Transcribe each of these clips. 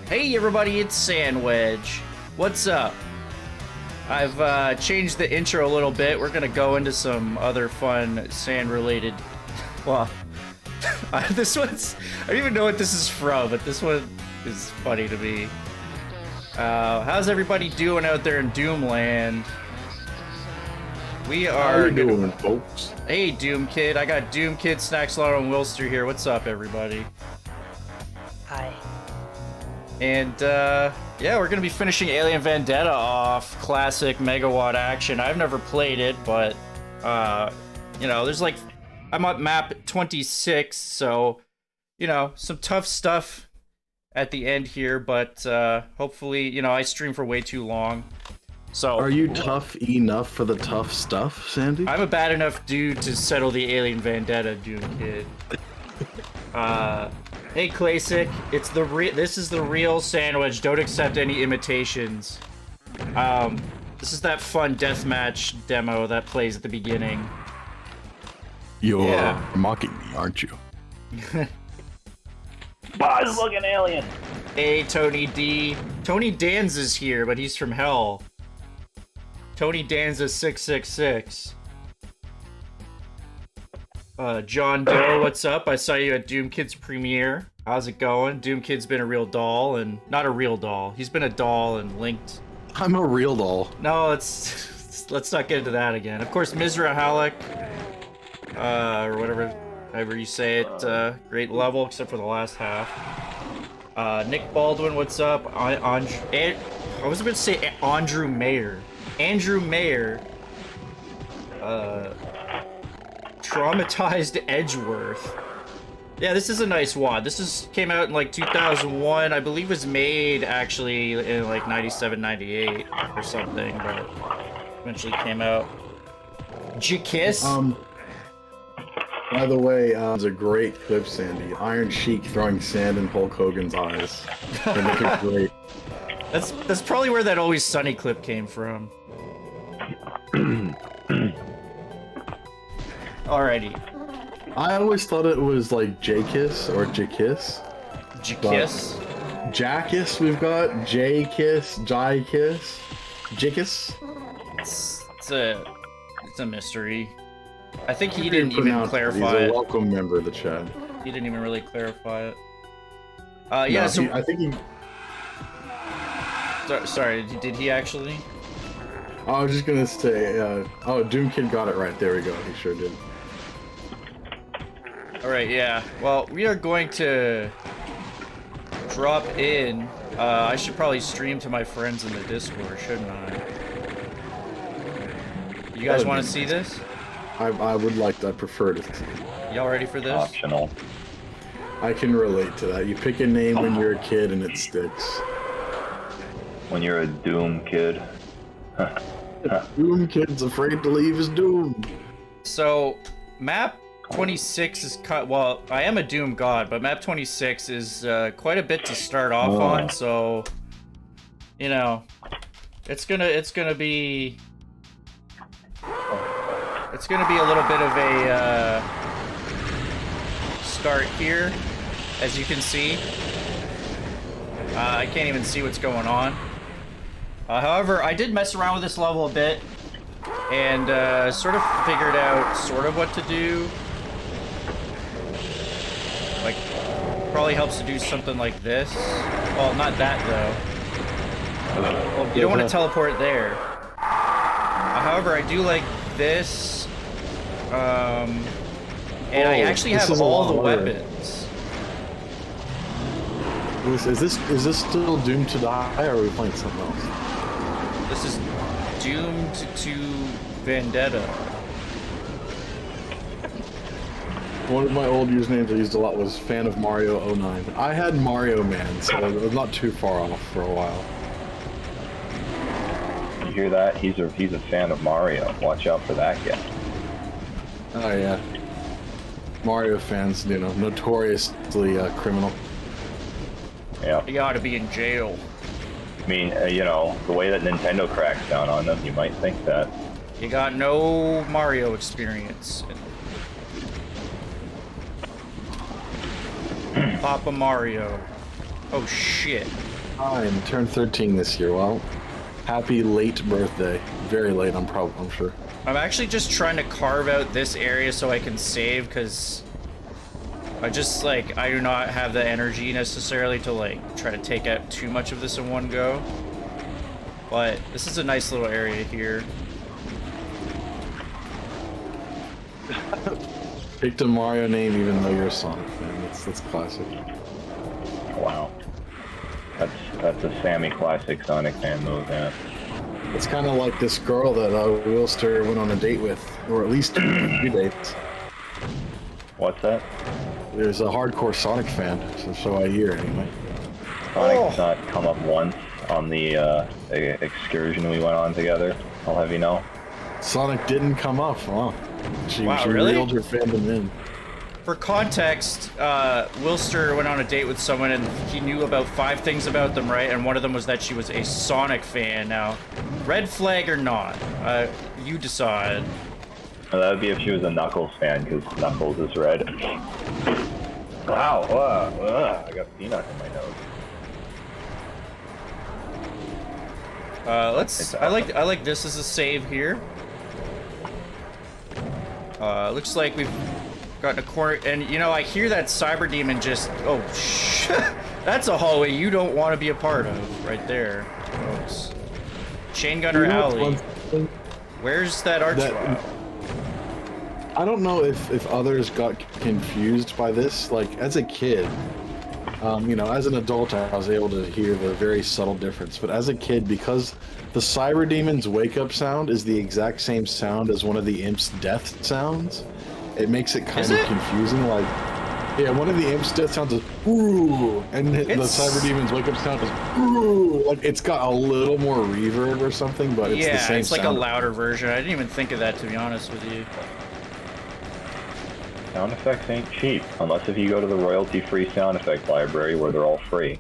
Hey everybody, it's Sandwich. What's up? I've changed the intro a little bit. We're gonna go into some other fun sand-related... Well, this one's... I don't even know what this is from, but this one is funny to me. How's everybody doing out there in Doomland? We are... How you doing, folks? Hey, Doom Kid. I got Doom Kid, Snackslot, and Wilster here. What's up, everybody? Hi. And, yeah, we're gonna be finishing Alien Vendetta off. Classic megawatt action. I've never played it, but, you know, there's like... I'm at map 26, so, you know, some tough stuff at the end here, but, hopefully, you know, I stream for way too long. So... Are you tough enough for the tough stuff, Sandy? I'm a bad enough dude to settle the Alien Vendetta, Doom Kid. Hey Classic, it's the this is the real Sandwich. Don't accept any imitations. This is that fun deathmatch demo that plays at the beginning. You're mocking me, aren't you? Boss looking alien. Hey Tony D. Tony Danza's here, but he's from hell. Tony Danza 666. John Doe, what's up? I saw you at Doom Kid's premiere. How's it going? Doom Kid's been a real doll, and not a real doll. He's been a doll and linked. I'm a real doll. No, let's not get into that again. Of course, Mizra Halleck, or however you say it. Great level, except for the last half. Nick Baldwin, what's up? I was about to say Andrew Mayer. Andrew Mayer. Traumatized Edgeworth. Yeah, this is a nice wad. This came out in like 2001. I believe was made actually in like 97, 98 or something, but eventually came out. J-Kiss? By the way, it's a great clip, Sandy. Iron Sheik throwing sand in Hulk Hogan's eyes. They make it great. That's probably where that Always Sunny clip came from. Alrighty. I always thought it was like J-Kiss or J-Kiss. J-Kiss? Jackiss we've got, J-Kiss, J-Kiss, J-Kiss. It's a mystery. I think he didn't even clarify it. He's a welcome member of the chat. He didn't even really clarify it. Yeah, no, so... I think he... Sorry, did he actually? I was just gonna say, oh, Doom Kid got it right. There we go. He sure did. Alright, yeah. Well, we are going to drop in. I should probably stream to my friends in the Discord, shouldn't I? You guys want to see this? I would like to. I prefer to. Y'all ready for this? Optional. I can relate to that. You pick a name when you're a kid and it sticks. When you're a Doom Kid. Doom Kid's afraid to leave his Doom. So, map 26 is cut. Well, I am a Doom god, but map 26 is quite a bit to start off on. So, you know, it's gonna be a little bit of a start here, as you can see. I can't even see what's going on. However, I did mess around with this level a bit, and sort of figured out sort of what to do. Like, probably helps to do something like this. Well, not that though. Well, you don't want to teleport there. However, I do like this. And I actually have all the weapons. Is this still Doomed to Die, or are we playing something else? This is Doomed to Vendetta. One of my old usernames I used a lot was Fan of Mario 09. I had Mario Man, so I was not too far off for a while. You hear that? He's a fan of Mario. Watch out for that guy. Oh yeah. Mario fans, you know, notoriously criminal. Yeah. You ought to be in jail. I mean, you know, the way that Nintendo cracks down on them, you might think that. You got no Mario experience. Papa Mario. Oh shit. 9, turned 13 this year. Well, happy late birthday. Very late, I'm sure. I'm actually just trying to carve out this area so I can save, because I just, like, I do not have the energy necessarily to, like, try to take out too much of this in one go. But this is a nice little area here. Picked a Mario name even though you're a Sonic fan. That's classic. Wow. That's a Sammy classic Sonic fan move, yeah. It's kind of like this girl that Wilster went on a date with, or at least 2 dates. What's that? There's a hardcore Sonic fan, so I hear anyway. Sonic's not come up once on the excursion we went on together. I'll have you know. Sonic didn't come up. Wow. She Really? reeled her fandom in. For context, Wilster went on a date with someone and he knew about 5 things about them, right? And one of them was that she was a Sonic fan. Now, red flag or not, you decide. Well, that would be if she was a Knuckles fan, because Knuckles is red. Wow, I got peanut in my nose. I like this as a save here. Looks like we've gotten a corner, and you know, I hear that cyber demon just, oh shit. That's a hallway you don't want to be a part of, right there, folks. Chain Gunner Alley. Where's that archway? I don't know if others got confused by this. Like, as a kid, you know, as an adult, I was able to hear the very subtle difference. But as a kid, because the Cyber Demon's wake-up sound is the exact same sound as one of the Imp's death sounds, it makes it kind of confusing. Like, yeah, one of the Imp's death sounds is ooh, and the Cyber Demon's wake-up sound is ooh. Like, it's got a little more reverb or something, but it's the same Yeah, it's like sound. a louder version. I didn't even think of that, to be honest with you. Sound effects ain't cheap, unless if you go to the royalty-free sound effect library where they're all free.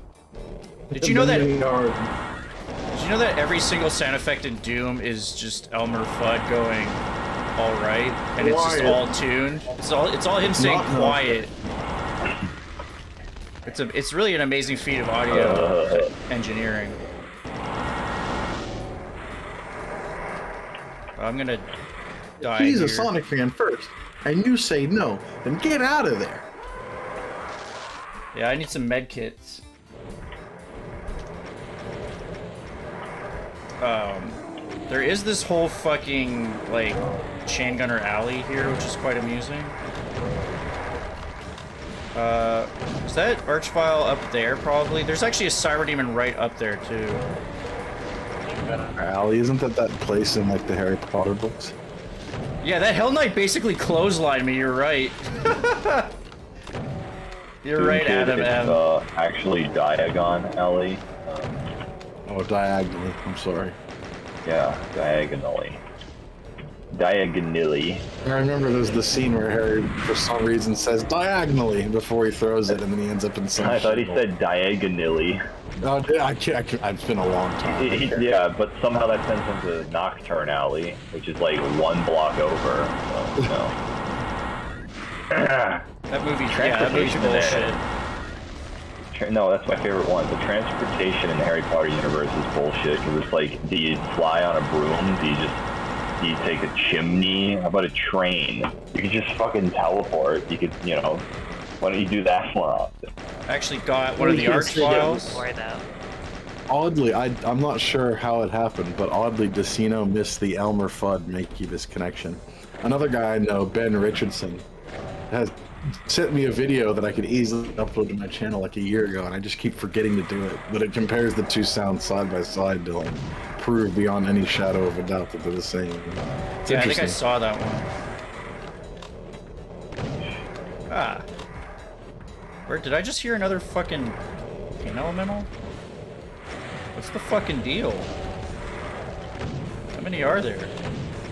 Did you know that? Did you know that every single sound effect in Doom is just Elmer Fudd going, "All right," and it's just all tuned. It's all him saying quiet. It's really an amazing feat of audio engineering. I'm gonna die. He's here. a Sonic fan first, and you say no, then get out of there. Yeah, I need some med kits. There is this whole fucking, like, Chain Gunner Alley here, which is quite amusing. Is that Archvile up there, probably? There's actually a Cyber Demon right up there, too. Alley, isn't that place in, like, the Harry Potter books? Yeah, that Hell Knight basically clotheslined me, you're right. You're right, Adam M. It's actually Diagon Alley. Oh, diagonally. I'm sorry. Yeah, diagonally. Diagonally. I remember there's the scene where Harry, for some reason, says diagonally before he throws it, and then he ends up in some. I thought he said diagonally. Oh, I can't. It's been a long time. Yeah, but somehow that sends him to Nocturne Alley, which is like 1 block over. So, you know. That movie's bullshit. No, that's my favorite one. The transportation in the Harry Potter universe is bullshit, because it's like, do you fly on a broom? Do you take a chimney? How about a train? You could just fucking teleport. You could, you know, why don't you do that more often? I actually got one of the Archviles. Oddly, I'm not sure how it happened, but oddly, Decino missed the Elmer Fudd Makebus connection. Another guy I know, Ben Richardson, has sent me a video that I could easily upload to my channel like a year ago, and I just keep forgetting to do it. But it compares the 2 sounds side by side to like prove beyond any shadow of a doubt that they're the same. It's Yeah, I think I saw that one. Ah. Where did I just hear another fucking pin elemental? What's the fucking deal? How many are there?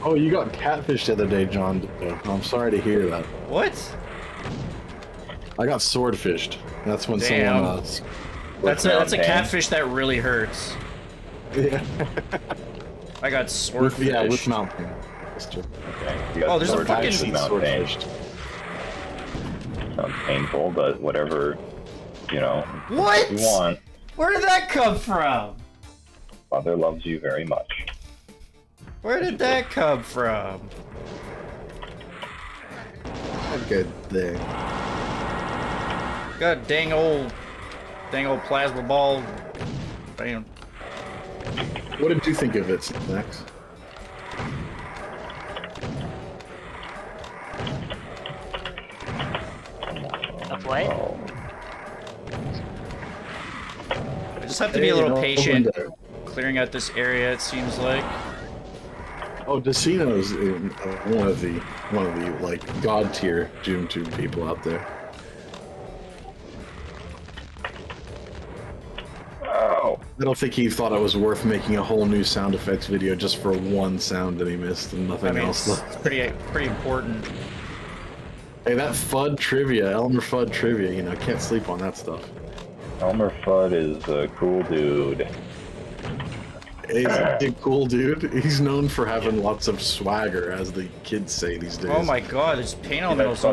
Oh, you got catfished the other day, John. I'm sorry to hear that. What? I got swordfished. That's when Damn. someone. That's a catfish that really hurts. Yeah. I got swordfish. Yeah, with mount pain. That's true. Okay. Oh, there's a fucking swordfished. Sounds painful, but whatever, you know. What? You want. Where did that come from? Mother loves you very much. Where did that come from? A good thing. Got a dang old plasma ball. Damn. What did you think of it, Max? Of what? Oh. I just have to be a little patient, There. clearing out this area. It seems like. Oh, Decino's one of the like god tier Doom Tube people out there. Oh. I don't think he thought it was worth making a whole new sound effects video just for one sound that he missed and nothing I mean, else. it's pretty important. Hey, that FUD trivia, Elmer FUD trivia, you know, can't sleep on that stuff. Elmer Fudd is a cool dude. He's a cool dude. He's known for having lots of swagger, as the kids say these days. Oh my god, there's paint elementals.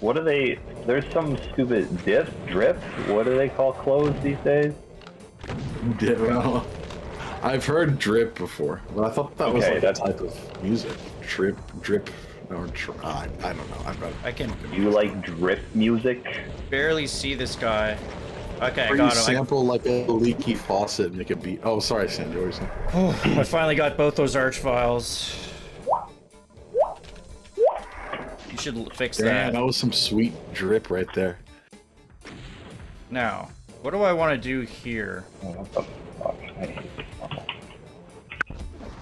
What are they? There's some stupid drip. What do they call clothes these days? Well, I've heard drip before, but I thought that was Okay, like that's- a type of music. Drip, or I don't know. I can You like drip music? barely see this guy. Okay, I Or you got him. sample like a leaky faucet and make a beat. Oh, sorry, Sandy. What were you saying? I finally got both those arch files. You should fix Damn, that. that was some sweet drip right there. Now, what do I want to do here? Oh, what the fuck? I hate this level.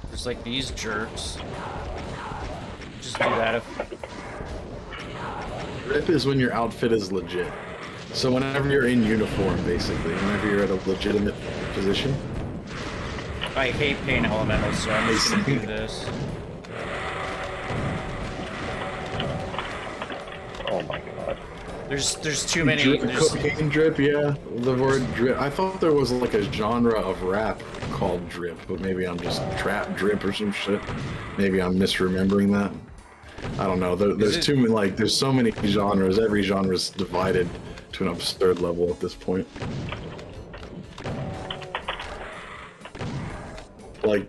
There's like these jerks. Just do that if... Drip is when your outfit is legit. So whenever you're in uniform, basically, whenever you're at a legitimate position. I hate paint elementals, so I'm just gonna do this. Oh my god. There's too many. Drip, There's, cocaine drip, yeah. The word drip. I thought there was like a genre of rap called drip, but maybe I'm just trap drip or some shit. Maybe I'm misremembering that. I don't know. There's too many. Like, there's so many genres. Every genre is divided to an absurd level at this point. Like,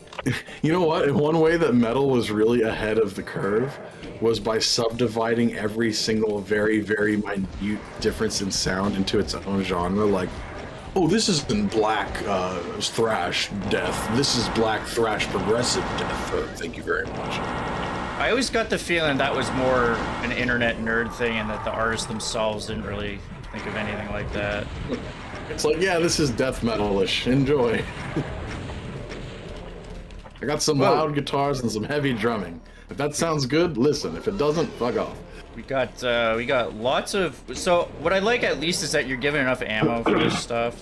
you know what? In one way that metal was really ahead of the curve was by subdividing every single very, very minute difference in sound into its own genre. Like, oh, this is in black thrash death. This is black thrash progressive death. Thank you very much. I always got the feeling that was more an internet nerd thing, and that the artists themselves didn't really think of anything like that. It's like, yeah, this is death metal-ish. Enjoy. I got some loud guitars and some heavy drumming. If that sounds good, listen. If it doesn't, fuck off. We got lots of. So what I like at least is that you're given enough ammo for this stuff.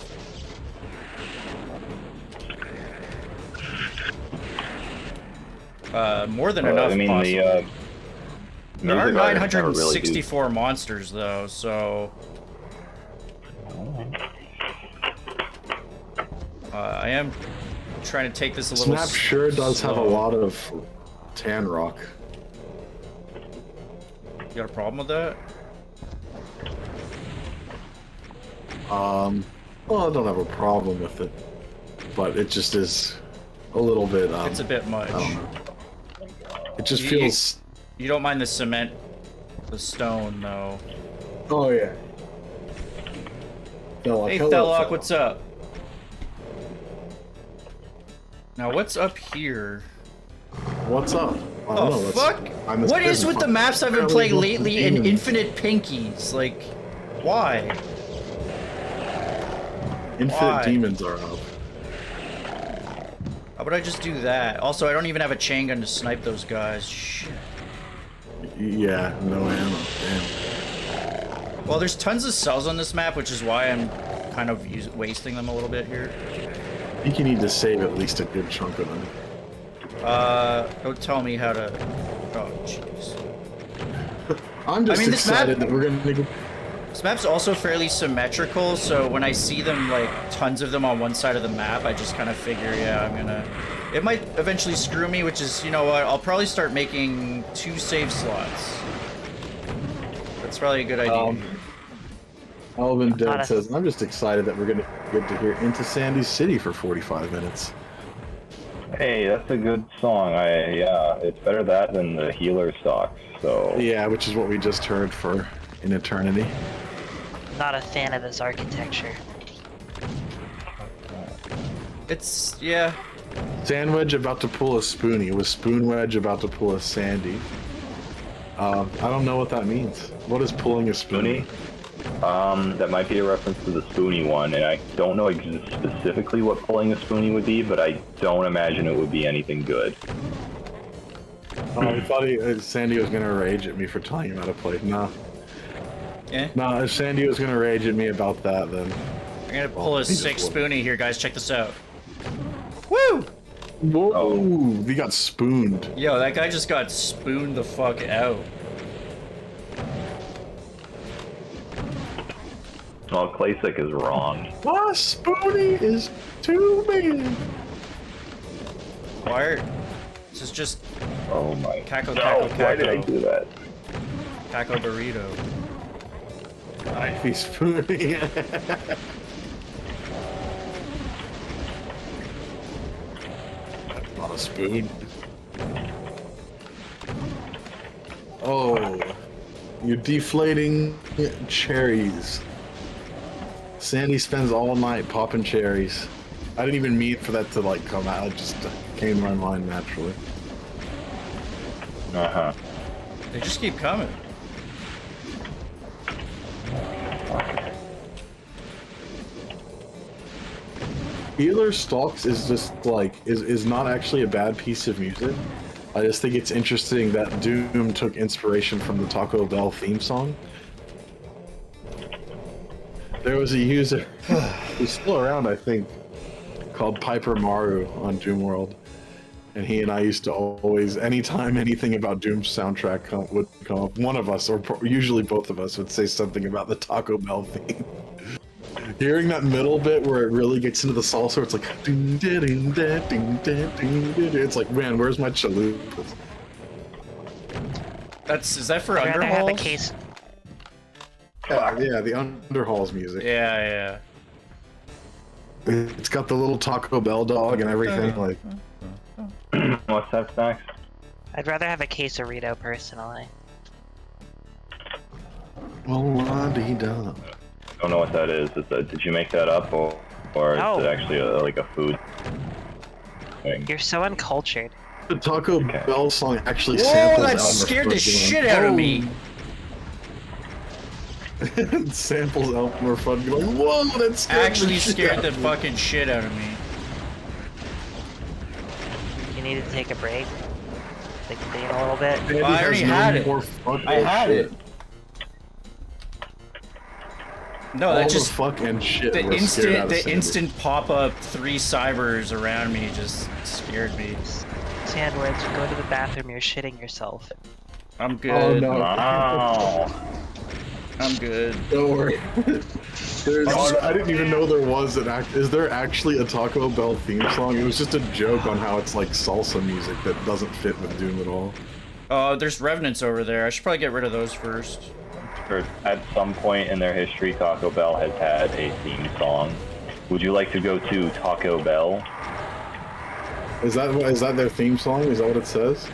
More than enough. I mean, possibly. There are music artists never really do- 964 monsters though, so. I am trying to take this a little. Snap sure does have a slow. lot of tan rock. You got a problem with that? Well, I don't have a problem with it, but it just is a little bit. It's a bit much. I don't know. It just You- feels. You don't mind the cement, the stone though. Oh yeah. Thelok, Hey hello, Thelok, Thelok. what's up? Now what's up here? What's up? I don't Oh know, let's fuck! find this What is prison with the fight. maps I've been Apparently playing there's lately in demons. infinite pinkies? Like, why? Infinite Why? demons are up. How would I just do that? Also, I don't even have a chain gun to snipe those guys. Shit. Yeah, no ammo. Damn. Well, there's tons of cells on this map, which is why I'm kind of wasting them a little bit here. I think you need to save at least a good chunk of them. Don't tell me how to. Oh, jeez. I'm just I mean, this map- excited that we're gonna make. This map's also fairly symmetrical, so when I see them, like, tons of them on one side of the map, I just kind of figure, yeah, I'm gonna... It might eventually screw me, which is, you know what, I'll probably start making 2 save slots. That's probably a good idea. Alvin Not Dead a- says, I'm just excited that we're going to get to hear Into Sandy City for 45 minutes. Hey, that's a good song. Yeah, it's better that than the healer stocks. So Yeah, which is what we just heard for An Eternity. Not a fan of this architecture. It's, yeah. Sandwedge about to pull a Spoonie. Was Spoon Wedge about to pull a Sandy? I don't know what that means. What is pulling a Spoonie? That might be a reference to the Spoonie one, and I don't know specifically what pulling a Spoonie would be, but I don't imagine it would be anything good. Oh, I thought Sandy was gonna rage at me for telling him how to play. No. Yeah. No, if Sandy was gonna rage at me about that, then... I'm gonna pull a he just sick would. spoonie here, guys. Check this out. Woo! Whoa! Oh. He got spooned. Yo, that guy just got spooned the fuck out. Well, Classic is wrong. Ah, Spoonie is too big. Why? This is just Oh my... Caco, No, caco, why did I caco. do that? Taco burrito. Knifey Spoonie. That's not a spoon. Oh, you're deflating cherries. Sandy spends all night popping cherries. I didn't even mean for that to like come out. It just came to my mind naturally. Uh-huh. They just keep coming. Healer Stalks is just like is not actually a bad piece of music. I just think it's interesting that Doom took inspiration from the Taco Bell theme song. There was a user who's still around, I think, called Piper Maru on Doom World, and he and I used to always, anytime anything about Doom's soundtrack would come up, one of us, or usually both of us, would say something about the Taco Bell theme. Hearing that middle bit where it really gets into the salsa, it's like ding, ding, ding, ding, ding, ding, ding. It's like, man, where's my chalupas? Is that for I'd rather have a Underhalls? case. Yeah, the Underhalls music. Yeah. It's got the little Taco Bell dog and everything. Like, What's that, Snacks? I'd rather have a quesarito personally. well, la-dee-da. Don't know what that is. Did you make that up, or No. is it actually like a food thing? You're so uncultured. The Taco Bell song actually Whoa, samples that Elmer scared the Fudd going, shit out of me. It samples Elmer Fudd going, whoa, that Actually scared the fucking shit out of me. You need to take a break. Take a beat a little bit. I already had it. I had it. No, All that the just fuck and shit. the was scared out of Sandy. instant pop up 3 cybers around me just scared me. Sandwich, go to the bathroom. You're shitting yourself. I'm good. Oh no! Wow. I'm good. Don't worry. I didn't even know there was an act. Is there actually a Taco Bell theme song? It was just a joke on how it's like salsa music that doesn't fit with Doom at all. Oh, there's revenants over there. I should probably get rid of those first. Or at some point in their history, Taco Bell has had a theme song. Would you like to go to Taco Bell? Is that their theme song? Is that what it says?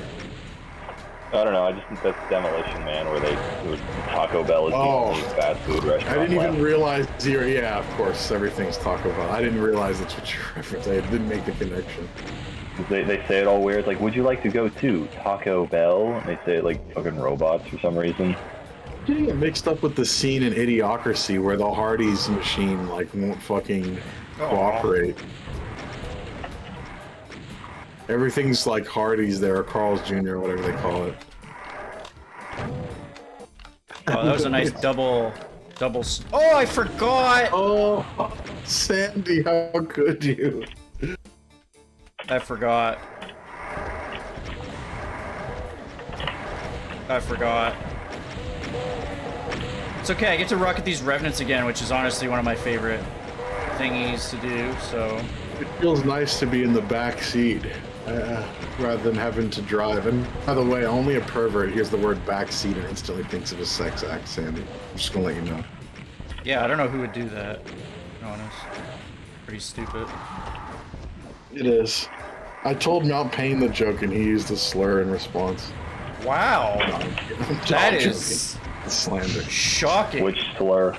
I don't know. I just think that's Demolition Man, where Taco Bell is the only fast food restaurant. I didn't even left. realize you're. Yeah, of course, everything's Taco Bell. I didn't realize that's what you referenced. I didn't make the connection. They say it all weird. Like, would you like to go to Taco Bell? And they say it like fucking robots for some reason. Getting it mixed up with the scene in Idiocracy where the Hardee's machine like won't fucking cooperate. Everything's like Hardee's there, or Carl's Jr., or whatever they call it. Oh, that was a nice double. Oh, I forgot. Oh, Sandy, how could you? I forgot. It's okay. I get to rocket these revenants again, which is honestly one of my favorite thingies to do. So. It feels nice to be in the back seat rather than having to drive. And by the way, only a pervert hears the word back seat and instantly thinks of a sex act, Sandy. I'm just gonna let you know. Yeah, I don't know who would do that. To be honest. Pretty stupid. It is. I told Mount Payne the joke and he used a slur in response. Wow. That is slander. shocking. Which slur?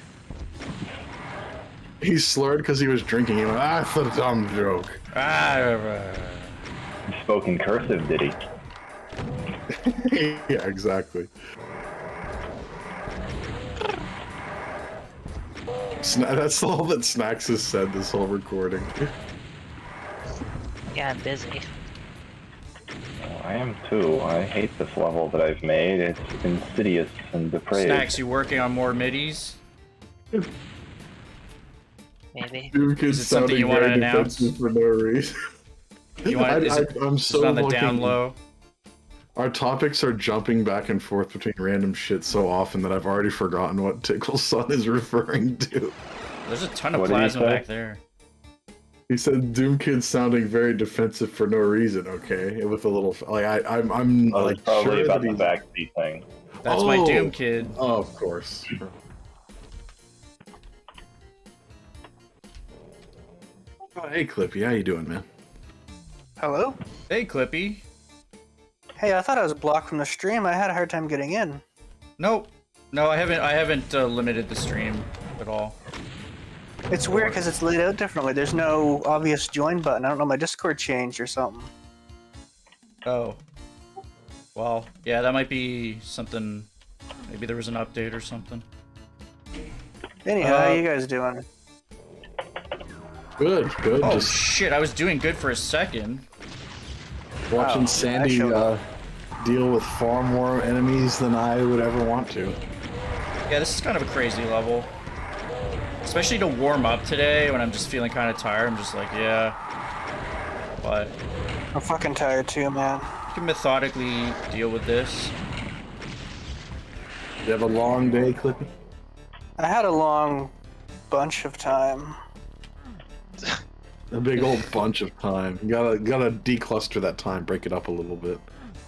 He slurred because he was drinking. He went, "Ah, it's a dumb joke." He spoke in cursive, did he? Yeah, exactly. That's all that Snacks has said this whole recording. Yeah, I'm busy. I am too. I hate this level that I've made. It's insidious and depraved. Snacks, you working on more middies? Maybe. Is it something you want to announce? For no reason. You want? I'm so on the fucking- down low. Our topics are jumping back and forth between random shit so often that I've already forgotten what Tickle's son is referring to. There's a ton of What did he plasma say? back there. He said Doom Kid sounding very defensive for no reason. Okay, with a little like I'm Oh, like it's probably sure about that the he's... backseat thing. That's my Doom Kid. Oh, of course. Oh, hey Clippy, how you doing, man? Hello? Hey, Clippy. Hey, I thought I was blocked from the stream. I had a hard time getting in. Nope. No, I haven't limited the stream at all. It's weird because it's laid out differently. There's no obvious join button. I don't know, my Discord changed or something. Oh. Well, yeah, that might be something. Maybe there was an update or something. Anyhow, how you guys doing? Good, good. Oh Just shit! I was doing good for a second. watching Oh, Sandy I showed deal with far more enemies than I would ever want to. Yeah, this is kind of a crazy level. Especially to warm up today when I'm just feeling kind of tired. I'm just like, yeah. But I'm fucking tired too, man. you can methodically deal with this. You have a long day, Clippy? I had a long bunch of time. A big old bunch of time. You gotta decluster that time, break it up a little bit.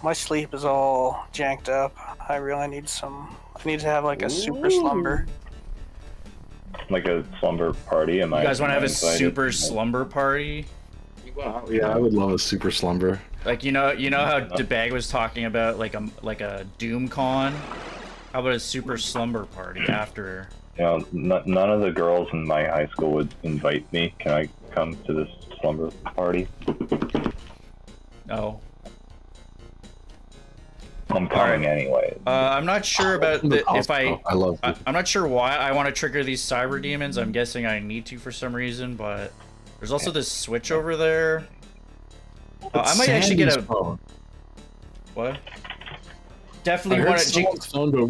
My sleep is all janked up. I really need some... I need to have like a super slumber. Like a slumber party. Am You guys want to have a invited? super slumber party? Wow, yeah, I would love a super slumber. Like you know how DeBag was talking about like a Doom Con. How about a super slumber party after? You know, none of the girls in my high school would invite me. Can I come to this slumber party? No. I'm coming anyway. I'm not sure about if I love it. I'm not sure why I want to trigger these cyber demons. I'm guessing I need to for some reason, but there's also this switch over there. I might actually get a phone. what? I Definitely heard want to. someone's phone go,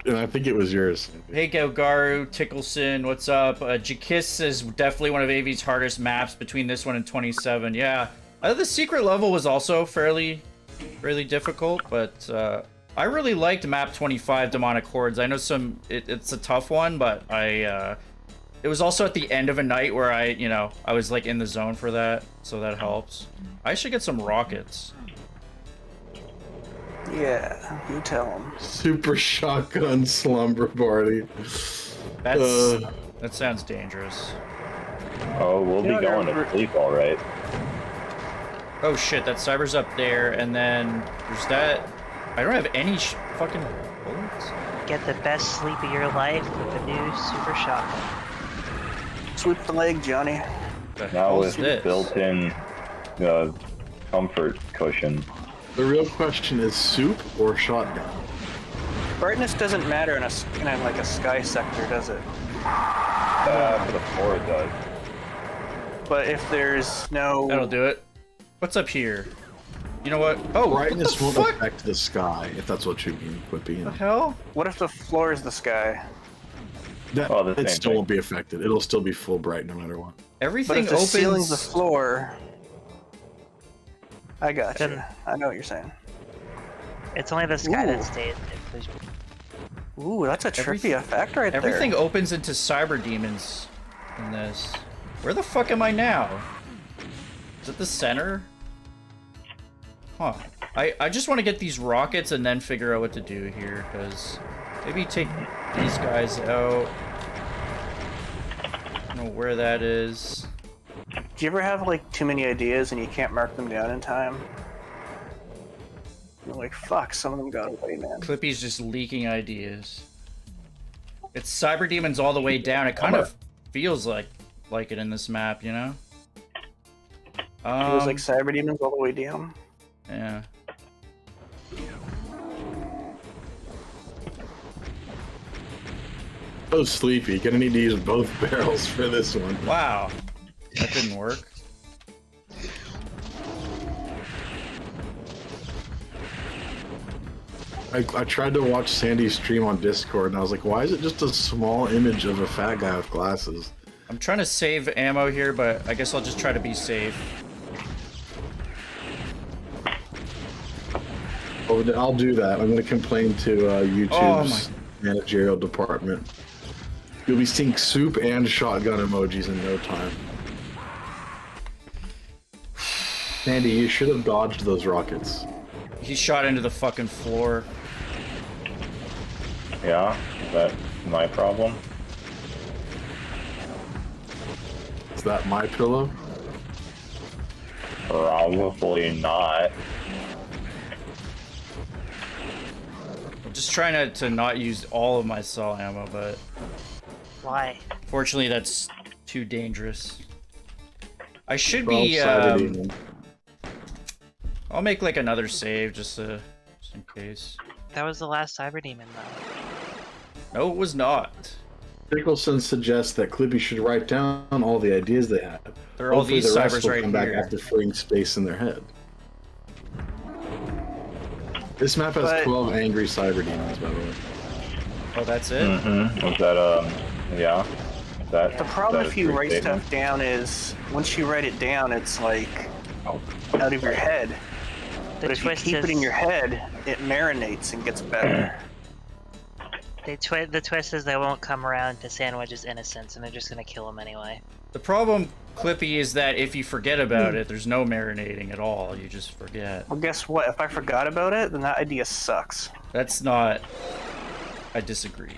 and I think it was yours. Hey Gogaru, Tickleson, what's up? Jakis is definitely one of AV's hardest maps between this one and 27. Yeah, the secret level was also fairly difficult, but I really liked map 25, Demonic Hordes. I know it's a tough one, but it was also at the end of a night where I was like in the zone for that, so that helps. I should get some rockets. Yeah, you tell them. Super shotgun slumber party. That sounds dangerous. Oh, we'll be Yeah, going to sleep, all right. Oh shit, that cyber's up there, and then there's that. I don't have any fucking bullets. Get the best sleep of your life with the new super shotgun. Sweep the leg, Johnny. The Now hell with is this? built-in comfort cushion. The real question is soup or shotgun? Brightness doesn't matter in like a sky sector, does it? For the floor it does. But if there's no... That'll do it. What's up here? You know what? Oh, Brightness what won't the fuck? affect the sky, if that's what you mean, Quippy. The hell? What if the floor is the sky? That, Oh, the it same still thing. won't be affected. It'll still be full bright no matter what. But Everything if the ceiling's the opens. floor... I got you. Then- I know what you're saying. It's only the sky Ooh. that stays. Ooh, that's a trippy Everything- effect right Everything there. opens into cyber demons in this. Where the fuck am I now? Is it the center? Huh. I just want to get these rockets and then figure out what to do here, because maybe take these guys out. know where that is. Do you ever have like too many ideas and you can't mark them down in time? You're like, fuck, some of them got away, man. Clippy's just leaking ideas. It's Cyber Demons all the way down. It kind of feels like it in this map, you know? Feels like Cyber Demons all the way down. Yeah. So sleepy. Gonna need to use both barrels for this one. Wow. That didn't work. I tried to watch Sandy's stream on Discord, and I was like, why is it just a small image of a fat guy with glasses? I'm trying to save ammo here, but I guess I'll just try to be safe. Oh, I'll do that. I'm going to complain to YouTube's managerial department. You'll be seeing soup and shotgun emojis in no time. Sandy, you should have dodged those rockets. He shot into the fucking floor. Yeah, is that my problem? Is that my pillow? Probably not. I'm just trying to not use all of my saw ammo, but Why? fortunately that's too dangerous. I should Well, be, Cyber Demon. I'll make like another save just in case. That was the last Cyber Demon, though. No, it was not. Nicholson suggests that Clippy should write down all the ideas they have. There are all Hopefully these the rest cybers will right come back here. after freeing space in their head. This map has But- 12 angry cyber demons, by the way. Oh, that's it? Mm-hmm. Was that, yeah. The problem that if a you true write statement? stuff down is, once you write it down, it's like out of your head. The But if you twist keep is it in your head, it marinates and gets better. the twist is they won't come around to Sandwich's innocence, and they're just gonna kill him anyway. The problem, Clippy, is that if you forget about it, there's no marinating at all. You just forget. Well, guess what? If I forgot about it, then that idea sucks. That's not... I disagree.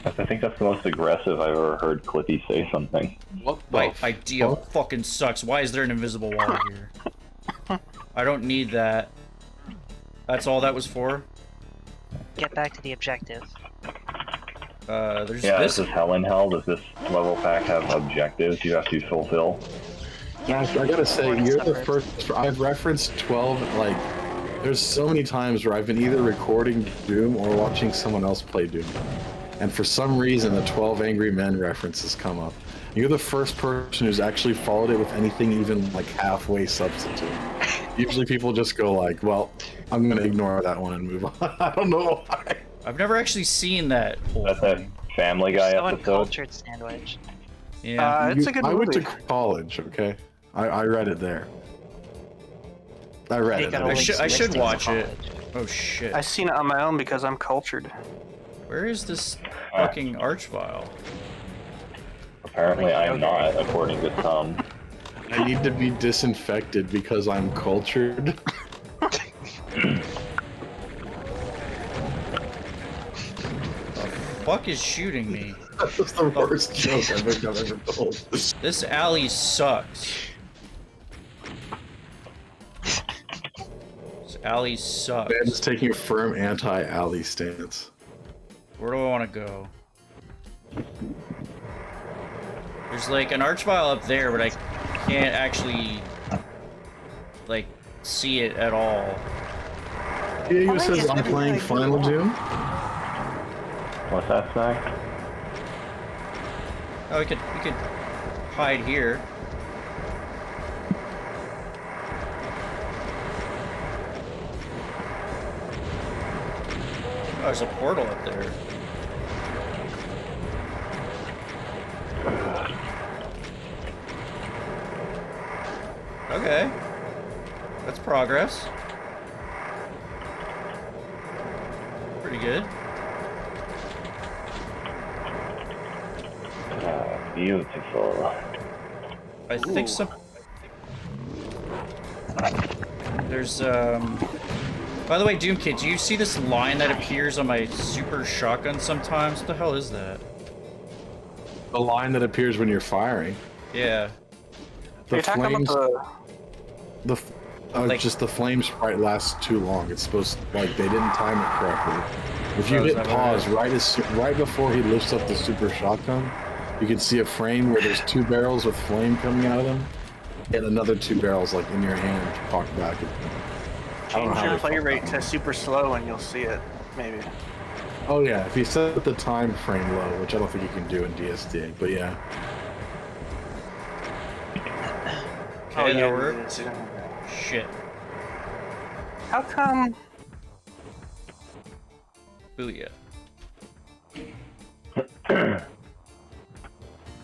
I think that's the most aggressive I've ever heard Clippy say something. What My idea fucking sucks. Why is there an invisible wall here? I don't need that. That's all that was for? Get back to the objective. There's Yeah, this. this is Hell in Hell. Does this level pack have objectives you have to fulfill? Yeah, I gotta say, you're the first. I've referenced 12, like, there's so many times where I've been either recording Doom or watching someone else play Doom. And for some reason, the 12 Angry Men references come up. You're the first person who's actually followed it with anything even like halfway substitute. Usually people just go like, well, I'm gonna ignore that one and move on. I don't know why. I've never actually seen that whole That's that thing. Family Guy So episode. uncultured Sandwich. Yeah. It's a good I went to movie. college, okay? I read it there. I read You it. gotta I link should listings should to watch it. college. Oh shit. I've seen it on my own because I'm cultured. Where is this fucking archvile? Apparently, I am not, according to some. I need to be disinfected because I'm cultured. Fuck is shooting me? That was the worst joke I think I've ever told. This alley sucks. This alley sucks. Man is taking a firm anti-alley stance. Where do I want to go? There's like an archvile up there, but I can't actually like see it at all. Diego Why says is I'm everything playing like Final that? Doom. What's that, Snack? Oh, we could hide here. Oh, there's a portal up there. Okay. That's progress. Pretty good. Beautiful. I think some... There's, By the way, Doom Kid, do you see this line that appears on my super shotgun sometimes? What the hell is that? The line that appears when you're firing. Yeah. The You're talking flames. about Like- Just the flame sprite lasts too long. It's supposed like they didn't time it correctly. If you Oh, is hit that what it pause right before he lifts up the super shotgun, you can see a frame where there's 2 barrels with flame coming out of them, and another 2 barrels like in your hand cocked back. I don't know change how your they play fucked rate that to one. super slow and you'll see it. Maybe. Oh yeah, if you set the time frame low, which I don't think you can do in DSDA, but yeah. Okay, that yeah, worked. it is. Shit. How come? Booyah.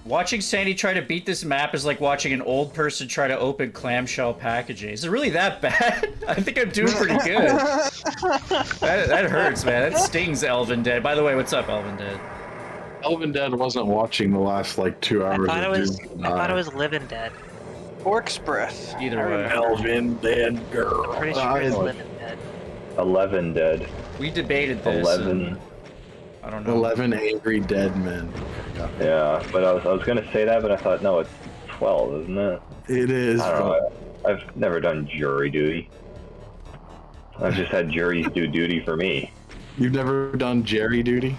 Watching Sandy try to beat this map is like watching an old person try to open clamshell packaging. Is it really that bad? I think I'm doing pretty good. that hurts, man. That stings, Elvin Dead. By the way, what's up, Elvin Dead? Elvin Dead wasn't watching the last like 2 hours. I of thought it was Living Dead. Orc's breath. Either I way. remember. Elvin Dead girl. Pretty sure it's Living Dead. 11 dead. We debated this. 11. I don't know. 11 angry dead men. Yeah, but I was gonna say that, but I thought no, it's 12, isn't it? It is. I don't know. I've never done jury duty. I've just had juries do duty for me. You've never done Jerry duty?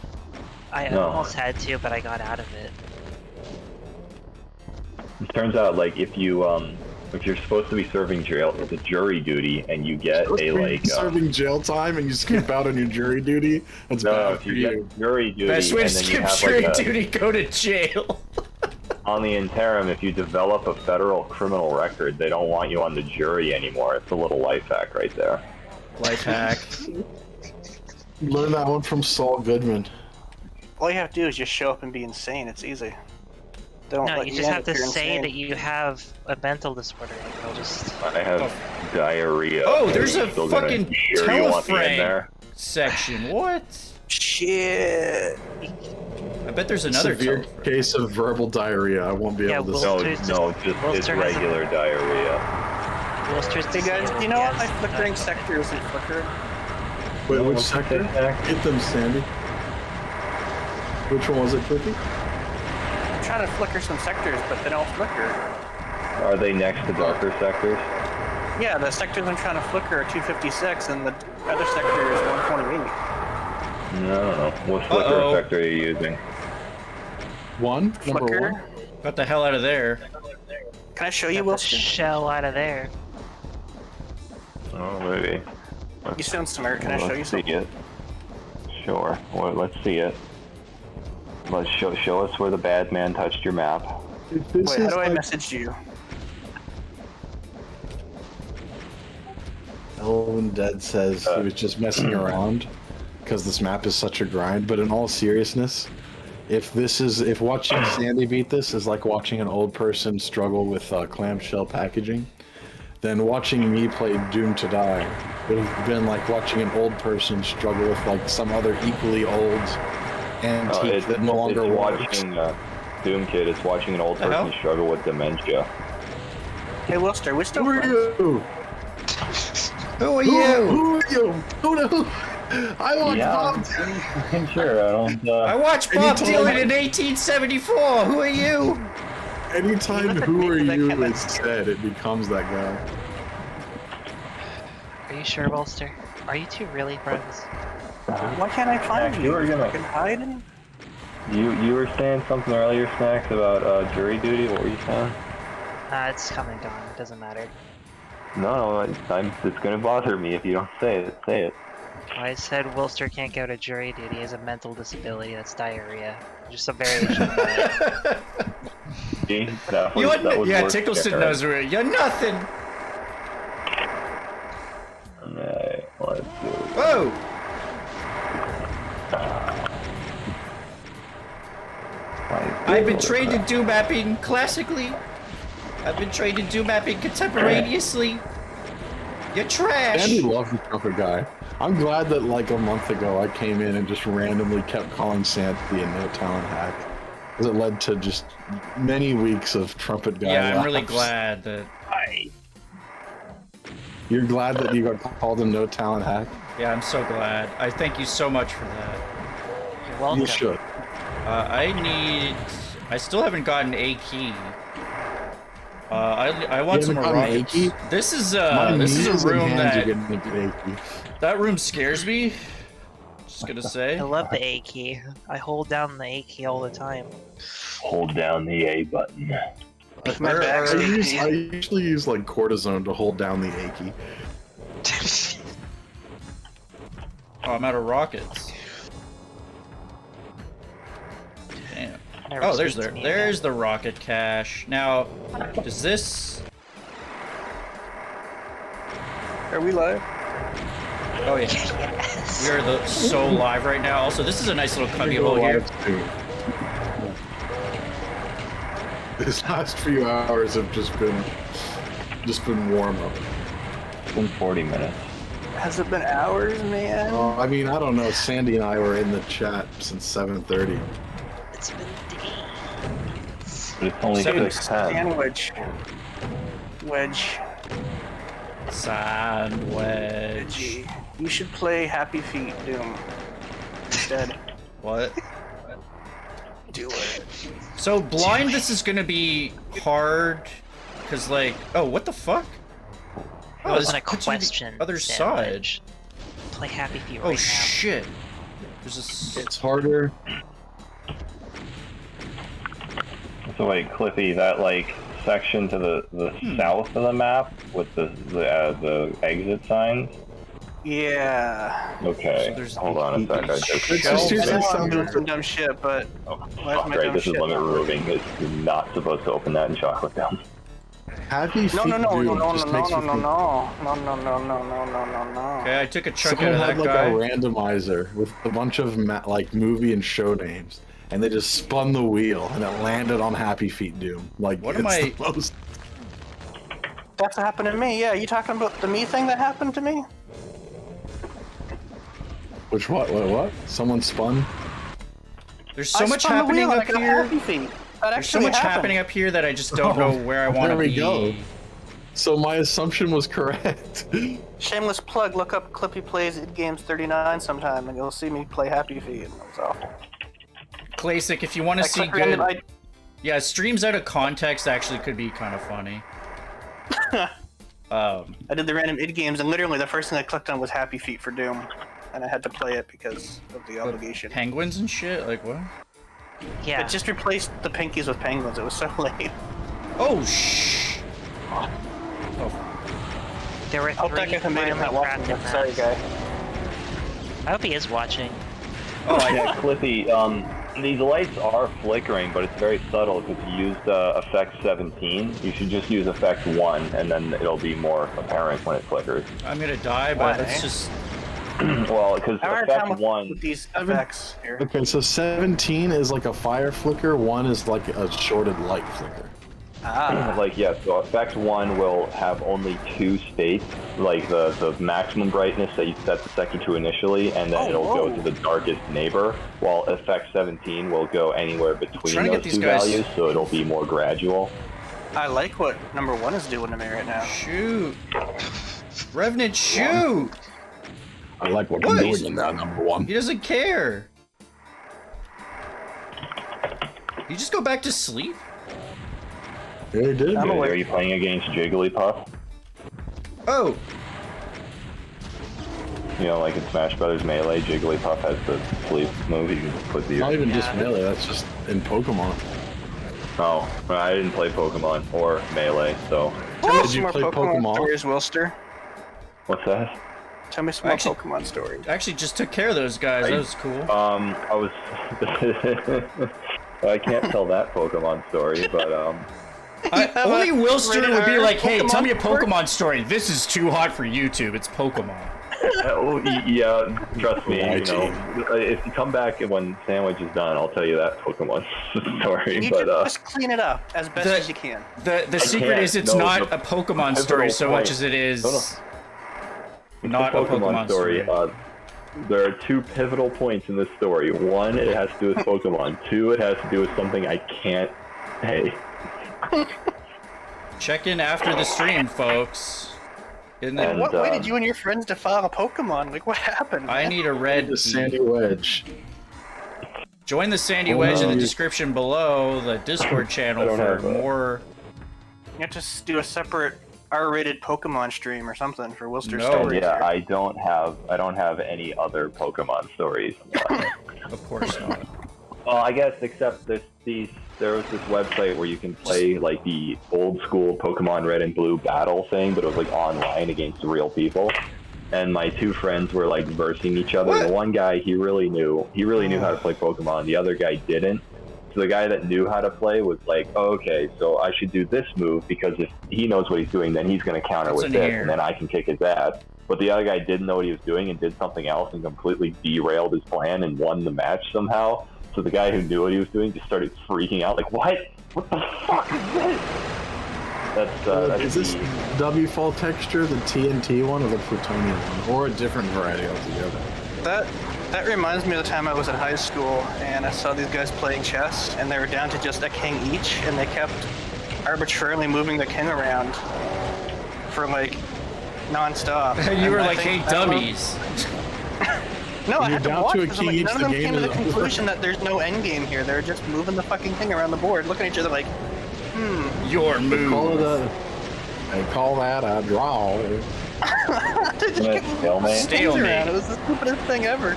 I No. almost had to, but I got out of it. It turns out, like, if you're supposed to be serving the jury duty and you get a like serving jail time and you skip out on your jury duty. That's no, bad if for you you. get jury duty Best way and to then you skip have jury like duty, go to jail. on the interim, if you develop a federal criminal record, they don't want you on the jury anymore. It's a little life hack right there. Life hack. Learn that one from Saul Goodman. All you have to do is just show up and be insane. It's easy. They don't No, let you you just in have if to you're say insane. that you have a mental disorder. And they'll just. I have diarrhea. Oh, there's a Still gonna fucking sure you want me in teleframe there? section. What? Shit. I bet there's another Severe teleframe. case of verbal diarrhea. I won't be Yeah, able to. well- No, Ulster's no, just it's Ulster has a- regular diarrhea. Ulster's Hey guys, disabled, do you know what yes, my flickering that's sector isn't flickered? Wait, No, which what's the sector? tic-tac? Get them, Sandy. Which one was it, Cliffy? I'm trying to flicker some sectors, but they don't flicker. Are they next to darker sectors? Yeah, the sectors I'm trying to flicker are 256, and the other sector is 128. No, I don't know. What flicker Uh-oh. sector are you using? One? Number Flicker? one? Got the hell out of there. Can I show Get you, the Wilson? shell out of there. Oh, maybe. You sound smart. Can I show you Let's see something? it. Sure. Well, let's see it. Let's show us where the bad man touched your map. If this Wait, how is do I like- message you? Elvin Dead says he was just messing around because this map is such a grind. But in all seriousness, if watching Sandy beat this is like watching an old person struggle with clamshell packaging, then watching me play Doom to Die would have been like watching an old person struggle with like some other equally old antique that no longer it's works. watching Doom Kid. It's watching an old The hell? person struggle with dementia. Hey, Wilster, we still Who are friends? you? Who are Who are you? Who the? I want Bob. Sure. I don't. I watched Bob Anytime- Dylan in 1874. Who are you? Anytime You look "Who at are me, that you" kind of- is said, it becomes that guy. Are you sure, Bolster? Are you two really friends? Why can't I find Snacks, you? you were gonna- Fucking hiding? You were saying something earlier, Snacks, about jury duty. What were you saying? It's come and gone. It doesn't matter. No, it's gonna bother me if you don't say it. Say it. I said Wilster can't go to jury duty. He has a mental disability. That's diarrhea. Just a variation of that. See? That You was, that was yeah, worse Tickleson there. knows where you're nothing. Alright, let's do it. Whoa! I've been trained in do mapping classically. I've been trained in do mapping contemporaneously. You're trash. Andy loves the trumpet guy. I'm glad that like a month ago I came in and just randomly kept calling Sandy a no talent hack, because it led to just many weeks of trumpet guy. Yeah, I'm really laughs. glad that. You're glad that you got called a no talent hack. Yeah, I'm so glad. I thank you so much for that. You're welcome. You should. I need I still haven't gotten a key. I want You some haven't more gotten a rockets. key? This is My this is knees a and room hands are that getting achy. that room scares me. Just gonna say. I love the A key. I hold down the A key all the time. Hold down the A button. My back's I usually use like cortisone to hold down the achy. Oh, I'm out of rockets. Damn. Never Oh, there's speak to me there's again. the rocket cache. Now, does this? Are we live? Oh yeah, Yes. we are so live right now. Also, this is a nice little cubby hole here. This last few hours have just been warm up. It's been 40 minutes. Has it been hours, man? I mean, I don't know. Sandy and I were in the chat since 7:30. It's been days. But it's only Seven. 6:10. Sandwich. Wedge. Sandwich. Gee. You should play Happy Feet Doom instead. What? Do it. So blind, this is gonna be hard, cause like, oh, what the fuck? That wasn't this a puts you to the question. Other Sandwich. side. Play Happy Feet Oh right now. shit. There's this. It's harder. So wait, Cliffy, that like section to the south of the map with the exit signs. Yeah. Okay. So there's Hold on a sec. I just It's I just know I'm sound doing some dumb shit, but oh, why is fuck, my right. dumb This is shit limit not removing. It's not supposed to open that in Chocolate Down. Happy Feet No, no, no, no, Doom no, just no, makes no, me no, think- no, no, no, no, no, no, no, no, no. Okay, I took a chunk Someone out of had that like guy. a randomizer with a bunch of like movie and show names, and they just spun the wheel, and it landed on Happy Feet Doom. Like, What it's am I- the most... That's what happened to me. Yeah, you talking about the me thing that happened to me? Which what? Someone spun? There's so I much spun the happening wheel and up I got here. Happy Feet. That There's so actually much happened. happening up here that I just don't know where I want to there we be. go. So my assumption was correct. Shameless plug. Look up Clippy Plays Id Games 39 sometime, and you'll see me play Happy Feet. It was awful. Classic, if you want to I see clicked random- good, yeah, streams out of context actually could be kind of funny. I did the random id games, and literally the first thing I clicked on was Happy Feet for Doom, and I had to play it because of the obligation. Penguins and shit, like what? Yeah. It just replaced the pinkies with penguins. It was so lame. Oh shh. Oh, There were Hope that three guy made him finely not watching crafted it. Sorry, maps. guy. I hope he is watching. Oh, yeah, Cliffy, these lights are flickering, but it's very subtle because you used effect 17. You should just use effect 1, and then it'll be more apparent when it flickers. I'm gonna die, Why? but it's just. Well, because I have a hard time effect with, 1... with these effects here. Okay, so 17 is like a fire flicker, 1 is like a shorted light flicker. Ah. Like, yeah, so effect 1 will have only 2 states, like the maximum brightness that you set the sector to initially, and then it'll go to the darkest neighbor, while effect 17 will go anywhere between trying to get those these two guys- values, so it'll be more gradual. I like what number 1 is doing to me right now. Shoot. Revenant, shoot! I like what What? I'm doing in that number 1. He doesn't care. You just go back to sleep? Yeah, he did. I'm awake. Are you playing against Jigglypuff? Oh, You know, like in Smash Brothers Melee, Jigglypuff has the sleep move. You can put the... Not even just Melee, that's just in Pokemon. Oh, well, I didn't play Pokemon or Melee, so... Tell me Did some you more play Pokemon Pokemon? stories, Wilster. What's that? Tell me some more Actually- Pokemon stories. I actually just took care of those guys. That was cool. I was... I can't tell that Pokemon story, but, Only Wilster would be rated like, hey, tell me a Pokemon Pokemon story. This is too hot for YouTube. It's Pokemon. yeah, trust me, My you know, team. if you come back when Sandwich is done, I'll tell you that Pokemon story, You but, can just clean it up as best the- as you can. The secret can't. is it's No, not the a Pokemon pivotal story so point- much as it is Not not a Pokemon story. There are 2 pivotal points in this story. 1, it has to do with Pokemon. 2, it has to do with something I can't say. Check in after the stream, folks. In the, And, What way did you and your friends defile a Pokemon? Like, what happened? I need a red The Sandy Wedge. Join the Sandy Wedge in the description below the Discord channel for more. You have to do a separate R-rated Pokemon stream or something for Wilster's No. stories. Yeah, here. I don't have any other Pokemon stories. Of course not. Well, I guess except there was this website where you can play like the old school Pokemon Red and Blue battle thing, but it was like online against real people. And my two friends were like versing each other. What? The one guy, he really knew how to play Pokemon. The other guy didn't. So the guy that knew how to play was like, oh, okay, so I should do this move because if he knows what he's doing, then he's going to counter What's with in this, here? and then I can kick his ass. But the other guy didn't know what he was doing and did something else and completely derailed his plan and won the match somehow. So the guy who knew what he was doing just started freaking out, like, what? What the fuck is this? That's Is this W-fall texture the TNT one or the plutonium one, or a different variety altogether? That reminds me of the time I was in high school and I saw these guys playing chess and they were down to just a king each and they kept arbitrarily moving the king around for like non-stop. You And were I like, think hey, dummies. No, I You're had to down watch to a because king like, each, none of the them game came to the is over. conclusion that there's no end game here. They're just moving the fucking king around the board, looking at each other like, Your move. They call that a draw. they're just getting stalemate. kings around. It was the stupidest thing ever.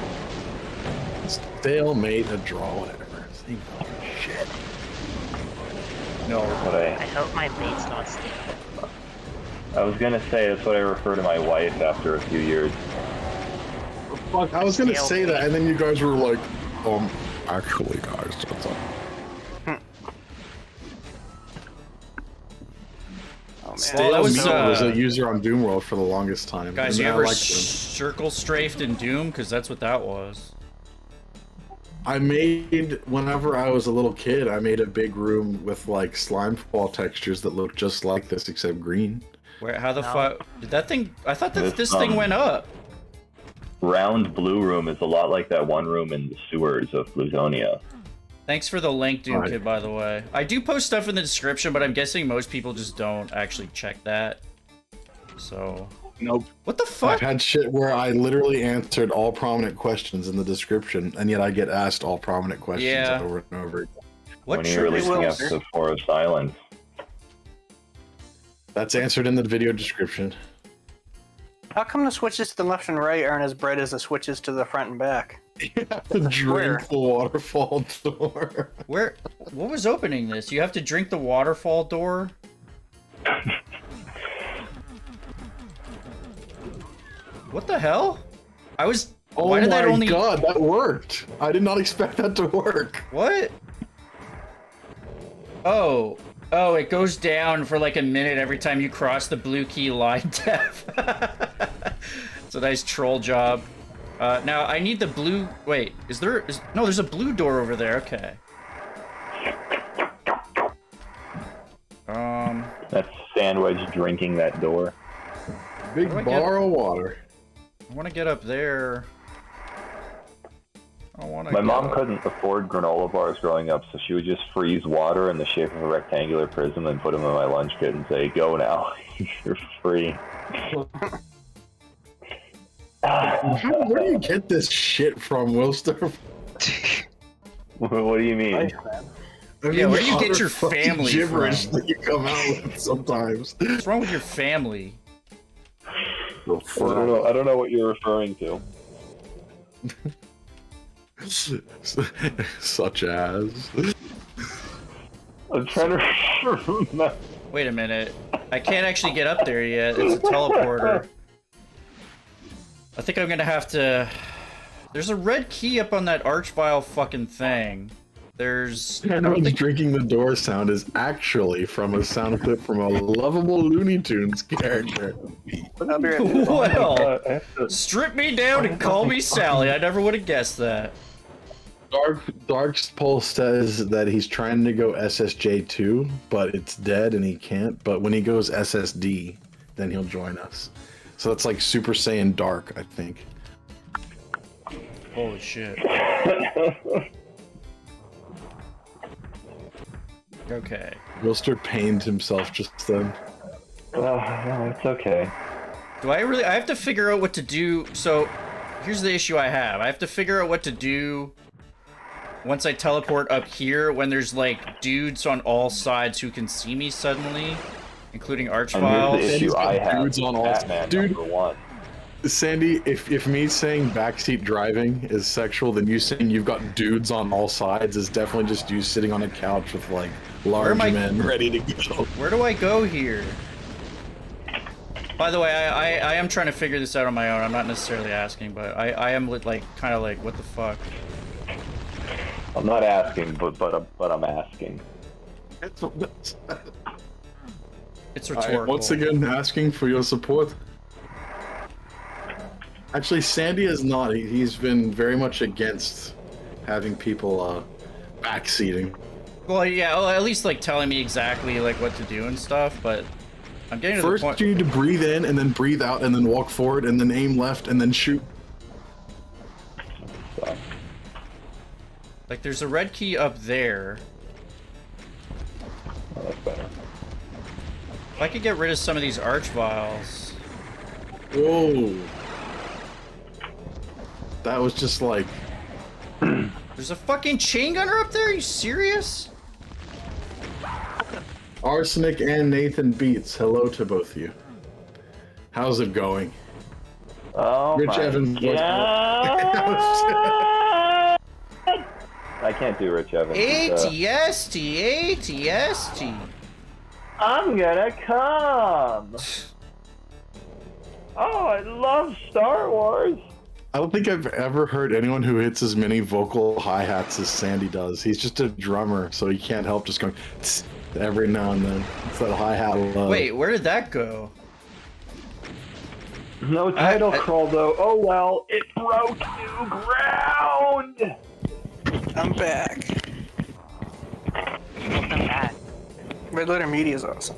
Stalemate, a draw, whatever. Same fucking shit. No. But I hope my mate's not stable. I was gonna say that's what I refer to my wife after a few years. Fuck, I was gonna say that, and then you guys were like, actually, guys, what's up? Oh Well, man. that was, was a user on Doomworld for the longest time. Guys, and you I ever liked him. circle strafed in Doom? Because that's what that was. I made, whenever I was a little kid, I made a big room with like slime fall textures that looked just like this except green. Where? How the No. fuck did that thing? I thought that This, this thing went up. Round blue room is a lot like that one room in the sewers of Bluzonia. Thanks for the link, Doom Alright. Kid. By the way, I do post stuff in the description, but I'm guessing most people just don't actually check that. So, Nope. what the I've fuck? had shit where I literally answered all prominent questions in the description, and yet I get asked all prominent questions Yeah. over and over. What When you're trigger? releasing will, episode 4 of Silence. That's answered in the video description. How come the switches to the left and right aren't as bright as the switches to the front and back? Drink Where? the waterfall door. Where? What was opening this? You have to drink the waterfall door. What the hell? I was. Oh Why did my that only? god, that worked! I did not expect that to work. What? Oh. Oh, it goes down for like a minute every time you cross the blue key line tab. It's a nice troll job. Now, I need the blue... Wait, no, there's a blue door over there. Okay. That's Sandwich drinking that door. Big How do I bar of water. I want to get up there. I want to My mom couldn't afford granola bars growing up, so she would just freeze water in the shape of a rectangular prism and put them in my lunch kit and say, go now, you're free. Where do you get this shit from, Wilster? What do you mean? Nice, man. I mean, Yeah, where do the you get utter your fucking family gibberish from? that you come out with sometimes? What's wrong with your family? I don't know what you're referring to. Such as. I'm trying to remember. Wait a minute. I can't actually get up there yet. It's a teleporter. I think I'm gonna have to... There's a red key up on that archvile fucking thing. There's... I don't Everyone's think... drinking the door sound is actually from a sound clip from a lovable Looney Tunes character. I'll be right back. Well, strip me down and call me Sally. I never would have guessed that. Dark's Pulse says that he's trying to go SSJ2, but it's dead and he can't. But when he goes SSD, then he'll join us. So that's like Super Saiyan Dark, I think. Holy shit. Okay. Wilster pained himself just then. No, it's okay. Do I really... I have to figure out what to do. So, here's the issue I have. I have to figure out what to do once I teleport up here, when there's like dudes on all sides who can see me suddenly, including And here's archviles. the issue I have. Dudes on all- Batman, Dude. number one. Sandy, if me saying backseat driving is sexual, then you saying you've got dudes on all sides is definitely just you sitting on a couch with like large am I- men ready to go. Where do I go here? By the way, I am trying to figure this out on my own. I'm not necessarily asking, but I am like kind of like, what the fuck? I'm not asking, but I'm asking. It's I rhetorical. am once again asking for your support. Actually, Sandy is not. He's been very much against having people backseating. Well, yeah, well, at least like telling me exactly like what to do and stuff, but I'm getting to First, the point. you need to breathe in, and then breathe out, and then walk forward, and then aim left, and then shoot. So, Like, there's a red key up there. oh, that's better. If I could get rid of some of these archviles. Whoa. That was just like... There's a fucking chain gunner up there? Are you serious? Arsenic and Nathan Beats, hello to both of you. How's it going? Oh Rich my Evans was- God. I can't do Rich Evans. ATST, ATST. I'm gonna come. Oh, I love Star Wars. I don't think I've ever heard anyone who hits as many vocal hi-hats as Sandy does. He's just a drummer, so he can't help just going tss every now and then. It's that hi-hat love. Wait, where did that go? No title I- crawl though. Oh well, it broke new ground. I'm back. Welcome back. Red Letter Media is awesome.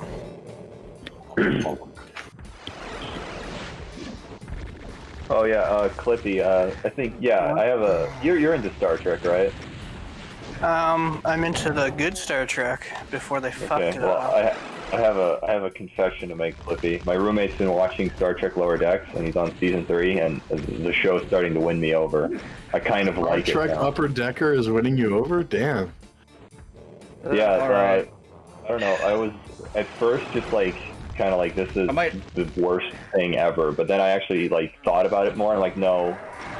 Oh yeah, Clippy. I think I have a. You're into Star Trek, right? I'm into the good Star Trek before they fucked Okay. it Well, up. I have a confession to make, Clippy. My roommate's been watching Star Trek Lower Decks, and he's on season 3, and the show's starting to win me over. I kind of Star like Trek it now. Upper Decker is winning you over? Damn. Yeah, Alright. I don't know. I was at first just like kind of like this is I might- the worst thing ever, but then I actually like thought about it more. And like, no,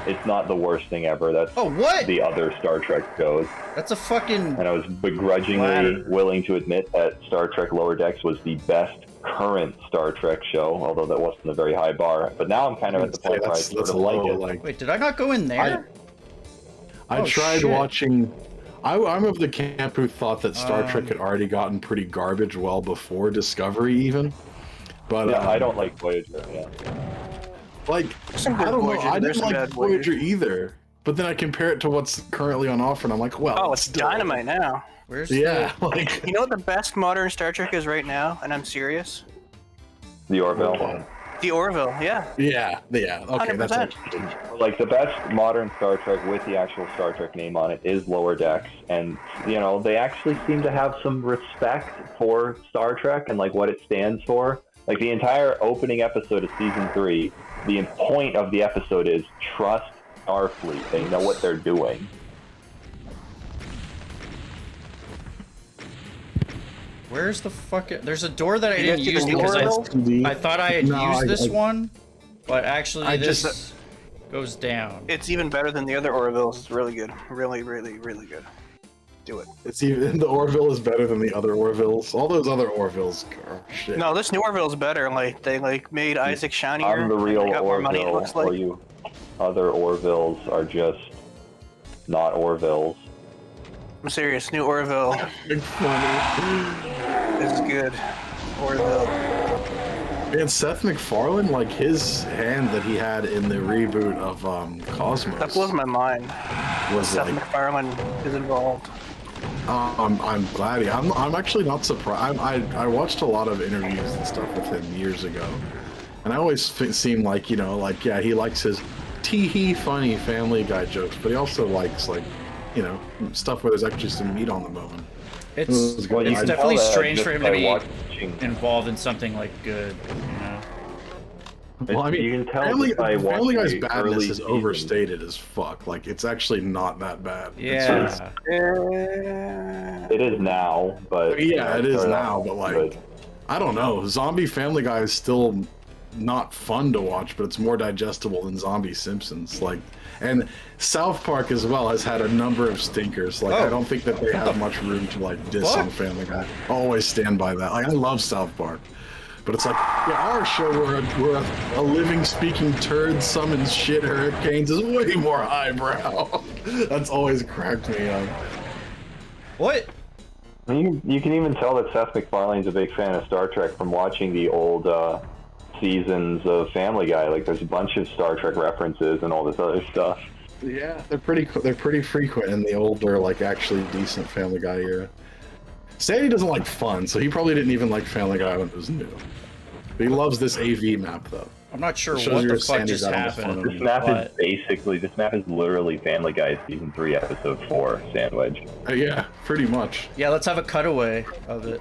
it's not the worst thing ever. That's Oh, what? the other Star Trek shows. That's a fucking... And I was begrudgingly Ladder. willing to admit that Star Trek Lower Decks was the best current Star Trek show, although that wasn't a very high bar. But now I'm kind of at the point where I sort of like it. Wait, did I not go in there? I Oh, tried shit. watching... I'm of the camp who thought that Star Trek had already gotten pretty garbage well before Discovery even. But Yeah, I don't like Voyager. Yeah. like, Some I good don't know, Voyager, I there's didn't some like bad Voyager Voyager. either. But then I compare it to what's currently on offer, and I'm like, well, Oh, it's still- dynamite now. Where's Yeah, like... You know what the best modern Star Trek is right now? And I'm serious. The Orville. The Orville, yeah. Yeah, okay, that's 100%. actually... Like the best modern Star Trek with the actual Star Trek name on it is Lower Decks, and you know they actually seem to have some respect for Star Trek and like what it stands for. Like the entire opening episode of season 3, the point of the episode is trust Starfleet. They know what they're doing. Where's the fuck? There's a door that I You didn't guys use see the because Orville? I thought I had No, used I- this I- one, but actually I this just- goes down. It's even better than the other Orvilles. It's really good. Really, really, really good. Do it. It's even... The Orville is better than the other Orvilles. All those other Orvilles are shit. No, this new Orville's better. Like they made Isaac shinier. I'm the real They got more money, it Orville, looks like. or you other Orvilles are just not Orvilles. I'm serious. New Orville Big funny. is good. Orville. Man, Seth MacFarlane, like his hand that he had in the reboot of Cosmos That blows my mind. was Seth like, MacFarlane is involved. I'm glad I'm actually not surprised. I watched a lot of interviews and stuff with him years ago, and I always seemed like, you know, like, yeah, he likes his tee-hee funny Family Guy jokes, but he also likes, like, you know, stuff where there's actually some meat on the bone. It's Well, Well, you it's can definitely tell that strange just for him by to be watching. involved in something like good, you know. Well, I mean, you can tell Family just by Guy's watching the badness early is seasons. overstated as fuck. Like, it's actually not that bad. Yeah. It is now, but Yeah, it is started now, off but like, good. I don't know. Zombie Family Guy is still not fun to watch, but it's more digestible than Zombie Simpsons. Like, and South Park as well has had a number of stinkers. Like, I Oh. don't think that they have much room to like diss on Family Guy. I always stand by that. Like, I love South Park, but it's like, yeah, our show where a living, speaking turd summons shit hurricanes is way more highbrow. That's always cracked me up. What? You can even tell that Seth MacFarlane's a big fan of Star Trek from watching the old seasons of Family Guy. Like, there's a bunch of Star Trek references and all this other stuff. Yeah, they're pretty frequent in the older, like, actually decent Family Guy era. Sandy doesn't like fun, so he probably didn't even like Family Guy when it was new. But he loves this AV map, though. I'm not sure It shows what you the if fuck Sandy's just out on the happened. phone. This map but- is literally Family Guy season 3, episode 4 sandwich. Yeah, pretty much. Yeah, let's have a cutaway of it.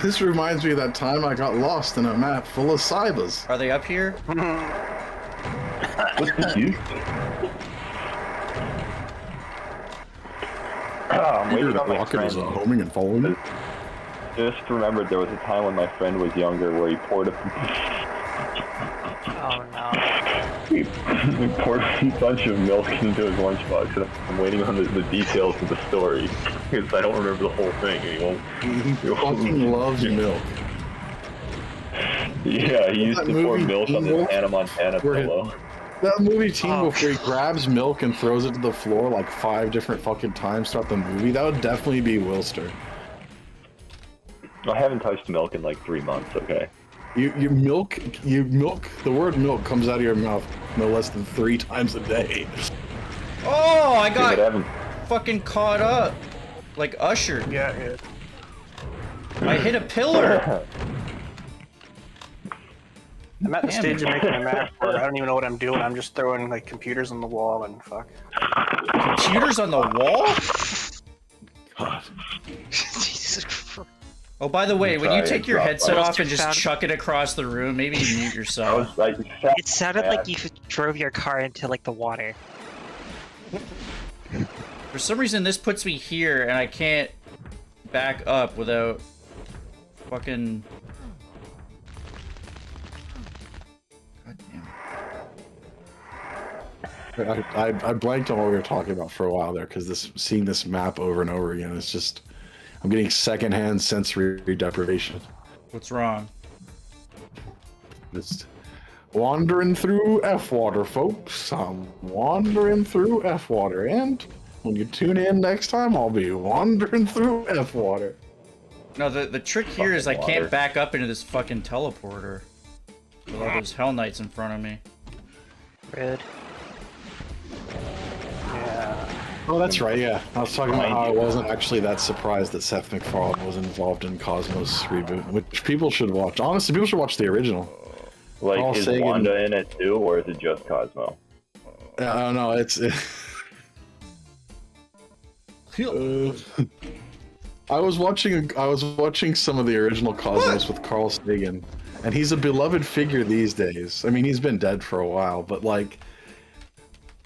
This reminds me of that time I got lost in a map full of cybers. Are they up here? What's this you? I'm waiting on my Rocket was friend. homing and following me. Just remembered there was a time when my friend was younger where he poured a Oh no. he poured a bunch of milk into his lunchbox, and I'm waiting on the details of the story because I don't remember the whole thing. He fucking loves milk. Yeah, he used That to pour movie, milk on Teen this Wolf, Hannah Montana where it- pillow. That movie Teen Wolf where he grabs milk and throws it to the floor like 5 different fucking times throughout the movie, that would definitely be Wilster. I haven't touched milk in like 3 months. Okay. You milk, the word milk comes out of your mouth no less than 3 times a day. Oh, I Yeah, but I got haven't. fucking caught up. Like Usher. Yeah, yeah. I hit a pillar. I'm at the Damn stage it. of making a map where I don't even know what I'm doing. I'm just throwing like computers on the wall and fuck. Computers on the wall? God. Jesus Christ. Oh, by the way, when you Sorry, take your drop headset by. off and just Found- chuck it across the room, maybe you mute I yourself. was like, It sounded like you drove your car into like the water. For some reason, this puts me here, and I can't back up without fucking... God damn it. I blanked on what we were talking about for a while there because seeing this map over and over again is just, I'm getting secondhand sensory deprivation. What's wrong? Just wandering through F water, folks. I'm wandering through F water, and when you tune in next time, I'll be wandering through F water. No, the trick here is I Fucking can't water. back up into this fucking teleporter. With all those Hell Knights in front of me. Rude. Yeah. Oh, that's right. Yeah, I was talking about how I wasn't actually that surprised that Seth MacFarlane was involved in Cosmos reboot, which people should watch. Honestly, people should watch the original. like, Carl is Sagan- Wanda in it too, or is it just Cosmo? I don't know. I was watching some of the original Cosmos with Carl Sagan, and he's a beloved figure these days. I mean, he's been dead for a while, but like,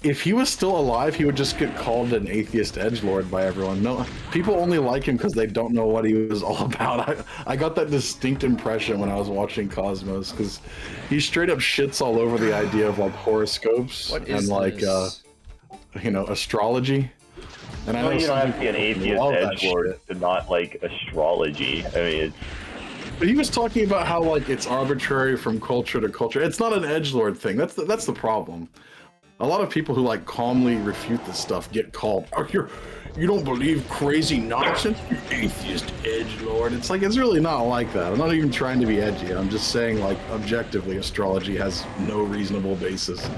if he was still alive, he would just get called an atheist edgelord by everyone. No, people only like him because they don't know what he was all about. I got that distinct impression when I was watching Cosmos because he straight up shits all over the idea of like horoscopes What and is like this? astrology. And I Well, know you don't have to be an atheist love that edgelord shit. to not like astrology. I mean, it's But he was talking about how like it's arbitrary from culture to culture. It's not an edgelord thing. That's the problem. A lot of people who like calmly refute this stuff get called, "Oh, you don't believe crazy nonsense, you atheist edgelord." It's like it's really not like that. I'm not even trying to be edgy. I'm just saying like objectively, astrology has no reasonable basis.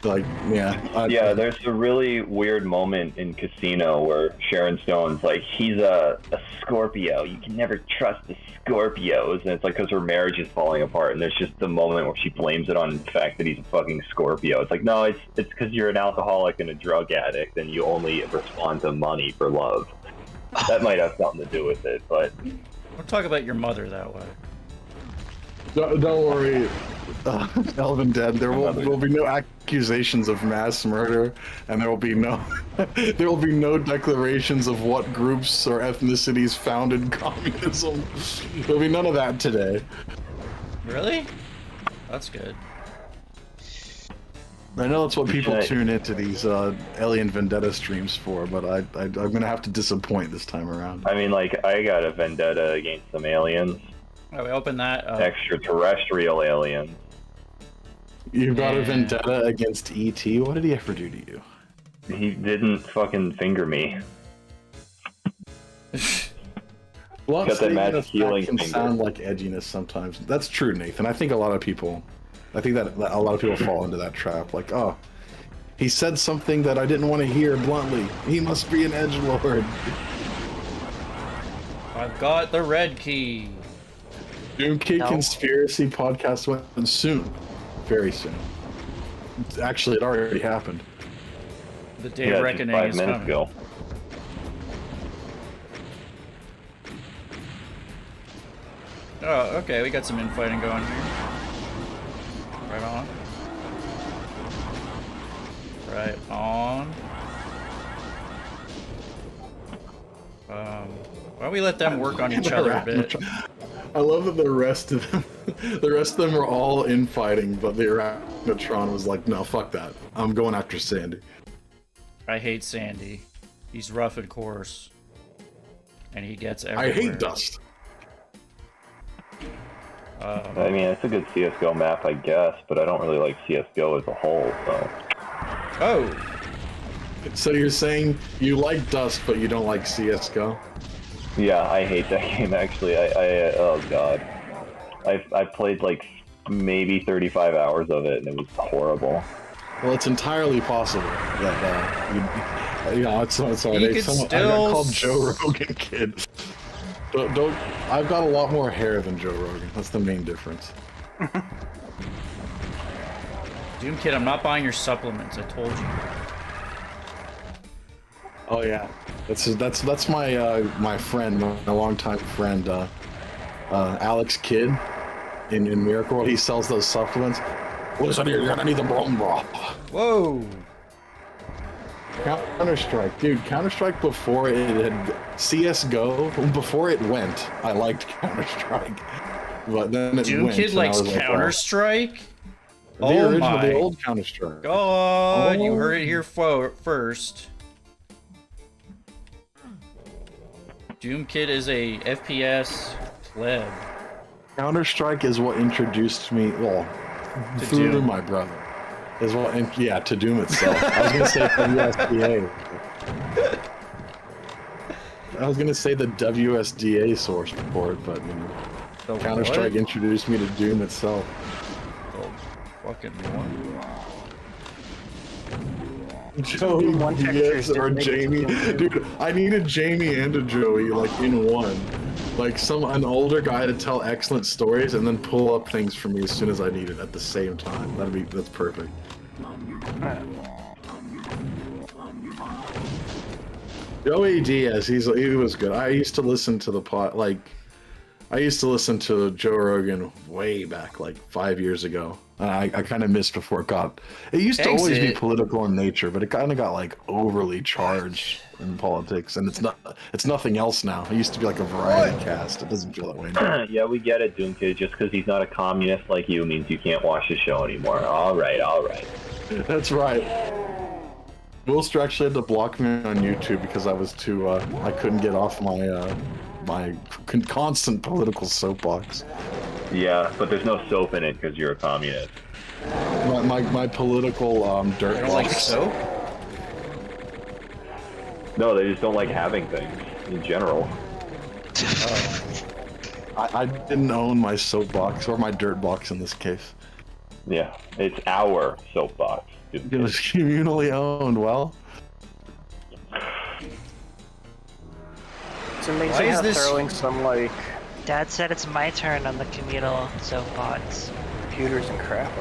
Like, yeah. There's a really weird moment in Casino where Sharon Stone's like, he's a Scorpio. You can never trust the Scorpios, and it's like because her marriage is falling apart. And there's just the moment where she blames it on the fact that he's a fucking Scorpio. It's like, no, it's because you're an alcoholic and a drug addict, and you only respond to money for love. That might have something to do with it, but Don't talk about your mother that way. Don't worry, Elvin Dead. There will be no accusations of mass murder, and there will be no declarations of what groups or ethnicities founded communism. There'll be none of that today. Really? That's good. I know that's what people tune into these Alien Vendetta streams for, but I'm gonna have to disappoint this time around. I mean, like, I got a vendetta against some aliens. Oh, we open that up. Extraterrestrial aliens. You got a vendetta against E.T.? What did he ever do to you? He didn't fucking finger me. Well, got that magic healing can finger. sound like edginess sometimes. That's true, Nathan. I think that a lot of people fall into that trap. Like, oh, he said something that I didn't want to hear bluntly. He must be an edgelord. I've got the red key. Doomkid Conspiracy podcast went soon. Very soon. Actually, it already happened. The day of reckoning just 5 is minutes coming. ago. Oh, okay, we got some infighting going here. Right on. Right on. Why don't we let them work on each other a bit? I love that the rest of them were all infighting, but the Arachnotron was like, no, fuck that. I'm going after Sandy. I hate Sandy. He's rough and coarse. And he gets everywhere. I hate Dust. I mean, it's a good CSGO map, I guess, but I don't really like CSGO as a whole, so... Oh! So you're saying you like Dust, but you don't like CSGO? Yeah, I hate that game, actually. Oh god. I played like maybe 35 hours of it, and it was horrible. Well, it's entirely possible that, it's sorry. He could I got called Joe Rogan kid. Don't. I've got a lot more hair than Joe Rogan. That's the main difference. Doom Kid, I'm not buying your supplements. I told you. Oh yeah, that's my friend, my longtime friend, Alex Kidd, in Miracle. He sells those supplements. Listen here, you're gonna need the bone broth. Whoa! Counter-Strike, dude. Counter-Strike before it had CS:GO, before it went, I liked Counter-Strike, but then it Doom went. Kid and I likes was like, Counter-Strike? The Oh original, my the old Counter-Strike. God, you Oh. heard it here first. Doom Kid is a FPS pleb. Counter-Strike is what introduced me, well, To through Doom. my brother. Is what, yeah, to Doom itself. I was gonna say WSDA. I was gonna say the WSDA source report, but you know, The Counter-Strike what? introduced me to Doom itself. The fucking one. Joey, One yes, textures or didn't make it Jamie, to dude. I needed Jamie and a Joey like in one, like an older guy to tell excellent stories and then pull up things for me as soon as I need it at the same time. That's perfect. Joey Diaz, he was good. I used to listen to I used to listen to Joe Rogan way back, like 5 years ago. I kind of missed before it got. It used to always be political in nature, but it kind of got like overly charged in politics, and it's nothing else now. It used to be like a variety cast. It doesn't feel that way now. Yeah, we get it, Doom Kid. Just because he's not a communist like you means you can't watch the show anymore. All right. That's right. Wilster actually had to block me on YouTube because I was too. I couldn't get off my constant political soapbox. Yeah, but there's no soap in it because you're a communist. My political dirt I don't like box. soap. No, they just don't like having things in general. I didn't own my soapbox or my dirt box in this case. Yeah, it's our soapbox. It was communally owned. Well, It's Why amazing is how this- throwing some like Dad said it's my turn on the communal soapbox. computers and crap.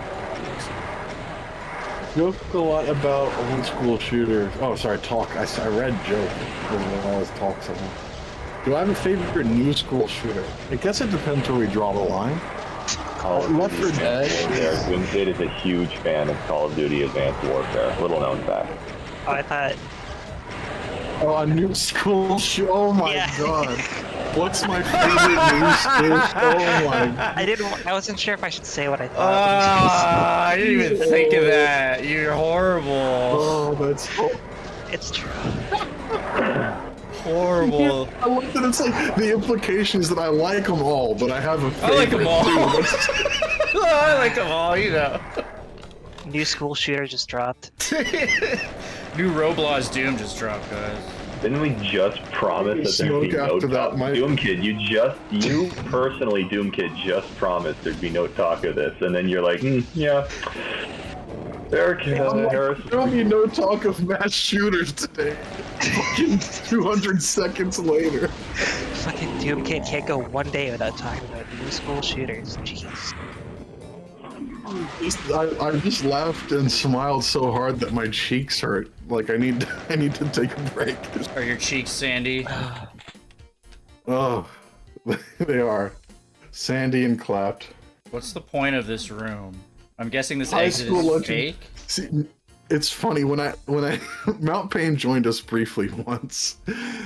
joke a lot about old school shooters. Oh, sorry, talk. I read joke as well as talk something. Do I have a favorite new school shooter? I guess it depends where we draw the line. Left 4 Dead. Doomkid is a huge fan of Call of Duty Advanced Warfare. Little known fact. Oh, I thought. Oh, a new school show. Oh my Yeah. god. What's my favorite new school show? Oh my. I wasn't sure if I should say what I thought. I didn't even think of that. You're horrible. Oh, that's It's true. Horrible. I like that it's like the implications that I like them all, but I have a favorite. I like them all. too. I like them all, you know. New school shooter just dropped. New Roblox Doom just dropped, guys. Didn't we just promise that there'd be Smoke no after talk? that, Mike. Doomkid, you personally, Doomkid, just promised there'd be no talk of this, and then you're like, yeah. Eric Harris. There'll be no talk of mass shooters today. Fucking 200 seconds later. Fucking Doomkid can't go one day without talking about new school shooters. Jeez. I just laughed and smiled so hard that my cheeks hurt. Like I need to take a break. Are your cheeks sandy? Oh, they are sandy and clapped. What's the point of this room? I'm guessing this High exit school is luncheon. fake. See, it's funny when I Mount Payne joined us briefly once,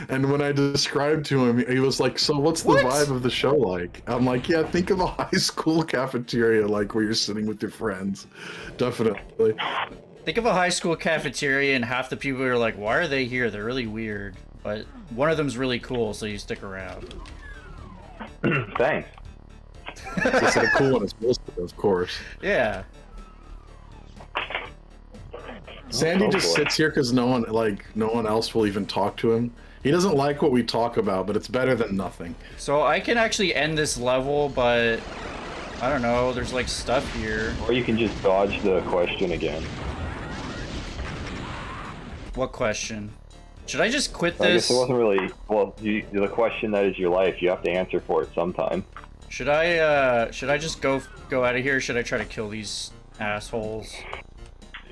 and when I described to him, he was like, "So what's the vibe of the show like?" I'm like, "Yeah, think of a high school cafeteria, like where you're sitting with your friends, definitely." Think of a high school cafeteria and half the people are like, why are they here? They're really weird. But one of them's really cool, so you stick around. Thanks. It's a cool one, of course. Yeah. Sandy just sits here because no one else will even talk to him. He doesn't like what we talk about, but it's better than nothing. So I can actually end this level, but I don't know, there's like stuff here. Or you can just dodge the question again. What question? Should I just quit I guess this? it wasn't really, well, the question that is your life, you have to answer for it sometime. Should I just go out of here, or should I try to kill these assholes?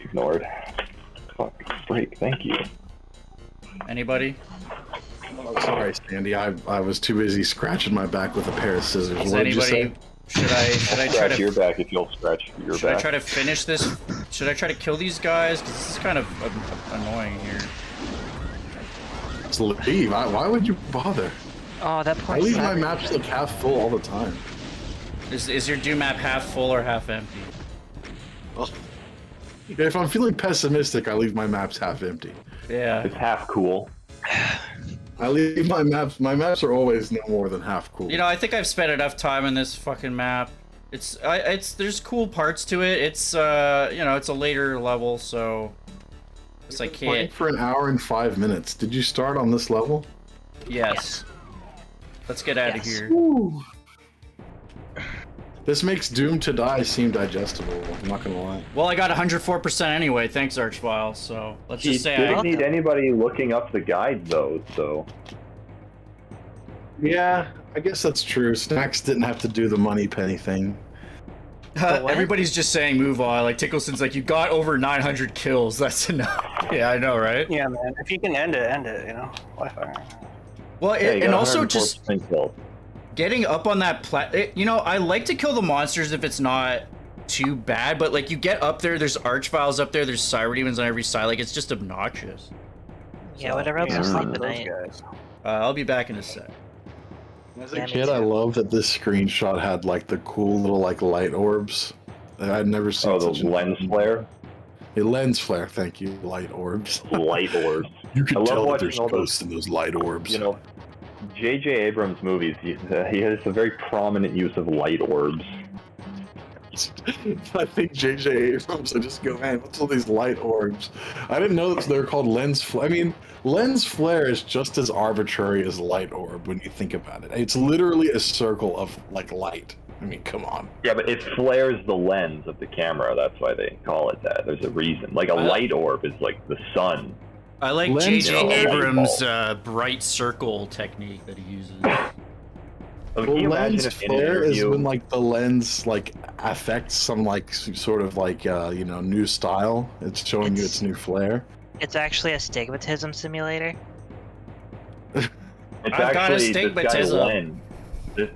Ignored. Fuck, break, thank you. Anybody? Oh, sorry, Sandy. I was too busy scratching my back with a pair of scissors. Is What did you anybody? say? Should I try Scratch to? your back if you'll scratch your Should I back. try to finish this? Should I try to kill these guys? Because this is kind of annoying here. Just leave. Why would you bother? Oh, that poor I leave my Saturday. maps like half full all the time. Is your Doom map half full or half empty? If I'm feeling pessimistic, I leave my maps half empty. Yeah. It's half cool. I leave my maps. My maps are always no more than half cool. You know, I think I've spent enough time in this fucking map. There's cool parts to it. It's you know, it's a later level, so it's like Playing can't. for an hour and 5 minutes. Did you start on this level? Yes. Let's get out of Yes. here. Ooh. This makes Doom to Die seem digestible. I'm not gonna lie. Well, I got 104% anyway. Thanks, Archvile. So let's You just say didn't I. need anybody looking up the guide though, so. Yeah, I guess that's true. Snacks didn't have to do the money penny thing. what? Everybody's just saying move on. Like Tickleson's like, you got over 900 kills. That's enough. Yeah, I know, right? Yeah, man. If you can end it, you know. Wi-Fi. Well, Yeah, you and got also just 104% kill. getting up on that you know, I like to kill the monsters if it's not too bad, but like you get up there, there's Archviles up there, there's Siren Demons on every side, like it's just obnoxious. Yeah, whatever else Yeah, is fuck sleep those tonight. guys. I'll be back in a sec. As a Yeah, me kid, I too. love that this screenshot had like the cool little like light orbs. I'd never seen Oh, the such a lens flare? A lens flare, thank you. Light orbs. Light orbs. You can I love tell that watching there's all those- ghosts in those light orbs. You know, J.J. Abrams movies, he has a very prominent use of light orbs. I think J.J. Abrams would just go, man, what's all these light orbs? I didn't know that they were called lens flare. I mean, lens flare is just as arbitrary as light orb when you think about it. It's literally a circle of like light. I mean, come on. Yeah, but it flares the lens of the camera. That's why they call it that. There's a reason. Like a light orb is like the sun. I like Lens J.J. flare. Abrams' bright circle technique that he uses. So can you imagine Lens if in an flare is interview, when like the lens like affects some like sort of like you know, new style. It's showing you its new flare. It's actually a stigmatism simulator. it's I've got actually this guy's astigmatism. lens.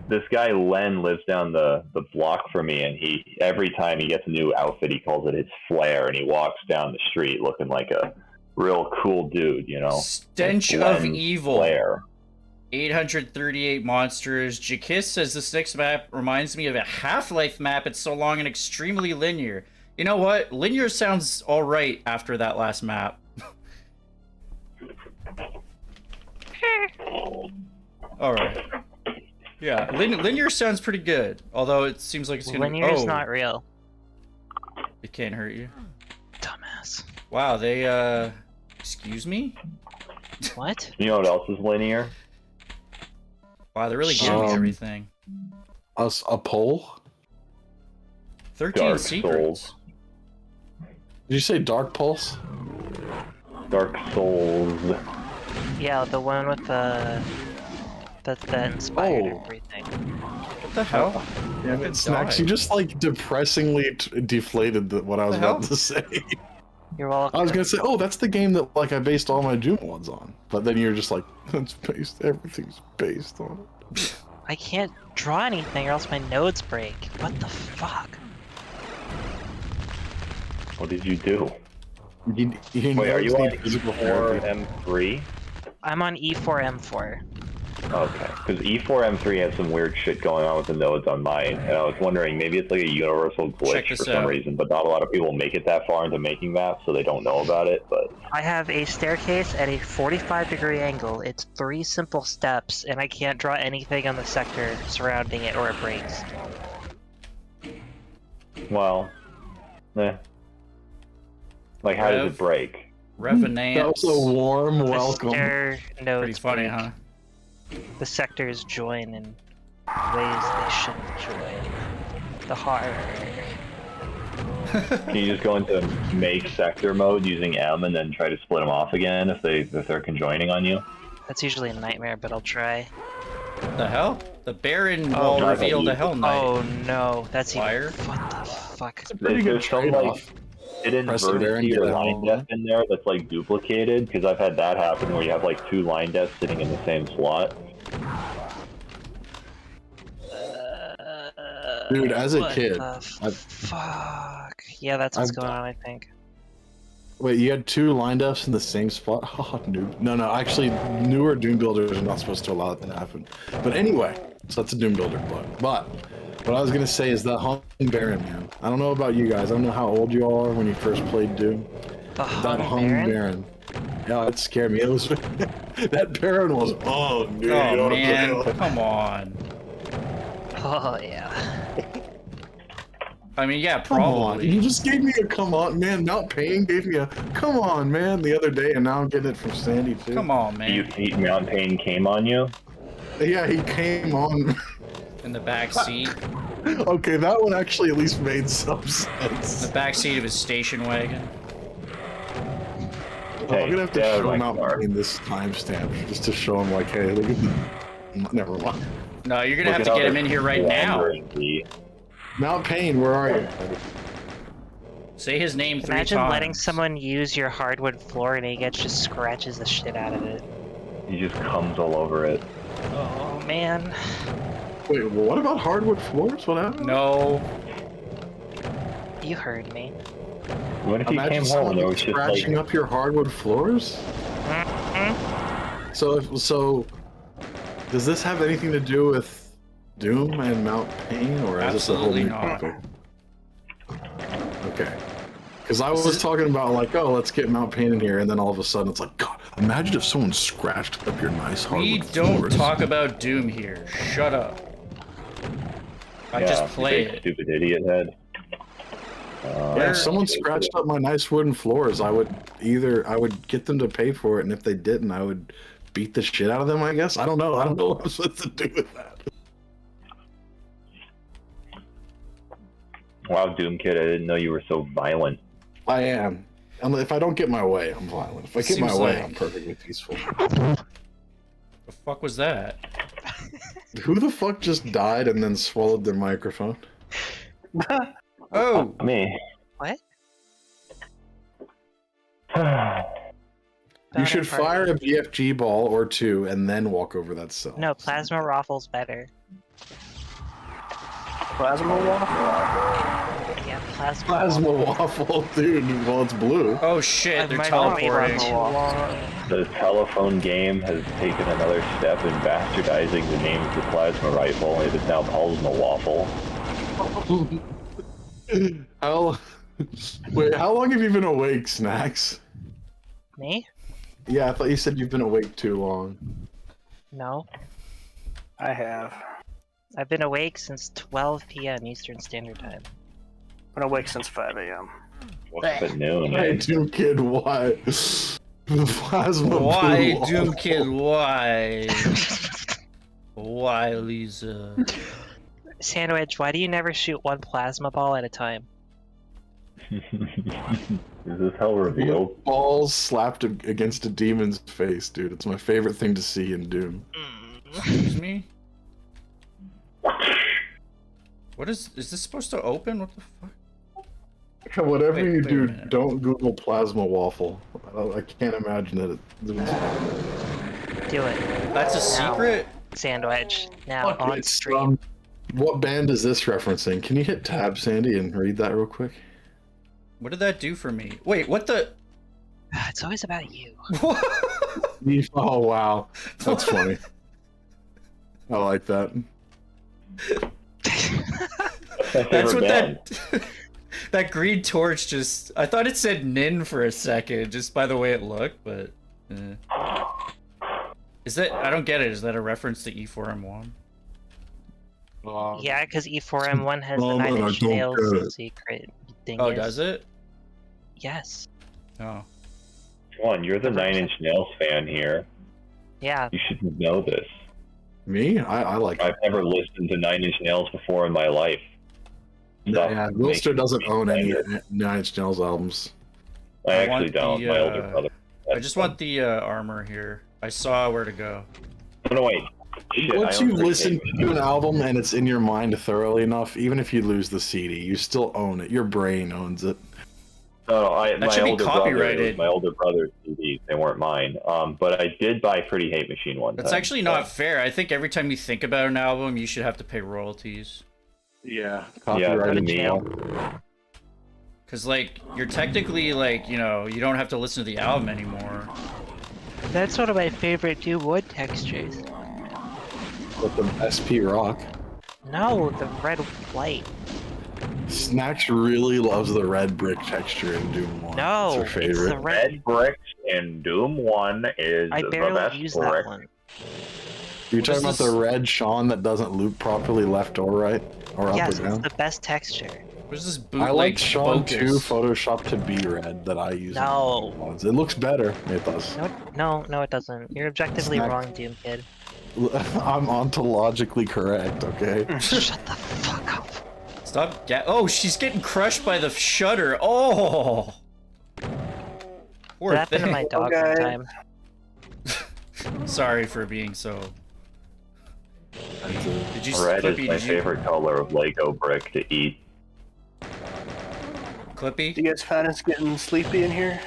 This guy Len lives down the block from me, and he every time he gets a new outfit, he calls it his flair, and he walks down the street looking like a real cool dude, you know. Stench Like of Len's Evil. Flair. 838 monsters. Jakiss says this next map reminds me of a Half-Life map. It's so long and extremely linear. You know what? Linear sounds alright after that last map. Alright. Yeah, linear sounds pretty good. Although it seems like it's gonna Linear is not real. It can't hurt you. Dumbass. Wow, they, excuse me? What? You know what else is linear? Wow, they're really giving me everything. A poll? 13 Dark secrets. Souls. Did you say Dark Pulse? Dark Souls. Yeah, the one with the that inspired everything. What the hell? Yeah, Good Snacks, die. you just like depressingly deflated what I was The hell? about to say. You're welcome. I was gonna say, oh, that's the game that like I based all my Doom ones on. But then you're just like, it's based, everything's based on it. I can't draw anything or else my nodes break. What the fuck? What did you do? You Wait, are you on need physical E4 therapy. M3? I'm on E4 M4. Okay, because E4 M3 has some weird shit going on with the nodes on mine, and I was wondering maybe it's like a universal Check glitch this for some out. reason, but not a lot of people make it that far into making maps, so they don't know about it. But I have a staircase at a 45-degree angle. It's 3 simple steps, and I can't draw anything on the sector surrounding it or it breaks. well, like how does it break? Revenant. That was a warm The welcome. stair nodes Pretty funny, break. huh? The sectors join in ways they shouldn't join. The heart. Can you just go into make sector mode using M and then try to split them off again if they're conjoining on you? That's usually a nightmare, but I'll try. What the hell? The Baron will God, reveal the Hell Knight. Oh no, that's Liar. even. What the fuck? Pretty good There's some trade-off. like it Press the inverted Baron, to your get a line hole. depth in there that's like duplicated, because I've had that happen where you have like 2 line depths sitting in the same slot. Dude, as a What kid, the fuck. Yeah, that's what's going on, I think. wait, you had 2 line depths in the same spot? Oh, noob. No, actually, newer Doom builders are not supposed to allow that to happen. But anyway, so that's a Doom builder bug. But what I was gonna say is that Hung Baron, man. I don't know about you guys. I don't know how old you all are when you first played Doom. The That Hung Baron. Yeah, it scared me. It was that Baron was hung, dude. you know Oh what I'm man, saying? come on. Oh yeah. I mean, yeah, Come on. probably. You just gave me a come on, man. Mount Pain gave me a come on, man, the other day, and now I'm getting it from Sandy too. Come on, man. Mount Pain came on you? Yeah, he came on. In the back seat. Okay, that one actually at least made some sense. The back seat of his station wagon. Hey, I'm gonna have to get out of show my Mount car. Pain this timestamp just to show him, like, hey, look at the. Never mind. No, you're gonna Look have at to get all him the in here right now. wandering feet. Mount Pain, where are you? Say his name 3 Imagine times. letting someone use your hardwood floor and he gets just scratches the shit out of it. He just comes all over it. Oh man. Wait, what about hardwood floors? What happened? No. You heard me. What if he Imagine came home someone and it was just scratching like, up your hardwood floors. So, does this have anything to do with Doom and Mount Pain, or is this a whole Absolutely new not. topic? Okay. Because I was talking about like, oh, let's get Mount Pain in here, and then all of a sudden it's like, God, imagine if someone scratched up your nice hardwood We don't floors. talk about Doom here. Shut up. I yeah, just you play big it. stupid idiot head. Yeah, if someone scratched up my nice wooden floors, I would get them to pay for it, and if they didn't, I would beat the shit out of them, I guess. I don't know what I'm supposed to do with that. Wow, Doom Kid, I didn't know you were so violent. I am. And if I don't get my way, I'm violent. If I get my Seems way, like- I'm perfectly peaceful. The fuck was that? Who the fuck just died and then swallowed their microphone? Oh! Me. What? You should fire a BFG ball or two and then walk over that cell. No, plasma rifle's better. Plasma waffle? Yeah, plasma. Plasma waffle, dude. Well, it's blue. Oh shit, I they're might not wait teleporting. too long. The telephone game has taken another step in bastardizing the name of the plasma rifle. It is now Plasma Waffle. Wait, how long have you been awake, Snacks? Me? Yeah, I thought you said you've been awake too long. No. I have. I've been awake since 12 p.m. Eastern Standard Time. Been awake since 5 a.m. What's at noon? Hey, Doom Kid, why? Plasma Why, blue Doom waffle. Kid, why? Why, Lisa? Sandwich, why do you never shoot one plasma ball at a time? Is this hell revealed? Balls slapped against a demon's face, dude. It's my favorite thing to see in Doom. Excuse me? What is this supposed to open? What the fuck? Whatever Wait, you wait a do, minute. don't Google plasma waffle. I can't imagine that Do it. That's a secret? Sandwich. Now on it's, stream. what band is this referencing? Can you hit tab, Sandy, and read that real quick? What did that do for me? Wait, what the? It's always about you. Oh wow, that's funny. I like that. That's what that that green torch just. I thought it said Nin for a second, just by the way it looked, but. Is that? I don't get it. Is that a reference to E4M1? Yeah, because E4M1 has the Oh, 9 man, I Inch don't Nails get it. secret thing. Oh, does it? Yes. Oh. Come on, you're the 9 Inch Nails fan here. Yeah. You should know this. Me? I like it. I've never listened to 9 Inch Nails before in my life. Stop Yeah, making Wilster doesn't me own any offended. 9 Inch Nails albums. I I actually want don't. the, My older brother. I just want the armor here. I saw where to go. Oh, no, wait. Shit, Once I you own listen Hate to an album and it's in your mind thoroughly enough, even if you lose the CD, you still own it. Your brain owns it. No, That my should be older brother. It copyrighted. was my older brother's CDs. They weren't mine. But I did buy Pretty Hate Machine one That's time. actually not fair. I think every time you think about an album, you should have to pay royalties. Yeah, Yeah, copyrighted. to me. jail. Cause like you're technically like you don't have to listen to the album anymore. That's one of my favorite Doom wood textures. With the SP Rock. No, the red light. Snacks really loves the red brick texture in Doom 1. No, it's her it's favorite. the red. Red bricks in Doom 1 is I the barely best use brick. that one. You're What talking is about this? the red Sean that doesn't loop properly left or right? Or up Yes, or it's down? the best texture. Where's this I bootleg like Sean focus? 2 Photoshop to be red that I use. No. in ones. It looks better. It does. No, it doesn't. You're objectively Snack. wrong, Doom Kid. I'm ontologically correct, okay? Shut the fuck up. Stop. Oh, she's getting crushed by the shutter. Oh. Poor That happened to thing. my dog one time. Sorry for being so. Did you Red Clippy? is my Did you favorite color of Lego brick to eat. Clippy? You guys find us getting sleepy in here?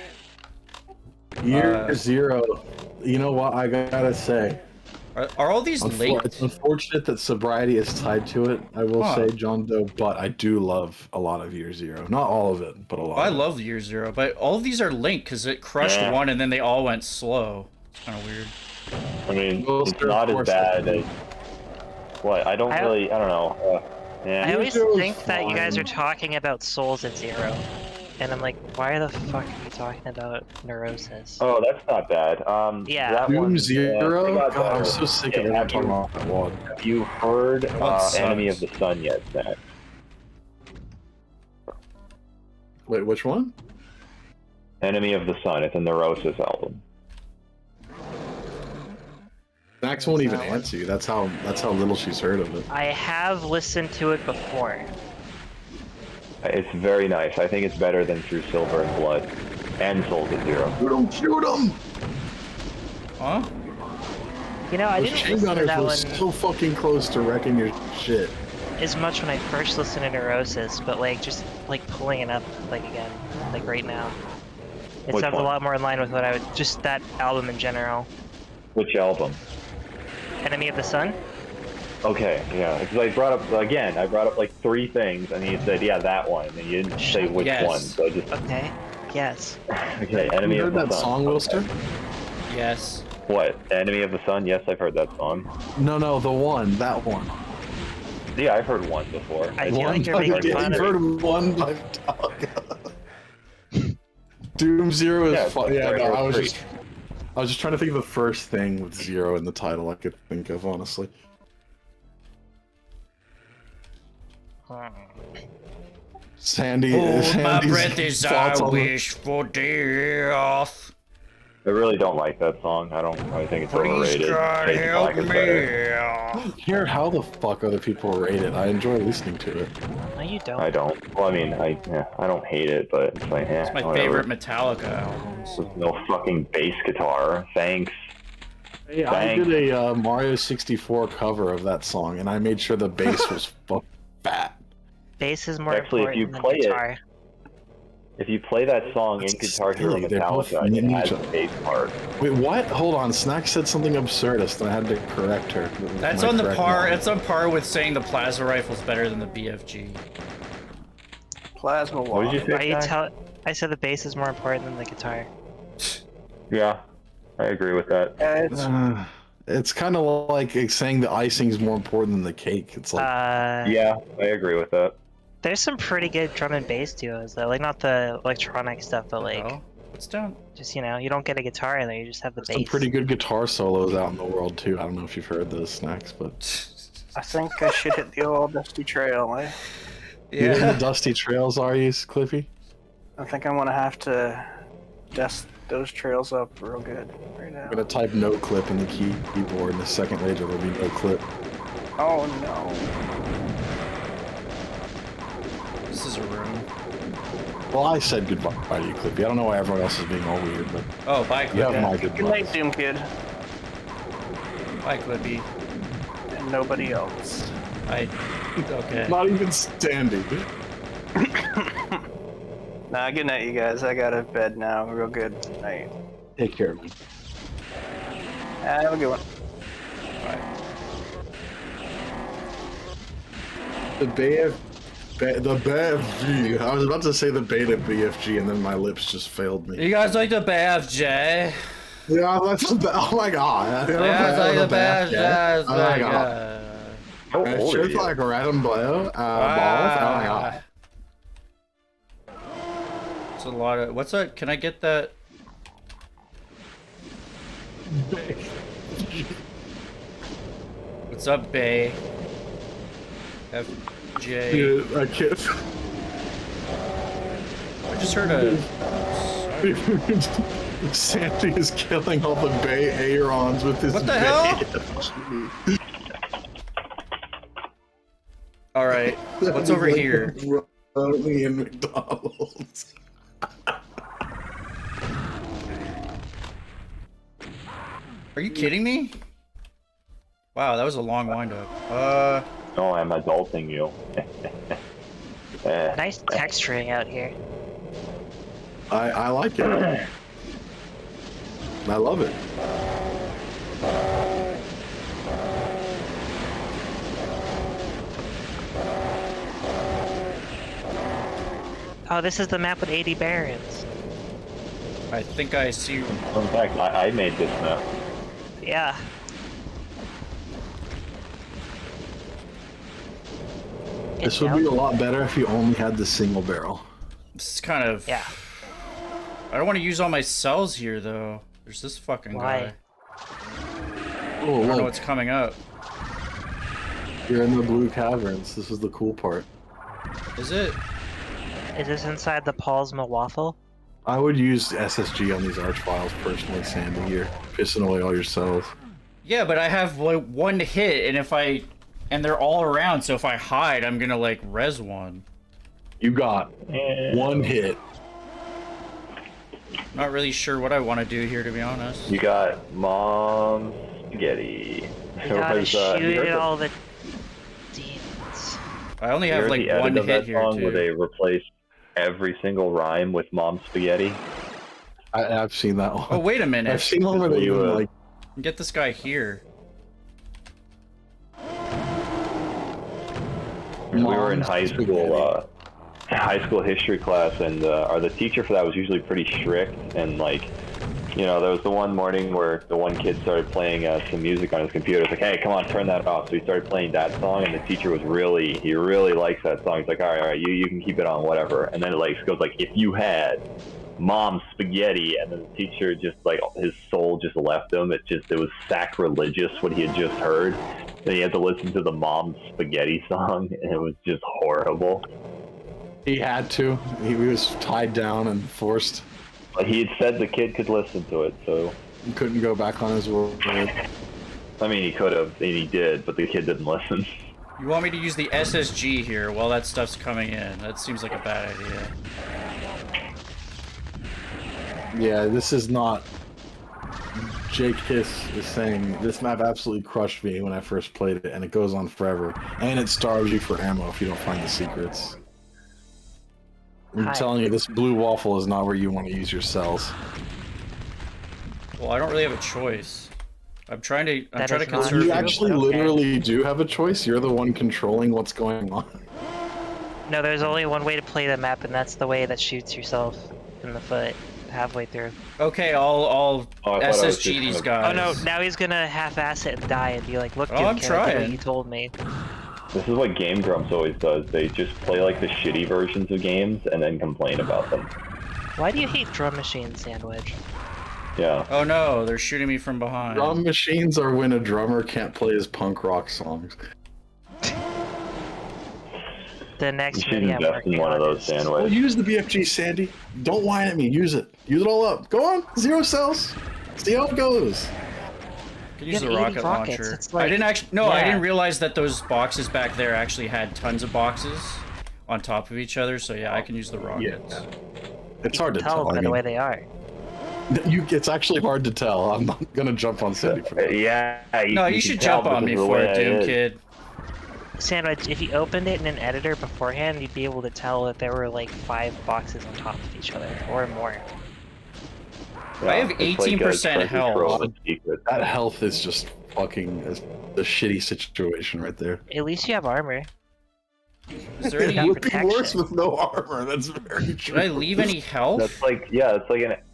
Year 0. You know what I gotta say? Are all these linked? It's unfortunate that sobriety is tied to it, I will say, John Doe, but I do love a lot of Year 0. Not all of it, but a lot. I of it. love Year 0, but all of these are linked because it crushed Yeah. one and then they all went slow. It's kind of weird. I mean, Well, it's sure, not of as course bad it as... What? I don't I- know. I Yeah. always Zero is think that you guys are fine. talking about Souls at Zero. And I'm like, why the fuck are you talking about Neurosis? Oh, that's not bad. Yeah. That Doom one, 0? they got God, I'm better. so sick of Yeah, everyone have talking you- about that one. Have you heard sucks. Enemy of the Sun yet, Zach? Wait, which one? Enemy of the Sun. It's a Neurosis album. Max won't even that one? answer you. That's how little she's heard of it. I have listened to it before. It's very nice. I think it's better than Through Silver and Blood and Souls at Zero. Shoot him! Huh? You know, I Those didn't chain listen to gunners that were one so fucking close to wrecking your shit. as much when I first listened to Neurosis, but like just like pulling it up like again, like right now. It Which sounds a one? lot more in line with what I would, just that album in general. Which album? Enemy of the Sun? Okay, yeah, because I brought up like 3 things, and you said, yeah, that one, and you didn't say which Yes. one, so I just... Okay. Yes. Okay, Enemy You of heard the that Sun. song, Wilster? Yes. What? Enemy of the Sun? Yes, I've heard that song. No, the one, that one. Yeah, I've heard one before. I feel One like you're by making fun You've of heard one by Metallica. Doom Zero is Yeah, fun. Yeah, sorry, no, I I was was just trying to think of the first thing with zero in the title I could think of, honestly. Sandy. Hold my Sandy's breath as I thoughts on the- wish for death. I really don't like that song. I think it's Please overrated. God Take it help back, it's better. I don't care how the fuck other people rate it. I enjoy listening to it. No, you don't. I don't. Well, I mean, I don't hate it, but it's like, It's my whatever. favorite Metallica albums. With no fucking bass guitar. Thanks. Hey, I did a Mario 64 cover of that song, and I made sure the bass was fat. Bass is more Actually, if important you than play it- guitar. If you play that song in That's Guitar Hero silly, they're both Metallica, it has ninja. a bass part. Wait, what? Hold on. Snack said something absurdist, and I had to correct her. with That's my on the correct par. knowledge. It's on par with saying the plasma rifle's better than the BFG. Plasma What did you wall. say? Are you Ty? tell? I said the bass is more important than the guitar. Yeah, I agree with that. It's kind of like saying the icing's more important than the cake. It's like, Yeah, I agree with that. There's some pretty good drum and bass duos though, like not the electronic stuff, but like Oh, what's down? just you don't get a guitar in there, you just have the some bass. pretty good guitar solos out in the world too. I don't know if you've heard those, Snacks, but I think I should hit the old dusty trail. you in the Yeah. dusty trails, are you, Cliffy? I think I'm gonna have to dust those trails up real good right now. I'm gonna type no clip in the keyboard, and a second later there'll be no clip. Oh no. This is a room. Well, I said goodbye to you, Cliffy. I don't know why everyone else is being all weird, but Oh, bye, you have Clippy. my Good goodbye. night, Doom Kid. Bye, Clippy. And nobody else. Okay. Not even Sandy. Nah, good night, you guys. I got to bed now. Real good night. Take care, man. Have a good one. The BFG. I was about to say the beta BFG, and then my lips just failed me. You guys like the BFJ? Yeah, that's oh my god. You guys like the BFJ? Oh my god. How It's old are just you? like red and blue balls. Oh my god. It's a lot of. What's that? Can I get that? What's up, Bay? FJ. Dude, I can't. I just heard a. Sandy is killing all the Bay Aarons with his What the Bay hell? FG. All right. What's over here? Only in McDonald's. Are you kidding me? Wow, that was a long windup. No, I'm adulting you. Nice texturing out here. I like it. I love it. Oh, this is the map with 80 barons. I think I see. In fact, I made this map. Yeah. This would be a lot better if you only had the single barrel. This is kind of. Yeah. I don't want to use all my cells here, though. There's this fucking Why? guy. Oh, I don't know look, what's coming up. you're in the blue caverns. This is the cool part. Is it? Is this inside the Paul's Waffle? I would use SSG on these arch files personally, Sandy. You're pissing away all your cells. Yeah, but I have like one hit, and if I. And they're all around, so if I hide, I'm gonna like res one. You got one hit. Not really sure what I want to do here, to be honest. You got Mom Spaghetti. You gotta Was, shoot you heard at the- all the demons. I only you have heard like the edit one of hit that here, song where too. they replaced every single rhyme with Mom Spaghetti? I've seen that one. Oh, wait a I've minute. seen one where they even like. Get this guy here. We were in Mom's high school history class, and the teacher for that was usually pretty strict, and like, you know, there was the one morning where the one kid started playing some music on his computer. It's like, hey, come on, turn that off. So he started playing that song, and the teacher was he really likes that song. He's like, all right, you can keep it on, whatever. And then it like goes like, if you had mom's spaghetti, and then the teacher just like his soul just left him. It was sacrilegious what he had just heard. Then he had to listen to the mom's spaghetti song, and it was just horrible. He had to. He was tied down and forced. But he had said the kid could listen to it, so He couldn't go back on his word. I mean, he could have, and he did, but the kid didn't listen. You want me to use the SSG here while that stuff's coming in? That seems like a bad idea. Yeah, this is not. Jake Hiss is saying this map absolutely crushed me when I first played it, and it goes on forever, and it starves you for ammo if you don't find the secrets. I'm telling you, this blue waffle is not where you want to use your cells. Well, I don't really have a choice. I'm trying to conserve. You You actually literally do have a choice. You're the one controlling what's going on. No, there's only one way to play the map, and that's the way that shoots yourself in the foot halfway through. Okay, I'll SSG these guys. Oh no, now he's gonna half-ass it and die and be like, look, dude, I'm can I do what trying. you told me. This is what Game Grumps always does. They just play like the shitty versions of games and then complain about them. Why do you hate drum machines, Sandwich? Yeah. Oh no, they're shooting me from behind. Drum machines are when a drummer can't play his punk rock songs. The You next should video I'm invest in working one of on those is- Well, sandwiches. use the BFG, Sandy. Don't whine at me. Use it. Use it all up. Go on. 0 cells. See how it goes. Can You use the have 80 rocket rockets, launcher. it's like- I didn't actually. No, I yeah. didn't realize that those boxes back there actually had tons of boxes on top of each other. So yeah, I can use the rockets. It's hard to Tell tell. by I the mean, way they are. it's actually hard to tell. I'm not gonna jump on Sandy for that. Yeah. No, you should jump on me for it, Doom Kid. Sandwich, if you opened it in an editor beforehand, you'd be able to tell that there were like 5 boxes on top of each other, or more. I have 18% health. That health is just fucking the shitty situation right there. At least you have armor. Is there any? It would be protection. worse with no armor. That's very true. Did I leave any health? That's like, yeah, it's like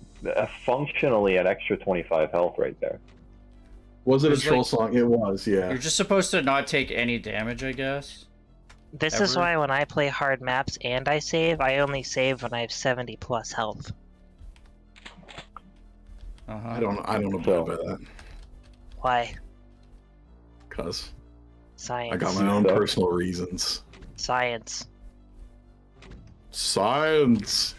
functionally an extra 25 health right there. Was it a There's troll like- song? It was, yeah. You're just supposed to not take any damage, I guess. This is Ever? why when I play hard maps and I save, I only save when I have 70 plus health. I don't abide by that. Why? Cause Science. I got my own personal reasons. Science. Science.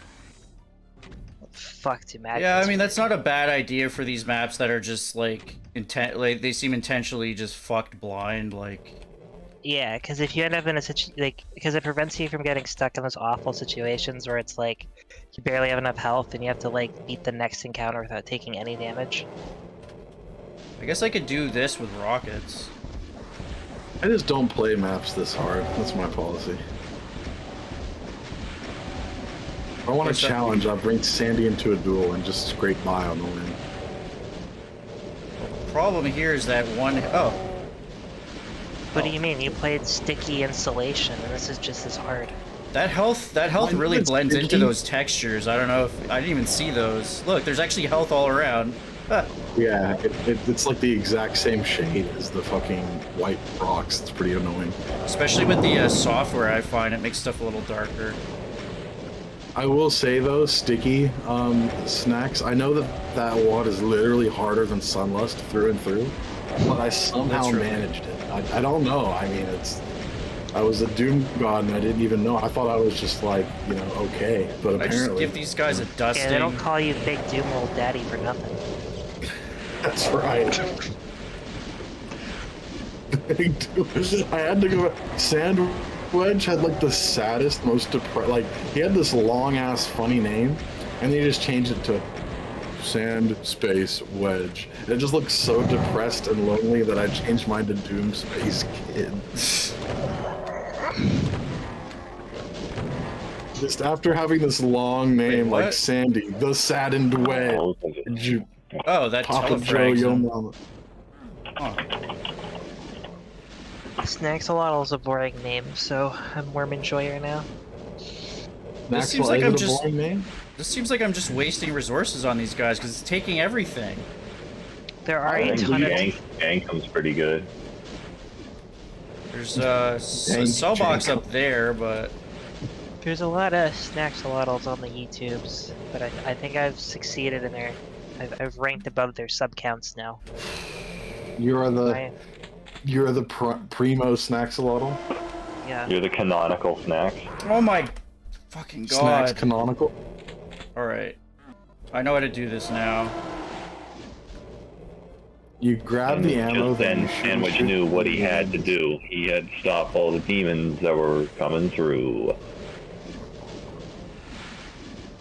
Fuck to Magnus. Yeah, I mean that's not a bad idea for these maps that are just like like they seem intentionally just fucked blind. Like Yeah, because if you end up in a because it prevents you from getting stuck in those awful situations where it's like you barely have enough health and you have to like beat the next encounter without taking any damage. I guess I could do this with rockets. I just don't play maps this hard. That's my policy. If I want a Okay, so- challenge, I'll bring Sandy into a duel and just scrape by on the win. The problem here is that one. Oh, What do you mean? You played sticky insulation and this is just as hard. that health Mine really is blends into sticky. those textures. I don't know if I didn't even see those. Look, there's actually health all around. Huh. Yeah, it's like the exact same shade as the fucking white rocks. It's pretty annoying. Especially with the software, I find it makes stuff a little darker. I will say though, sticky snacks. I know that one is literally harder than Sunlust through and through, but I somehow That's true. managed it. I don't know. I mean, I was a Doom god and I didn't even know. I thought I was just like, you know, okay, but I just apparently give these guys a dusting. Yeah, they don't call you Big Doom Old Daddy for nothing. that's right. I had to go. Sandwedge had like the saddest, most depressed. Like he had this long ass funny name, and they just changed it to Sand Space Wedge. It just looks so depressed and lonely that I changed mine to Doom Space Kid. Just after having this long name what? like Sandy, the saddened wet. Oh, that Papa Joe, telefrags yo him. mama. Huh. Snaxolotl is a boring name, so I'm Worm Enjoyer now. This seems Maxwell, like is I'm it a just- boring name? This seems like I'm just wasting resources on these guys because it's taking everything. There are I a think ton of. Jankum's pretty good. There's a cell box up there, but There's a lot of Snaxolotls on the YouTubes, but I think I've succeeded in their. I've ranked above their sub counts now. You're the I, primo Snaxolotl? yeah. You're the canonical snacks. oh my fucking god! Snacks canonical? All right, I know how to do this now. You grab the ammo, Just then then you shoot Sandwich shoot knew what he the had to do. He had to stop all the demons that were coming through.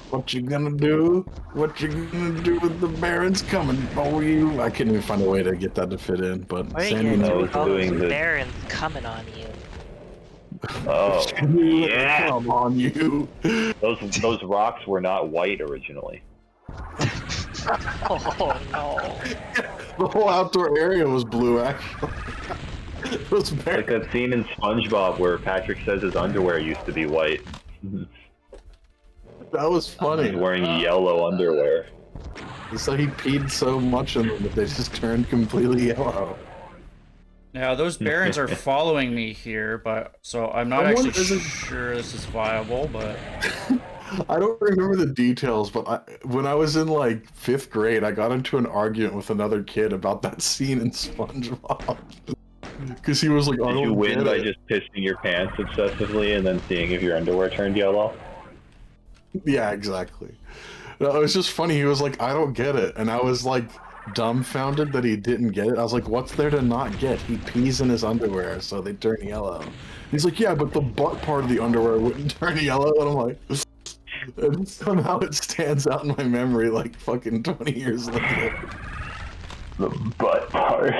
What you gonna do? What you gonna do with the Barons coming for you? I couldn't even find a way to get that to fit in, but What are you Sandy gonna do knows knows. with all doing those this. barons coming on you? Oh, yeah. Come on, you. Those rocks were not white originally. Oh no. The whole outdoor area was blue, actually. It was very... Like that scene in SpongeBob where Patrick says his underwear used to be white. That was He's funny. wearing yellow underwear. So he peed so much in them that they just turned completely yellow. Now those barons are following me here, but so I'm not Someone actually isn't- sure this is viable, but I don't remember the details, but when I was in like 5th grade, I got into an argument with another kid about that scene in SpongeBob. Because he was like, I Did you don't win get by it. just pissing your pants obsessively and then seeing if your underwear turned yellow? Yeah, exactly. No, it was just funny. He was like, I don't get it. And I was like dumbfounded that he didn't get it. I was like, what's there to not get? He pees in his underwear, so they turn yellow. He's like, yeah, but the butt part of the underwear wouldn't turn yellow. And I'm like, and somehow it stands out in my memory like fucking 20 years later. The butt part.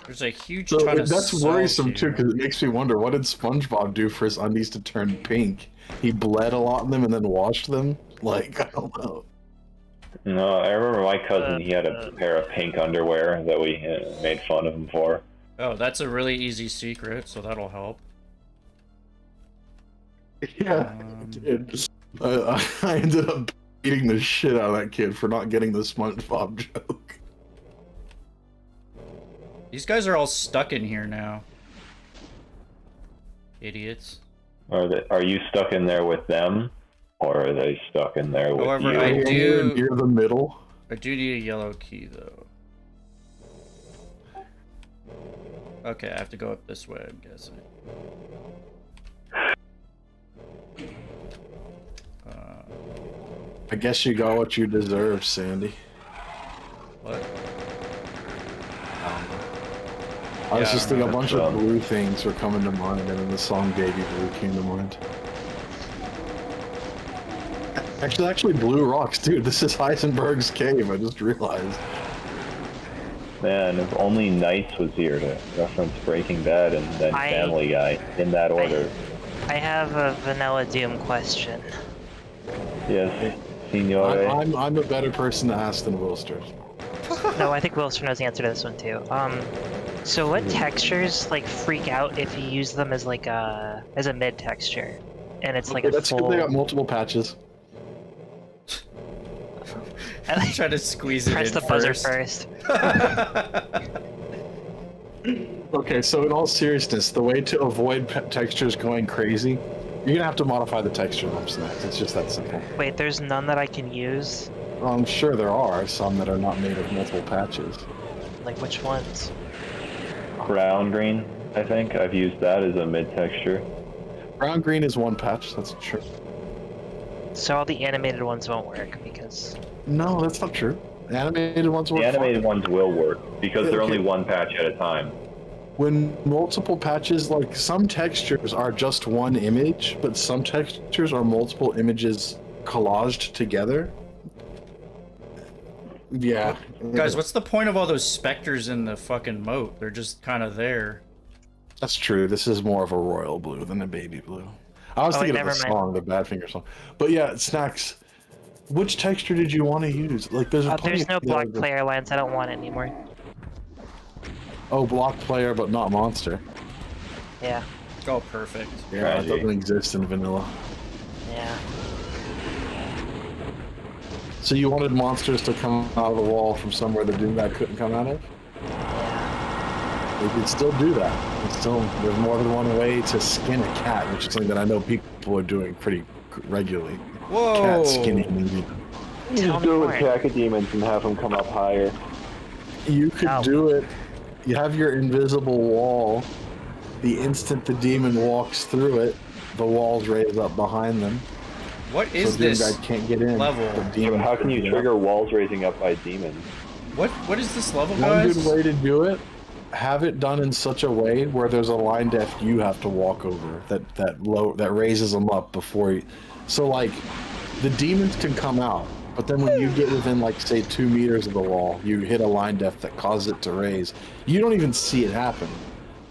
there's a huge So ton of that's cells worrisome here. too, because it makes me wonder, what did SpongeBob do for his undies to turn pink? He bled a lot in them and then washed them? Like, I don't know. No, I remember my cousin, he had a pair of pink underwear that we made fun of him for. Oh, that's a really easy secret, so that'll help. Yeah, dude. I ended up beating the shit out of that kid for not getting the SpongeBob joke. These guys are all stuck in here now. Idiots. Are you stuck in there with them? Or are they stuck in there with However, you? I You're do- near the middle. I do need a yellow key, though. Okay, I have to go up this way, I'm guessing. I guess you got what you deserve, Sandy. What? I was Yeah, just thinking a bunch of so. blue things were coming to mind, and then the song Baby Blue came to mind. Actually, blue rocks, dude. This is Heisenberg's cave, I just realized. Man, if only Knights was here to reference Breaking Bad and then Family Guy in that order. I have a Vanilla Doom question. Yes, Signore. I'm a better person to ask than Wilster. No, I think Wilson knows the answer to this one too. So what textures like freak out if you use them as like a mid texture, and it's like a That's full. good they got multiple patches. Try to squeeze it Press in the buzzer first. Okay, so in all seriousness, the way to avoid textures going crazy, you're gonna have to modify the texture of them snacks. It's just that simple. Wait, there's none that I can use. I'm sure there are some that are not made of multiple patches. Like which ones? Brown green, I think. I've used that as a mid texture. Brown green is one patch, that's true. So all the animated ones won't work because. No, that's not true. Animated ones work The animated fine. ones will work because they're only one patch at a time. When multiple patches, like some textures are just one image, but some textures are multiple images collaged together. Yeah. Guys, what's the point of all those specters in the fucking moat? They're just kind of there. That's true. This is more of a royal blue than a baby blue. I was Oh, thinking of the never mind. song, the Badfinger song. But yeah, Snacks. Which texture did you want to use? Like, there's plenty There's no of block player lines. I don't want it anymore. Oh, block player, but not monster. Yeah. Oh, perfect. Yeah, Strategy. it doesn't exist in vanilla. Yeah. So you wanted monsters to come out of the wall from somewhere the Doom guy couldn't come out of? Yeah. They could still do that. There's more than one way to skin a cat, which is something that I know people are doing pretty regularly. Whoa! Cat skinning. You Tell just me do it more. with pack of demons and have them come up higher. You could Ow. do it. You have your invisible wall. The instant the demon walks through it, the walls raise up behind them. What is so the Doom this guy can't get in. level? The Yeah, but demon how can you can trigger walls raising up by demons? What is this level, One guys? good way to do it, have it done in such a way where there's a line depth you have to walk over that raises them up before you. So like, the demons can come out, but then when you get within like say 2 meters of the wall, you hit a line depth that causes it to raise. You don't even see it happen,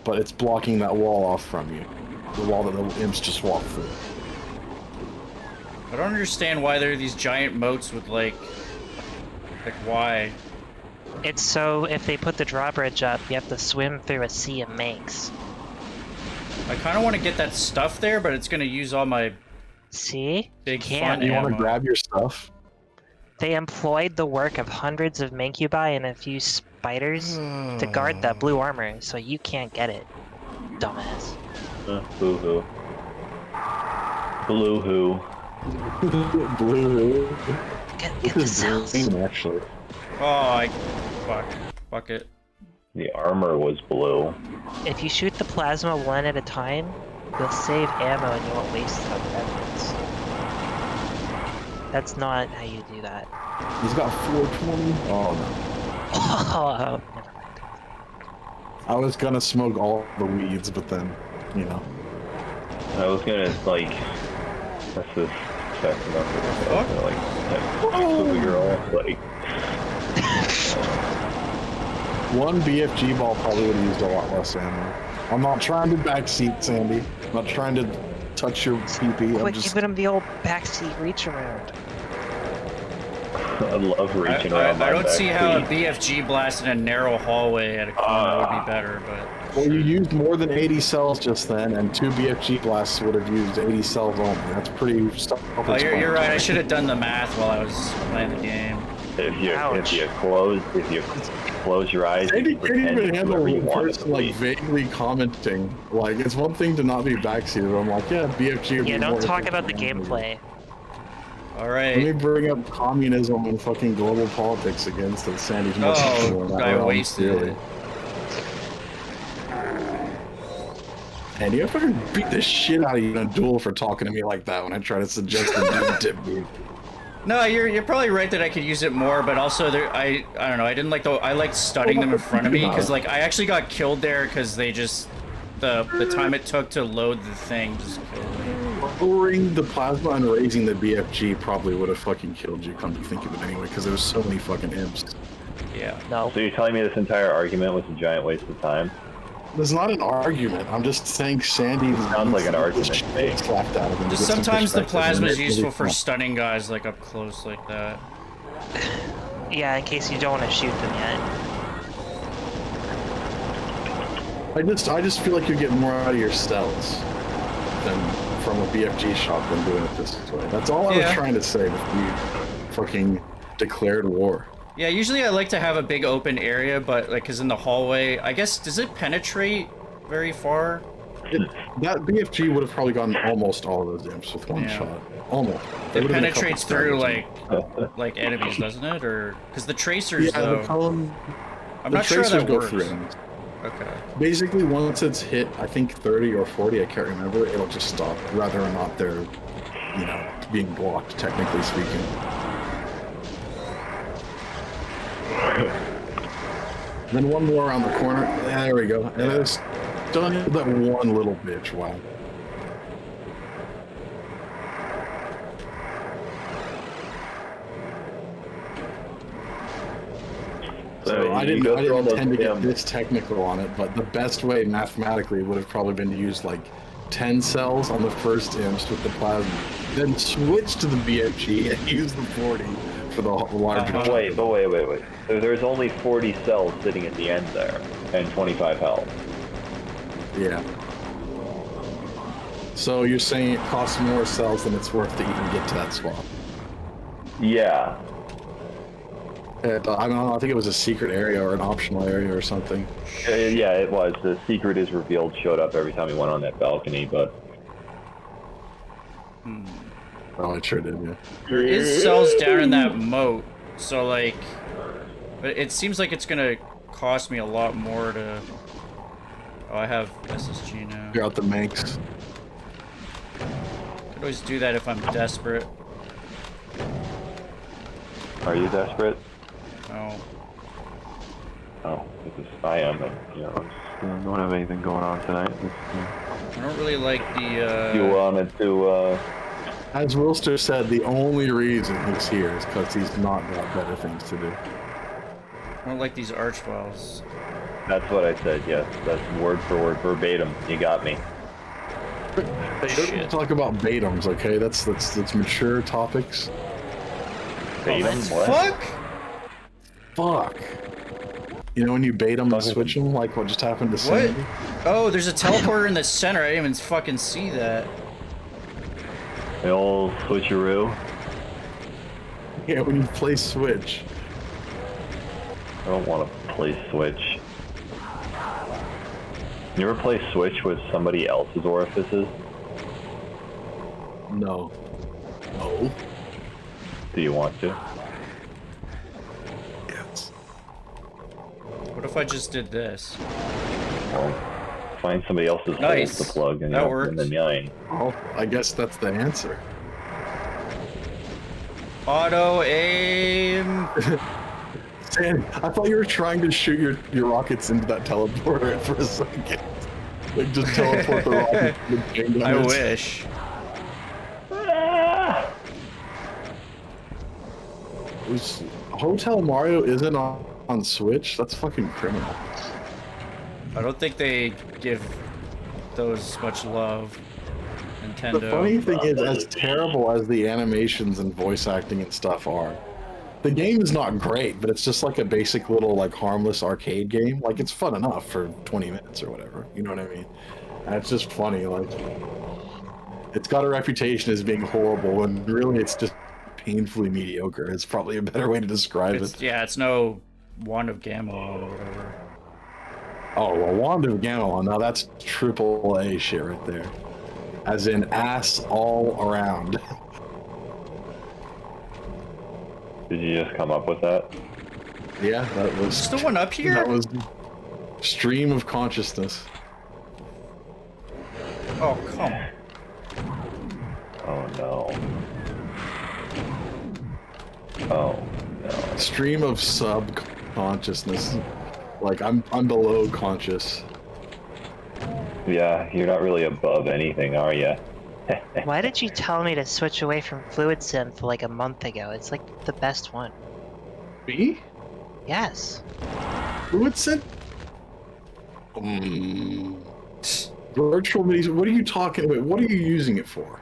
but it's blocking that wall off from you. The wall that the imps just walk through. I don't understand why there are these giant moats with like why? It's so if they put the drawbridge up, you have to swim through a sea of manx. I kind of want to get that stuff there, but it's gonna use all my See? big Can't. fun You want to ammo. grab your stuff? They employed the work of hundreds of mancubi and a few spiders to guard that blue armor, so you can't get it. Dumbass. Boo-hoo. Blue-hoo. Blue. Get This the is cells. green, actually. Oh, fuck it. The armor was blue. If you shoot the plasma one at a time, you'll save ammo and you won't waste it on revenants. That's not how you do that. He's got 420. Oh no. Oh, never mind. I was gonna smoke all the weeds, but then, you know. I was gonna, like, that's this check enough. Like, text the girl, like, One BFG ball probably would have used a lot less ammo. I'm not trying to backseat, Sandy. I'm not trying to touch your pee-pee. I'm Quit just... giving him the old backseat reach around. I love reaching I around my don't back see how a feet. BFG blast in a narrow hallway at a corner would be better, but... Well, you used more than 80 cells just then, and 2 BFG blasts would have used 80 cells only. That's pretty... Oh, you're right. I should have done the math while I was playing the game. If Ouch. you close your eyes, Sandy and can't pretend even to handle whoever you one want to person, like, be. vaguely commenting. Like, it's one thing to not be backseated. I'm like, yeah, BFG would Yeah, be don't more talk efficient about the than gameplay. All Let me right. bring up communism and fucking global politics against it. Sandy's more comfortable in Oh, that I realm, wasted clearly. it. Andy, I fucking beat the shit out of you in a duel for talking to me like that when I try to suggest a tip move. No, you're probably right that I could use it more, but also I don't know. I didn't like I liked stunning them in front of me because like I actually got killed there because they just the time it took to load the thing just killed me. Lowering the plasma and raising the BFG probably would have fucking killed you, come to think of it anyway, because there was so many fucking imps. Yeah. No. So you're telling me this entire argument was a giant waste of time? There's not an argument. I'm just saying Sandy Sounds like an argument to me. slapped out of him. Just Get some sometimes the perspective, plasma and is it's useful really for fun. stunning guys like up close like that. Yeah, in case you don't want to shoot them yet. I just feel like you're getting more out of your cells than from a BFG shot than doing it this way. That's all I was Yeah. trying to say before you fucking declared war. Yeah, usually I like to have a big open area, but like, cause in the hallway, I guess, does it penetrate very far? That BFG would have probably gotten almost all of those imps with one Yeah. shot. Almost. It There would have been a couple penetrates through staggered. like enemies, doesn't it? Or cause the tracers Yeah, though, the cone. I'm the not sure how tracers that go works. through enemies. Okay. Basically, once it's hit, I think 30 or 40, I can't remember, it'll just stop, whether or not they're, you know, being blocked, technically speaking. Then one more around the corner. Yeah, there we go. And there's done that one little bitch. Wow. So I you didn't go through all those intend to get damn- this technical on it, but the best way mathematically would have probably been to use like 10 cells on the first imps with the plasma, then switch to the BFG and use the 40 for the larger. Uh-huh. Wait. There's only 40 cells sitting at the end there, and 25 health. Yeah. So you're saying it costs more cells than it's worth to even get to that spot? Yeah. I don't know. I think it was a secret area or an optional area or something. Yeah, it was. The secret is revealed showed up every time he went on that balcony, but... Oh, it sure did, yeah. There is cells down in that moat, so like, but it seems like it's gonna cost me a lot more to. Oh, I have SSG now. Figure out the Manx. Could always do that if I'm desperate. Are you desperate? No. Oh, because I am, and, you know, I don't have anything going on tonight. I don't really like the. You wanted to, As Wilster said, the only reason he's here is because he's not got better things to do. I don't like these archviles. That's what I said, yes. That's word for word, verbatim. You got me. Don't talk about Batums, okay? That's mature topics. Batum? What? Fuck! Fuck. You know when you bait them and switch them, like what just happened to What? Sandy? Oh, there's a teleporter in the center. I didn't even fucking see that. The old switcheroo. Yeah, when you play Switch. I don't want to play Switch. You ever play Switch with somebody else's orifices? No. No. Do you want to? Yes. What if I just did this? Well, find somebody else's Nice. holes to plug and That then works. mine. Well, I guess that's the answer. Auto aim. Sandy, I thought you were trying to shoot your rockets into that teleporter for a second. Like just teleport the rocket. I wish. Hotel Mario isn't on Switch? That's fucking criminal. I don't think they give those much love. Nintendo. The funny thing is, as terrible as the animations and voice acting and stuff are, the game is not great, but it's just like a basic little like harmless arcade game. Like it's fun enough for 20 minutes or whatever. You know what I mean? And it's just funny. Like it's got a reputation as being horrible, and really it's just painfully mediocre. It's probably a better way to describe it. Yeah, it's no Wand of Gamelon or whatever. Oh, well, Wand of Gamelon. Now that's AAA shit right there. As in ass all around. Did you just come up with that? Yeah, that was... Still one up here? That was stream of consciousness. Oh, come. Oh no. Oh no. Stream of subconsciousness. Like I'm below conscious. Yeah, you're not really above anything, are you? Why did you tell me to switch away from Fluid Synth like a month ago? It's like the best one. Me? Yes. Fluid Synth? Virtual MIDI. What are you talking about? What are you using it for?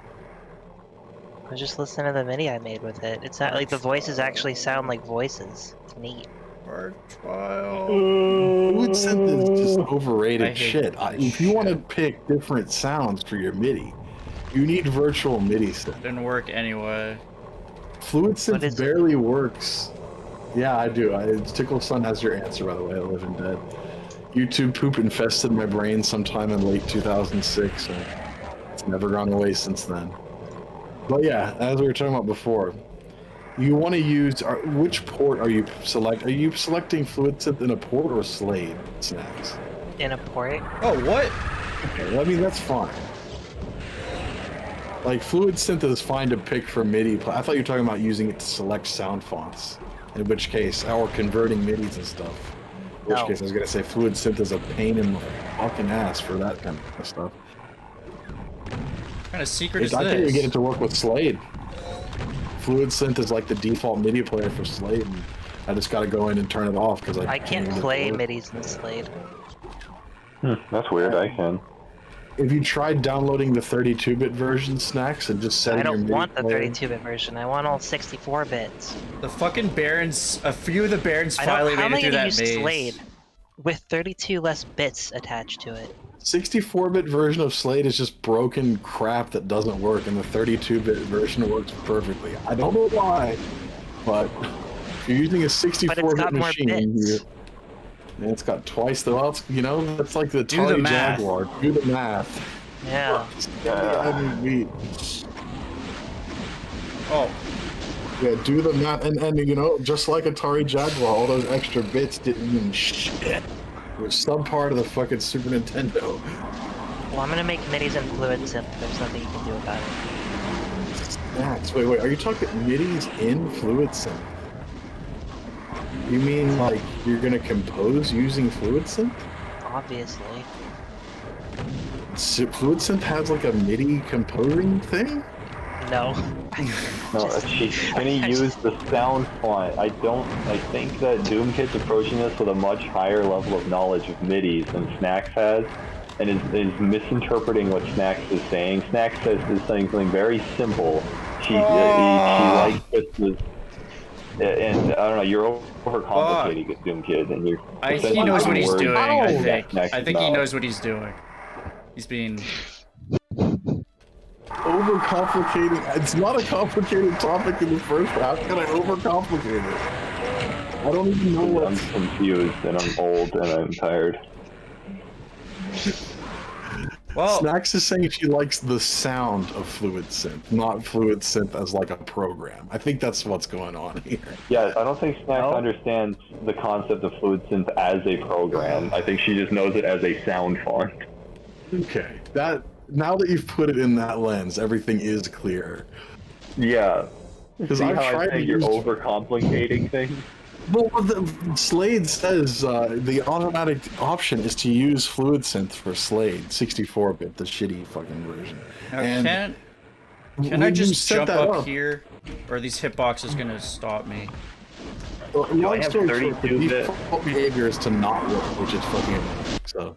I was just listening to the MIDI I made with it. It's not like the voices actually sound like voices. It's neat. Archvile. Fluid Synth is just I overrated hate shit. that If you want to shit. pick different sounds for your MIDI, you need virtual MIDI stuff. Didn't work anyway. Fluid What Synth is it? barely works. Yeah, I do. Tickle Sun has your answer, by the way. I live in dead. YouTube poop infested my brain sometime in late 2006, and it's never gone away since then. But yeah, as we were talking about before, you want to use which port are you Are you selecting Fluid Synth in a port or Slade snacks? In a port? Oh, what? Okay, well, I mean that's fine. Like Fluid Synth is fine to pick for MIDI. I thought you were talking about using it to select sound fonts. In which case, or converting MIDIs and stuff. In which No. case, I was gonna say Fluid Synth is a pain in the fucking ass for that kind of stuff. What kind of secret is I think you this? get it to work with Slade. Fluid Synth is like the default MIDI player for Slade. And I just got to go in and turn it off because I can't play MIDI. midis in Slade. That's weird. I can. If you tried downloading the 32-bit version, Snacks, and just setting I your don't MIDI want the player- 32-bit version. I want all 64 bits. The fucking Barons, a few of the Barons I finally don't. How am made I it through gonna that use maze. Slade with 32 less bits attached to it? 64-bit version of Slade is just broken crap that doesn't work, and the 32-bit version works perfectly. I don't know why, but if you're using a 64-bit got more machine, bits. and it's got twice the well, that's like the Do the Atari math. Jaguar. Do the math. Yeah. Oh, Yeah, do the math, and just like Atari Jaguar, all those extra bits didn't mean shit. It was some part of the fucking Super Nintendo. Well, I'm gonna make midis in Fluid Synth. There's nothing you can do about it. Snacks. Wait, are you talking MIDI's in Fluid Synth? You mean like you're gonna compose using Fluid Synth? Obviously. Fluid Synth has like a MIDI composing thing? No. No, she's gonna use the sound font. I think that Doom Kid's approaching this with a much higher level of knowledge of MIDIs than Snacks has, and is misinterpreting what Snacks is saying. Snacks says is saying something very simple. She likes this, and I don't know. You're overcomplicating it, Doom Kid, and you're. he knows what he's words doing. I think. Snacks I think he mouth. knows what he's doing. He's being. Overcomplicated. It's not a complicated topic in the first place. How can I overcomplicate it? I don't even know I'm what. confused, and I'm old, and I'm tired. Well, Snacks is saying she likes the sound of Fluid Synth, not Fluid Synth as like a program. I think that's what's going on here. Yeah, I don't think Snacks understands the concept of Fluid Synth as a program. I think she just knows it as a sound font. Okay, now that you've put it in that lens, everything is clear. Yeah. Because See I've how I tried to think you're use. overcomplicating things? Well, Slade says the automatic option is to use Fluid Synth for Slade, 64-bit, the shitty fucking version. now And can when I you just set jump that up here? Or are these hitboxes gonna stop me? Long have story short, the 32-bit? default behavior is to not work, which is fucking annoying. So.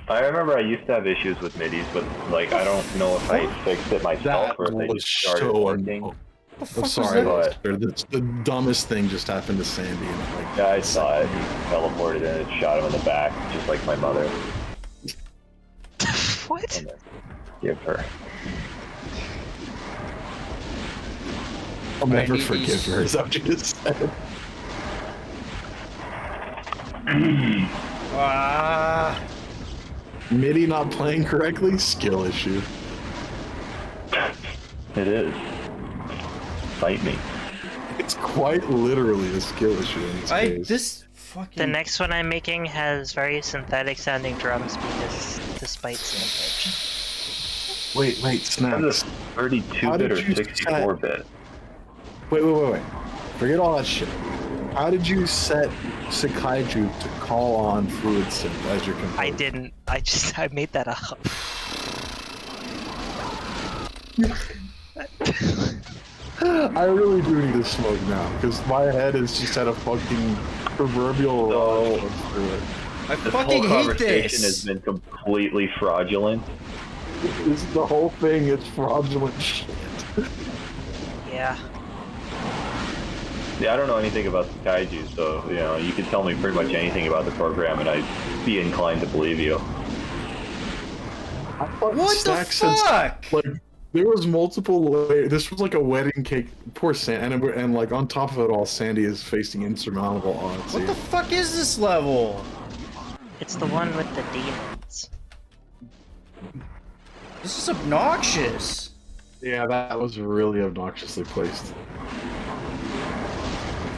I remember I used to have issues with MIDIs, but like I don't know if I fixed it myself That or if they was just started so working. annoying. What the I'm fuck sorry, was that? Lester. The dumbest thing just happened to Sandy. And like, Yeah, I saw it. He teleported and it shot him in the back, just like my mother. What? And then give her. I'll never need forgive these- her. Is that what you just said? Ah, MIDI not playing correctly? Skill issue. It is. Fight me. It's quite literally a skill issue in this case. this fucking. The next one I'm making has very synthetic sounding drums because despite samplage. Wait, That's Snaps. a How 32-bit did or you 64-bit. Wait. Forget all that shit. How did you set Sakaiju to call on Fluid Synth as your composer? I didn't. I made that up. I really do need to smoke now, because my head is just at a fucking proverbial So- rush through it. I This fucking whole hate conversation has this. been completely fraudulent. This the whole thing, it's fraudulent shit. Yeah. Yeah, I don't know anything about the kaiju, so you can tell me pretty much anything about the program, and I'd be inclined to believe you. I thought What the Stack said- fuck? Like, there was multiple layers. This was like a wedding cake. Poor Sandy, and like on top of it all, Sandy is facing insurmountable odds. What the fuck is this level? It's the one with the demons. This is obnoxious. Yeah, that was really obnoxiously placed.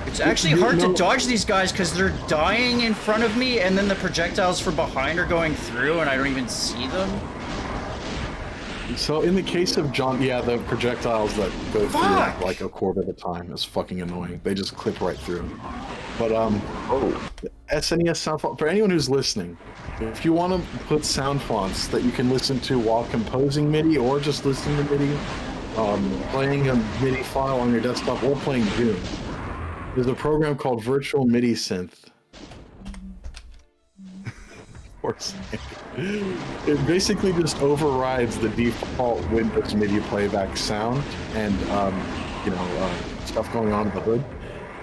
It's actually hard to dodge these guys because they're dying in front of me and then the projectiles from behind are going through and I don't even see them. So in the case of John, yeah, the projectiles that go through Fuck! like a quarter at a time is fucking annoying. They just clip right through. But SNES sound font, for anyone who's listening, if you want to put sound fonts that you can listen to while composing MIDI or just listening to MIDI, playing a MIDI file on your desktop or playing Doom, There's a program called Virtual MIDI Synth. Poor Sandy. It basically just overrides the default Windows MIDI playback sound and stuff going on in the hood,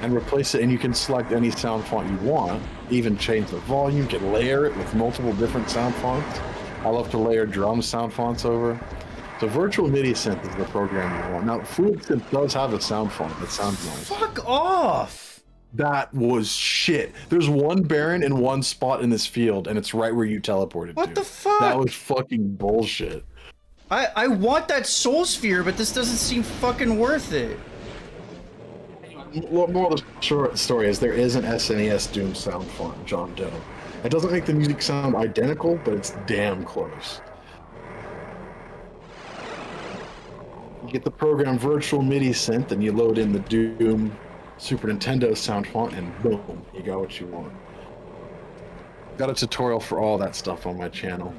and replace it. And you can select any sound font you want, even change the volume. You can layer it with multiple different sound fonts. I love to layer drum sound fonts over. So Virtual MIDI Synth is the program you want. Now, Fluid Synth does have a sound font that sounds nice. Fuck off! That was shit. There's one Baron in one spot in this field, and it's right where you teleported to. What the fuck? That was fucking bullshit. I want that soul sphere, but this doesn't seem fucking worth it. More of the short story is there is an SNES Doom sound font, John Doe. It doesn't make the music sound identical, but it's damn close. You get the program Virtual MIDI Synth, and you load in the Doom Super Nintendo sound font, and boom, you got what you want. Got a tutorial for all that stuff on my channel.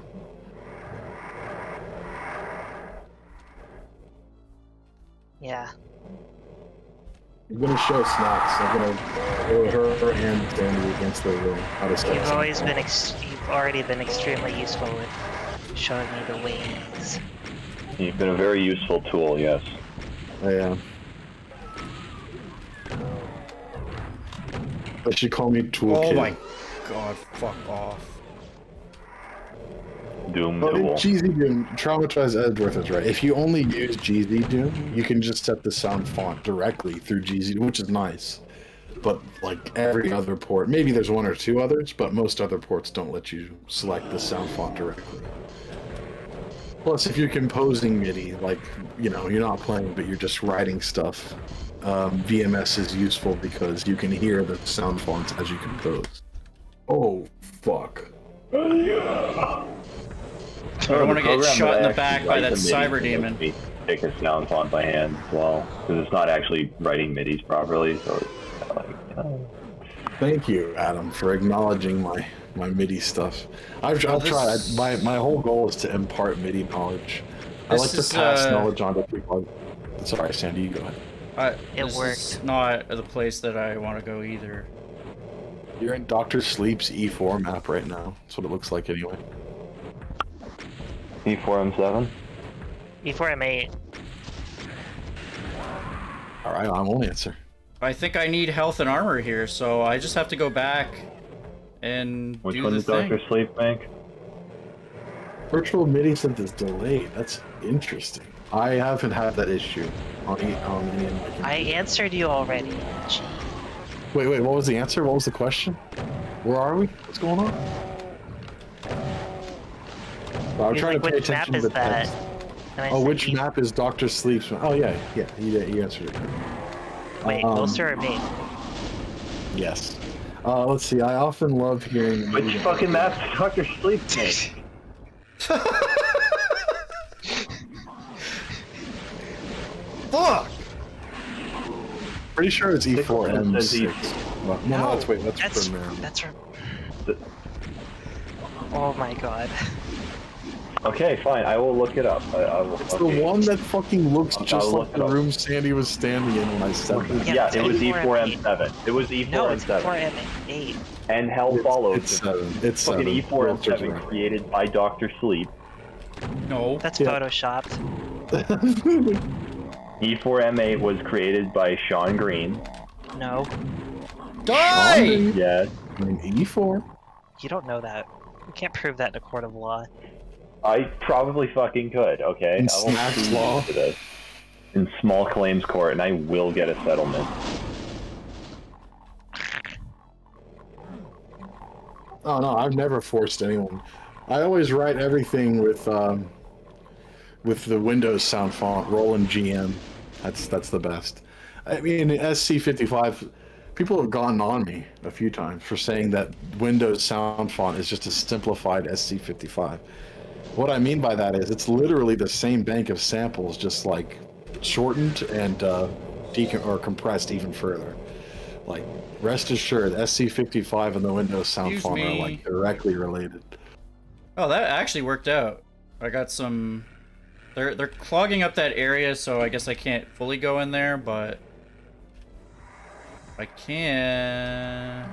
Yeah. I'm gonna show Snacks. I'm gonna throw her and Danny against the will. How to set You've sound always font. been you've already been extremely useful with showing me the ways. You've been a very useful tool, yes. Yeah. They should call me Toolkit. Oh my god, fuck off. Doom Oh, in tool. GZ Doom, Traumatized Edgeworth is right. If you only use GZ Doom, you can just set the sound font directly through GZ Doom, which is nice. But like every other port, maybe there's one or two others, but most other ports don't let you select the sound font directly. Plus, if you're composing MIDI, like, you're not playing, but you're just writing stuff, VMS is useful because you can hear the sound fonts as you compose. Oh, fuck. I don't want to get shot in the back by that cyber demon. Take a sound font by hand as well, because it's not actually writing MIDIs properly, so it's kind of like, Thank you, Adam, for acknowledging my MIDI stuff. I've tried. My whole goal is to impart MIDI knowledge. I like to pass knowledge on to people. Sorry, Sandy, you go ahead. It worked. This is not the place that I want to go either. You're in Dr. Sleep's E4 map right now. That's what it looks like anyway. E4M7? E4M8. Alright, I won't answer. I think I need health and armor here, so I just have to go back and Which do one the does thing. Dr. Sleep make? Virtual MIDI synth is delayed. That's interesting. I haven't had that issue on any of my I answered you already. Gee. Wait, what was the answer? What was the question? Where are we? What's going on? Well, I'm He's trying like, to pay which map attention to is the that? text. And I Oh, said which E- map is Dr. Sleep's? Oh, yeah, you answered it. Wait, closer or me? Yes. Let's see, I often love hearing... Which fucking map does Dr. Sleep make? Fuck! Pretty sure it's Nicholson says E4M6. Well, no, that's That's Premier. that's from. Oh my god. Okay, fine, I will look it up. I will, It's okay. the one that fucking looks I'll just look like it the up. room Sandy was standing in when I said that. Yeah, Yeah, it's it was E4M8. E4M7. It was No, it's E4M7. E4M8. And Hell Follows. It's 7. It's Fucking 7. Walter's E4M7 right. created by Dr. Sleep. No. That's Yeah. photoshopped. E4M8 was created by Sean Green. No, Die! Yes. I mean, E4. you don't know that. You can't prove that in a court of law. I probably fucking could, okay? In I will Snack's sue you law? for this. In small claims court, and I will get a settlement. Oh no, I've never forced anyone. I always write everything with the Windows sound font, Roland GM. That's the best. I mean, SC55, people have gotten on me a few times for saying that Windows sound font is just a simplified SC55. What I mean by that is it's literally the same bank of samples, just like shortened and compressed even further. Like, rest assured, SC55 and the Windows sound Excuse font are me. like directly related. Oh, that actually worked out. I got some... They're clogging up that area, so I guess I can't fully go in there, but... I can.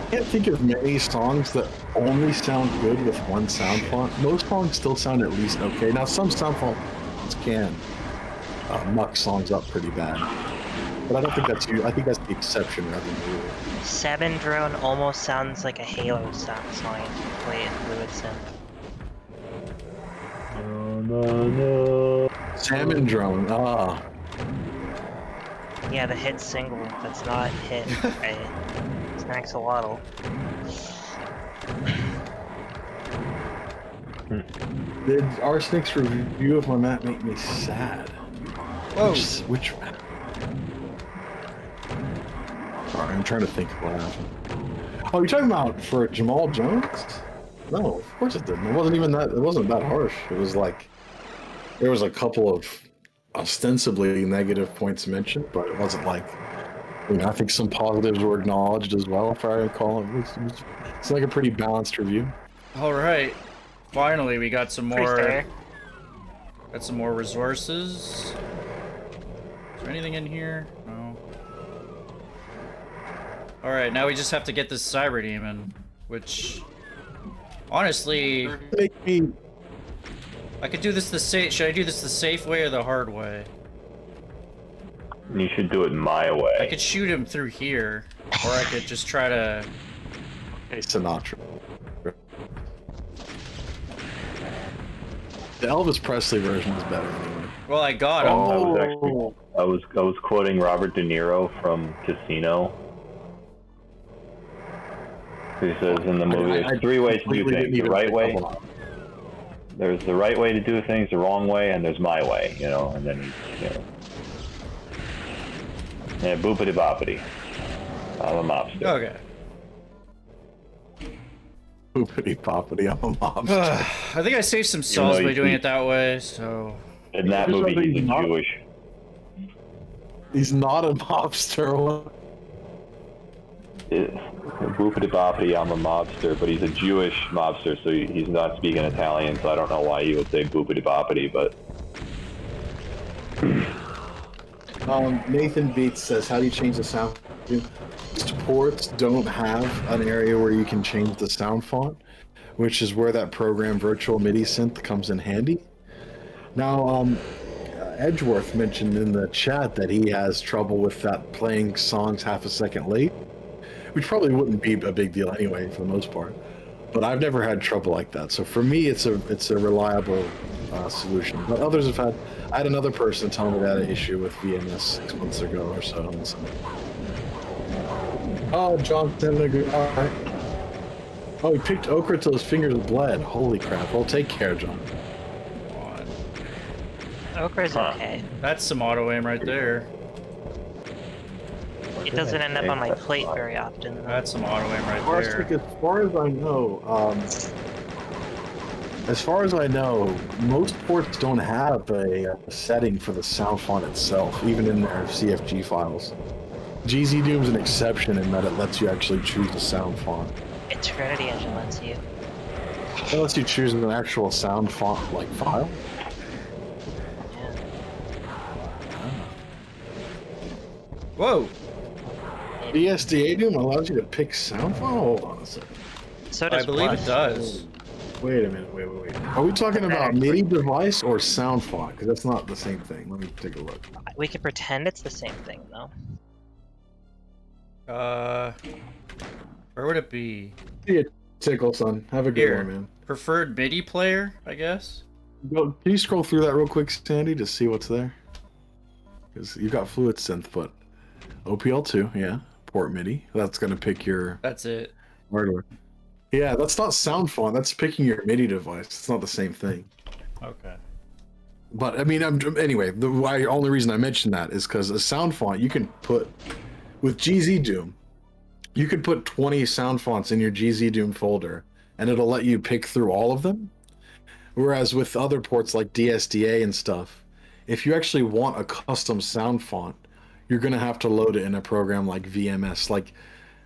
I can't think of many songs that only sound good with one sound font. Most songs still sound at least okay. Now, some sound fonts can muck songs up pretty bad, but I don't think that's you. I think that's the exception rather than the rule. Salmon Drone almost sounds like a Halo song if you play it in Fluid Synth. Salmon Drone. Ah. Yeah, the hit single that's not hit by Snaxolotl. Did Arsenic's review of my map make me sad? Whoa. Which map? Sorry, I'm trying to think of what happened. Oh, you're talking about for Jamal Jones? No, of course it didn't. It wasn't even that. It wasn't that harsh. It was like there was a couple of ostensibly negative points mentioned, but it wasn't like. I think some positives were acknowledged as well. If I recall, it's like a pretty balanced review. All right. Finally, we got some Pretty more. fair. Got some more resources. Is there anything in here? No. All right, now we just have to get this cyber demon, which, honestly, Make me. I could do this the safe. Should I do this the safe way or the hard way? You should do it my I way. could shoot him through here, or I could just try to. Hey, Sinatra. The Elvis Presley version is better anyway. Well, I got him. I was quoting Robert De Niro from Casino. He says in the movie, there's three ways to do things: the right way. There's the right way to do things, the wrong way, and there's my way. And then yeah, boopity boppity. I'm a mobster. Okay. Poopity poppity, I'm a mobster. I think I saved some cells though by you doing see- it that way, so. In that movie, he's Jewish. He's not a mobster. Boopity boppity, I'm a mobster, but he's a Jewish mobster, so he's not speaking Italian, so I don't know why you would say boopity boppity, but. Nathan Beats says, how do you change the sound? Most ports don't have an area where you can change the sound font, which is where that program Virtual MIDI Synth comes in handy. Now, Edgeworth mentioned in the chat that he has trouble with that playing songs half a second late, which probably wouldn't be a big deal anyway for the most part. But I've never had trouble like that. So for me, it's a reliable solution. But others have had. I had another person tell me they had an issue with VMS 6 months ago or so. And so. Oh, Johnsen, all right. Oh, he picked okra till his fingers bled. Holy crap! Well, take care, John. Come on. Okra's okay. That's some auto aim right there. It doesn't end up on my plate very often, though. That's some auto aim right Arsenic, there. as far as I know, most ports don't have a setting for the sound font itself, even in their CFG files. DSDA-Doom's an exception in that it lets you actually choose the sound font. Eternity Engine lets you. It lets you choose an actual sound font like file. Yeah. Whoa! DSDA-Doom allows you to pick sound font? Hold on a second. So does I believe Plus. it does. Wait a minute, wait. Are we talking about MIDI device or sound font? Because that's not the same thing. Let me take a look. We could pretend it's the same thing, though. Where would it be? See you, Tickle, son. Have a good Here. one, man. Preferred MIDI player, I guess? Can you scroll through that real quick, Sandy, to see what's there? Because you got Fluid Synth, but OPL2, yeah. Port MIDI. That's going to pick your That's it. hardware. Yeah, that's not sound font. That's picking your MIDI device. It's not the same thing. Okay. But I mean, anyway. The only reason I mentioned that is because a sound font you can put with DSDA-Doom. You could put 20 sound fonts in your DSDA-Doom folder, and it'll let you pick through all of them. Whereas with other ports like DSDA and stuff, if you actually want a custom sound font, you're going to have to load it in a program like VMS. Like,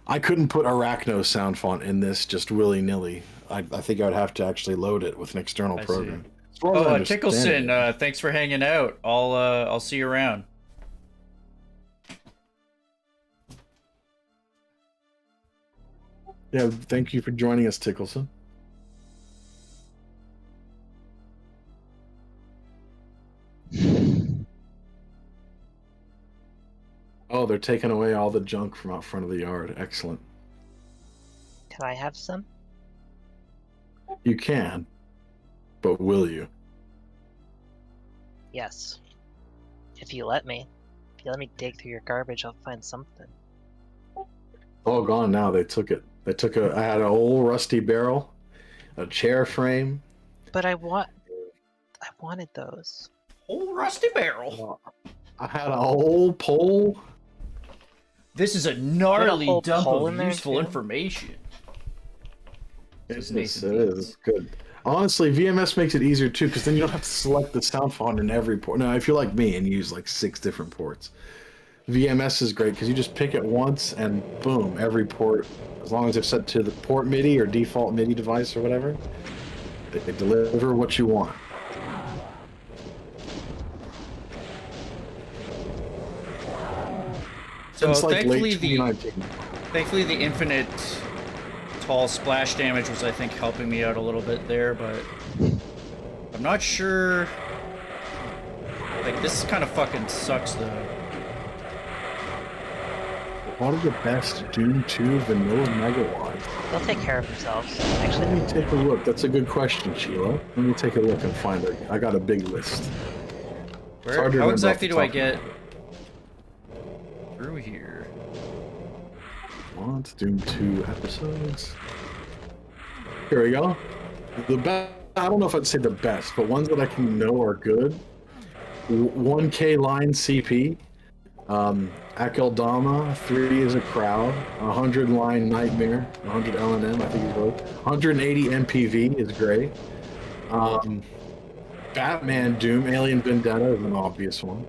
I couldn't put Arachno sound font in this just willy-nilly. I think I would have to actually load it with an external I see. program. As far as I Oh, understand Tickleson, it. thanks for hanging out. I'll see you around. Yeah, thank you for joining us, Tickleson. Oh, they're taking away all the junk from out front of the yard. Excellent. Can I have some? You can, but will you? Yes. If you let me. If you let me dig through your garbage, I'll find something. All gone now. They took it. They took a. I had an old rusty barrel, a chair frame. But I wanted those. Old rusty barrel. I had an old pole. This is a gnarly whole dump pole of in there, useful too? information. It This is. Nathan It Beans. is good. Honestly, VMS makes it easier too, because then you don't have to select the sound font in every port. Now, if you're like me and you use like 6 different ports, VMS is great because you just pick it once and boom, every port, as long as it's set to the port MIDI or default MIDI device or whatever, they deliver what you want. So It's like thankfully late the 2019. thankfully the infinite tall splash damage was, I think, helping me out a little bit there, but I'm not sure. Like, this kind of fucking sucks though. One of the best Doom 2 vanilla megawatts. They'll take care of themselves. Let Actually, me take a look. That's a good question, Sheila. Let me take a look and find it. I got a big list. Where? hard to How remember exactly off do the I top get through here? Let's Doom 2 episodes. Here we go. The best, I don't know if I'd say the best, but ones that I can know are good. 1K line CP. Akeldama, 3 is a crowd. 100 line Nightmare. 100 LNM, I think it's good. 180 MPV is great. Batman Doom, Alien Vendetta is an obvious one.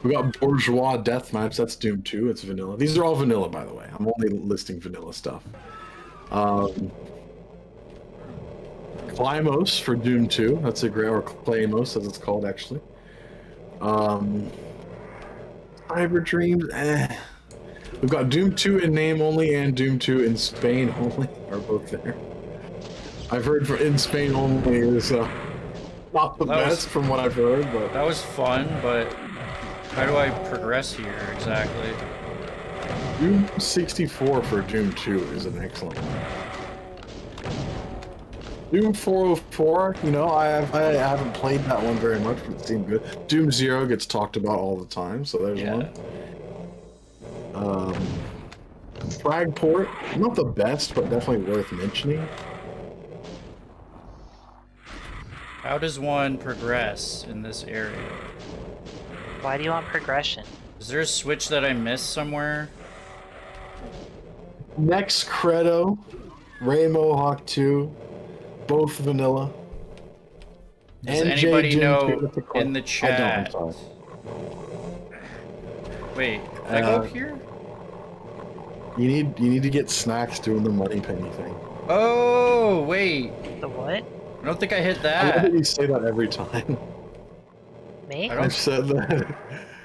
We got Bourgeois Deathmatch, that's Doom 2, it's vanilla. These are all vanilla, by the way. I'm only listing vanilla stuff. Klymos for Doom 2, that's a great, or Claymos as it's called actually. Cyber Dreams, We've got Doom 2 in name only and Doom 2 in Spain only, are both there. I've heard for in Spain only is not the That was- best from what I've heard, but That was fun, but how do I progress here exactly? Doom 64 for Doom 2 is an excellent one. Doom 404, you know, I haven't played that one very much, but it seemed good. Doom 0 gets talked about all the time, so there's Yeah. one. Fragport, not the best, but definitely worth mentioning. How does one progress in this area? why do you want progression? Is there a switch that I missed somewhere? Next Credo, Ray Mohawk 2, both vanilla. Does NJ anybody Doom know 2, that's a card. in the I chat? don't, I'm sorry. Wait, did I go Uh, up here? You need to get snacks doing the money penny thing. Oh, wait. The what? I don't think I hit I love that. that you say that every time. Me? I don't- I've said that.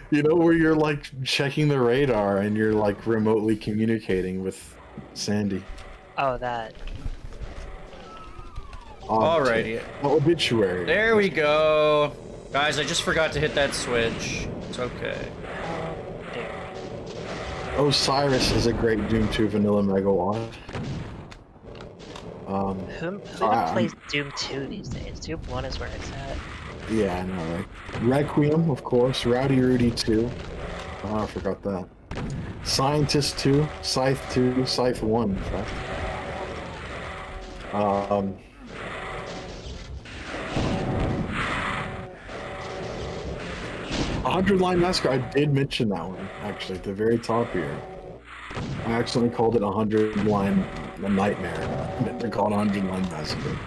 You know, where you're like checking the radar and you're like remotely communicating with Sandy. Oh, that. Alrighty. Obituary. There we go. Guys, I just forgot to hit that switch. It's okay. Oh, dear. Osiris is a great Doom 2 vanilla megawatt. Who I'm- plays Doom 2 these days? Doom 1 is where it's at. Yeah, I know, right? Requiem, of course. Rowdy Rudy 2. Oh, I forgot that. Scientist 2. Scythe 2. Scythe 1, in fact. 100 Line Massacre, I did mention that one, actually, at the very top here. I accidentally called it 100 Line Nightmare. I meant to call it 100 Line Massacre.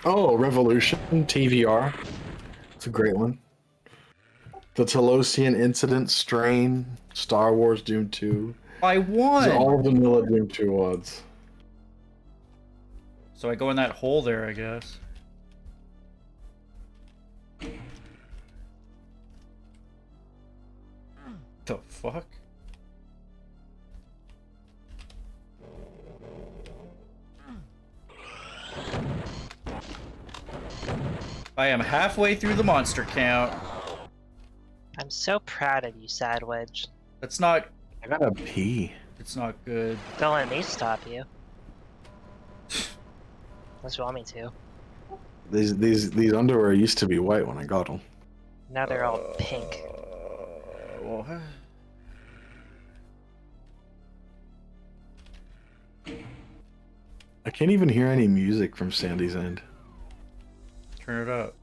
Oh, Revolution, TVR. It's a great one. The Telosian Incident, Strain, Star Wars Doom 2. I These won! are all vanilla Doom 2 odds. So I go in that hole there, I guess. The fuck? I am halfway through the monster count. I'm so proud of you, Sadwedge. That's not... I gotta pee. It's not good. Don't let me stop you. Unless you want me to. These underwear used to be white when I got them. Now they're all pink. Well, I can't even hear any music from Sandy's End. turn it up.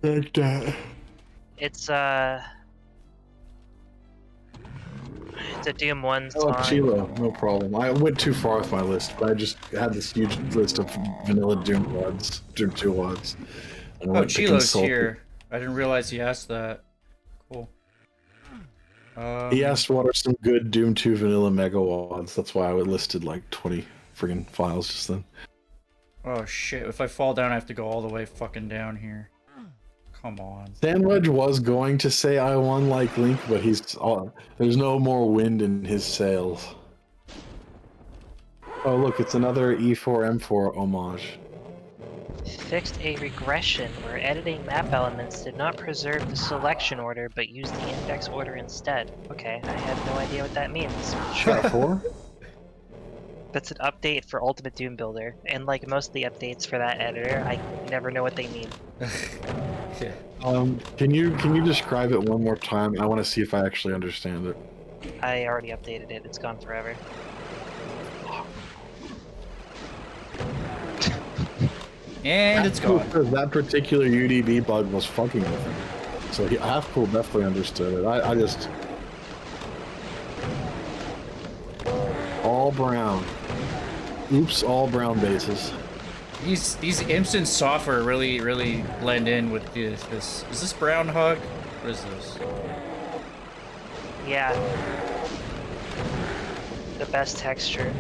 It's a Doom 1 Oh, song. Chilo, no problem. I went too far with my list, but I just had this huge list of vanilla Doom wads, Doom 2 wads. And I Oh, went to Chilo's consult. here. I didn't realize he asked that. Cool. He asked what are some good Doom 2 vanilla mega wads. That's why I listed like 20 friggin' files just then. Oh shit, if I fall down I have to go all the way fucking down here. Come on. Sandwich was going to say I won like Link, but there's no more wind in his sails. Oh look, it's another E4M4 homage. Fixed a regression where editing map elements did not preserve the selection order but used the index order instead. Okay, I have no idea what that means. Sure. 4? That's an update for Ultimate Doom Builder, and like most of the updates for that editor, I never know what they mean. Yeah. Can you describe it one more time? I want to see if I actually understand it. I already updated it, it's gone forever. And it's gone. Because that particular UDB bug was fucking with him. So Half-Cool definitely understood it. I just... All brown. Oops, all brown bases. These imps in software really blend in with this. Is this brown hug? What is this? Yeah. The best texture.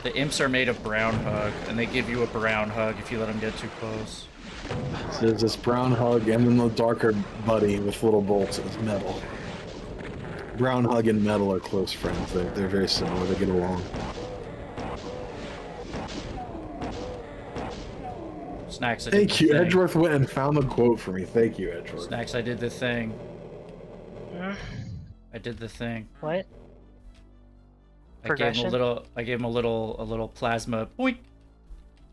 The imps are made of brown hug, and they give you a brown hug if you let them get too close. So there's this brown hug, and then the darker buddy with little bolts is metal. Brown hug and metal are close friends. They're very similar. They get along. Snacks, I did Thank the you. thing. Edgeworth went and found the quote for me. Thank you, Edgeworth. Snacks, I did the thing. I did the thing. What? I gave him Progression? a little plasma. Boink.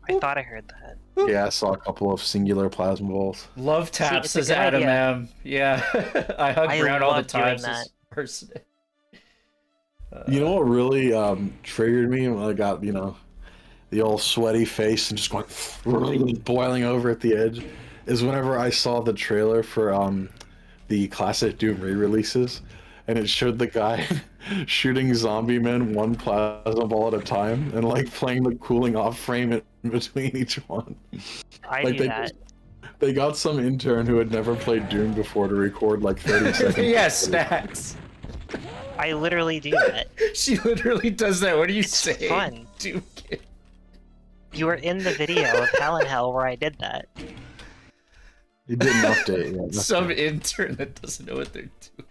I thought I heard that. Yeah, I saw a couple of singular plasma balls. Love tap, it's a says good Adam idea. M. Yeah, I hug I Brown all the love doing time. that. This person. You know what really triggered me when I got, the old sweaty face and just going boiling over at the edge is whenever I saw the trailer for the classic Doom re-releases, and it showed the guy shooting zombie men one plasma ball at a time and like playing the cooling off frame in between each one. I Like do that. They got some intern who had never played Doom before to record like 30 seconds. Yeah, Snacks. I literally do that. She literally does that. What are you saying? fun. Dude, kid? You were in the video of Hell in Hell where I did that. You didn't update yet. Some intern that doesn't know what they're doing.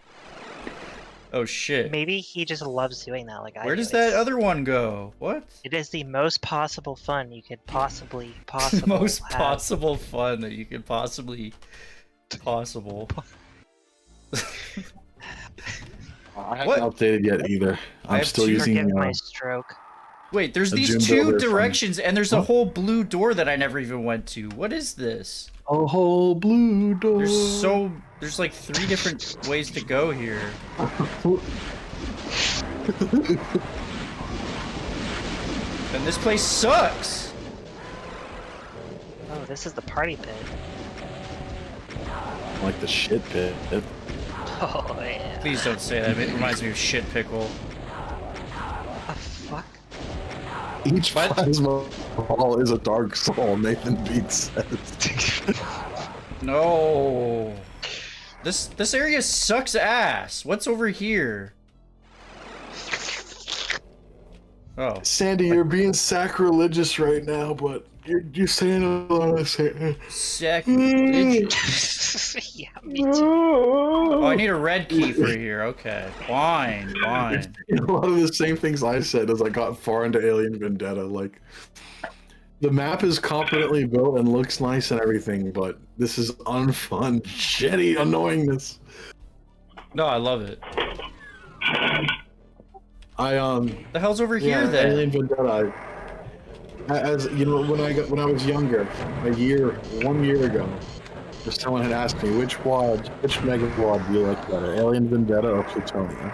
Oh shit. Maybe he just loves doing that like I do. Where does that other one go? What? It is the most possible fun you could possibly The most have. possible fun that you could possibly possible. I haven't What? updated yet either. I'm have still to using Forgive my stroke. Wait, there's A these Doom two Builder from- directions and there's a whole blue door that I never even went to. What is this? a whole blue door. There's like 3 different ways to go here. And this place sucks. Oh, this is the party pit. Like the shit pit. Oh yeah. Please don't say that. It reminds me of shit pickle. The fuck? Each What? plasma ball is a dark soul, Nathan Beats says. No. This area sucks ass. What's over here? Oh. Sandy, you're being sacrilegious right now, but you're saying a lot of Sacrilegious. Yeah, me too. Oh, I need a red key for here. Okay. Fine. Fine. a lot of the same things I said as I got far into Alien Vendetta. Like, the map is competently built and looks nice and everything, but this is unfun, shitty annoyingness. No, I love it. The hell's over here then? Alien Vendetta. As you know, when I was younger, 1 year ago, someone had asked me which mega wad do you like better, Alien Vendetta or Plutonia?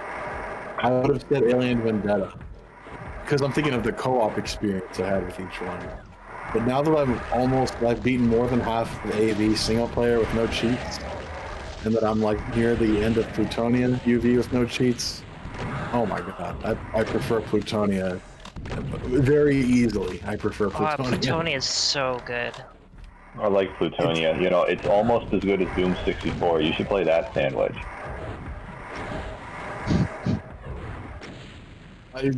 I would have said Alien Vendetta because I'm thinking of the co-op experience I had with each one. But now that I've beaten more than half of the AV single player with no cheats, and that I'm like near the end of Plutonia UV with no cheats. Oh my god, I prefer Plutonia very easily. I prefer Plutonia. Oh, Plutonia is so good. I like Plutonia. You know, it's almost as good as Doom 64. You should play that sandwich.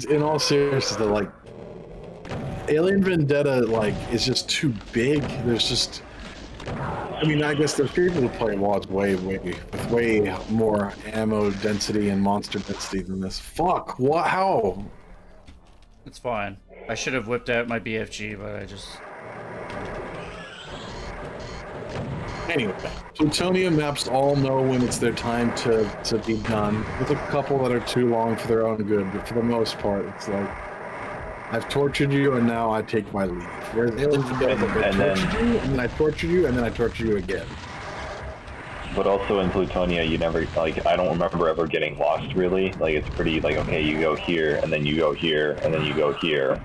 In all seriousness, like Alien Vendetta, like is just too big. There's just, I mean, I guess there's people who play WoDs with way more ammo density and monster density than this. Fuck, what? How? It's fine. I should have whipped out my BFG, but I just... Anyway, Plutonia maps all know when it's their time to be done. There's a couple that are too long for their own good, but for the most part, it's like, I've tortured you, and now I take my leave. Whereas Alien Vendetta, I tortured you, and then I tortured you, and then I tortured you again. But also in Plutonia, you never, like, I don't remember ever getting lost, really. Like, it's pretty, like, okay, you go here, and then you go here, and then you go here.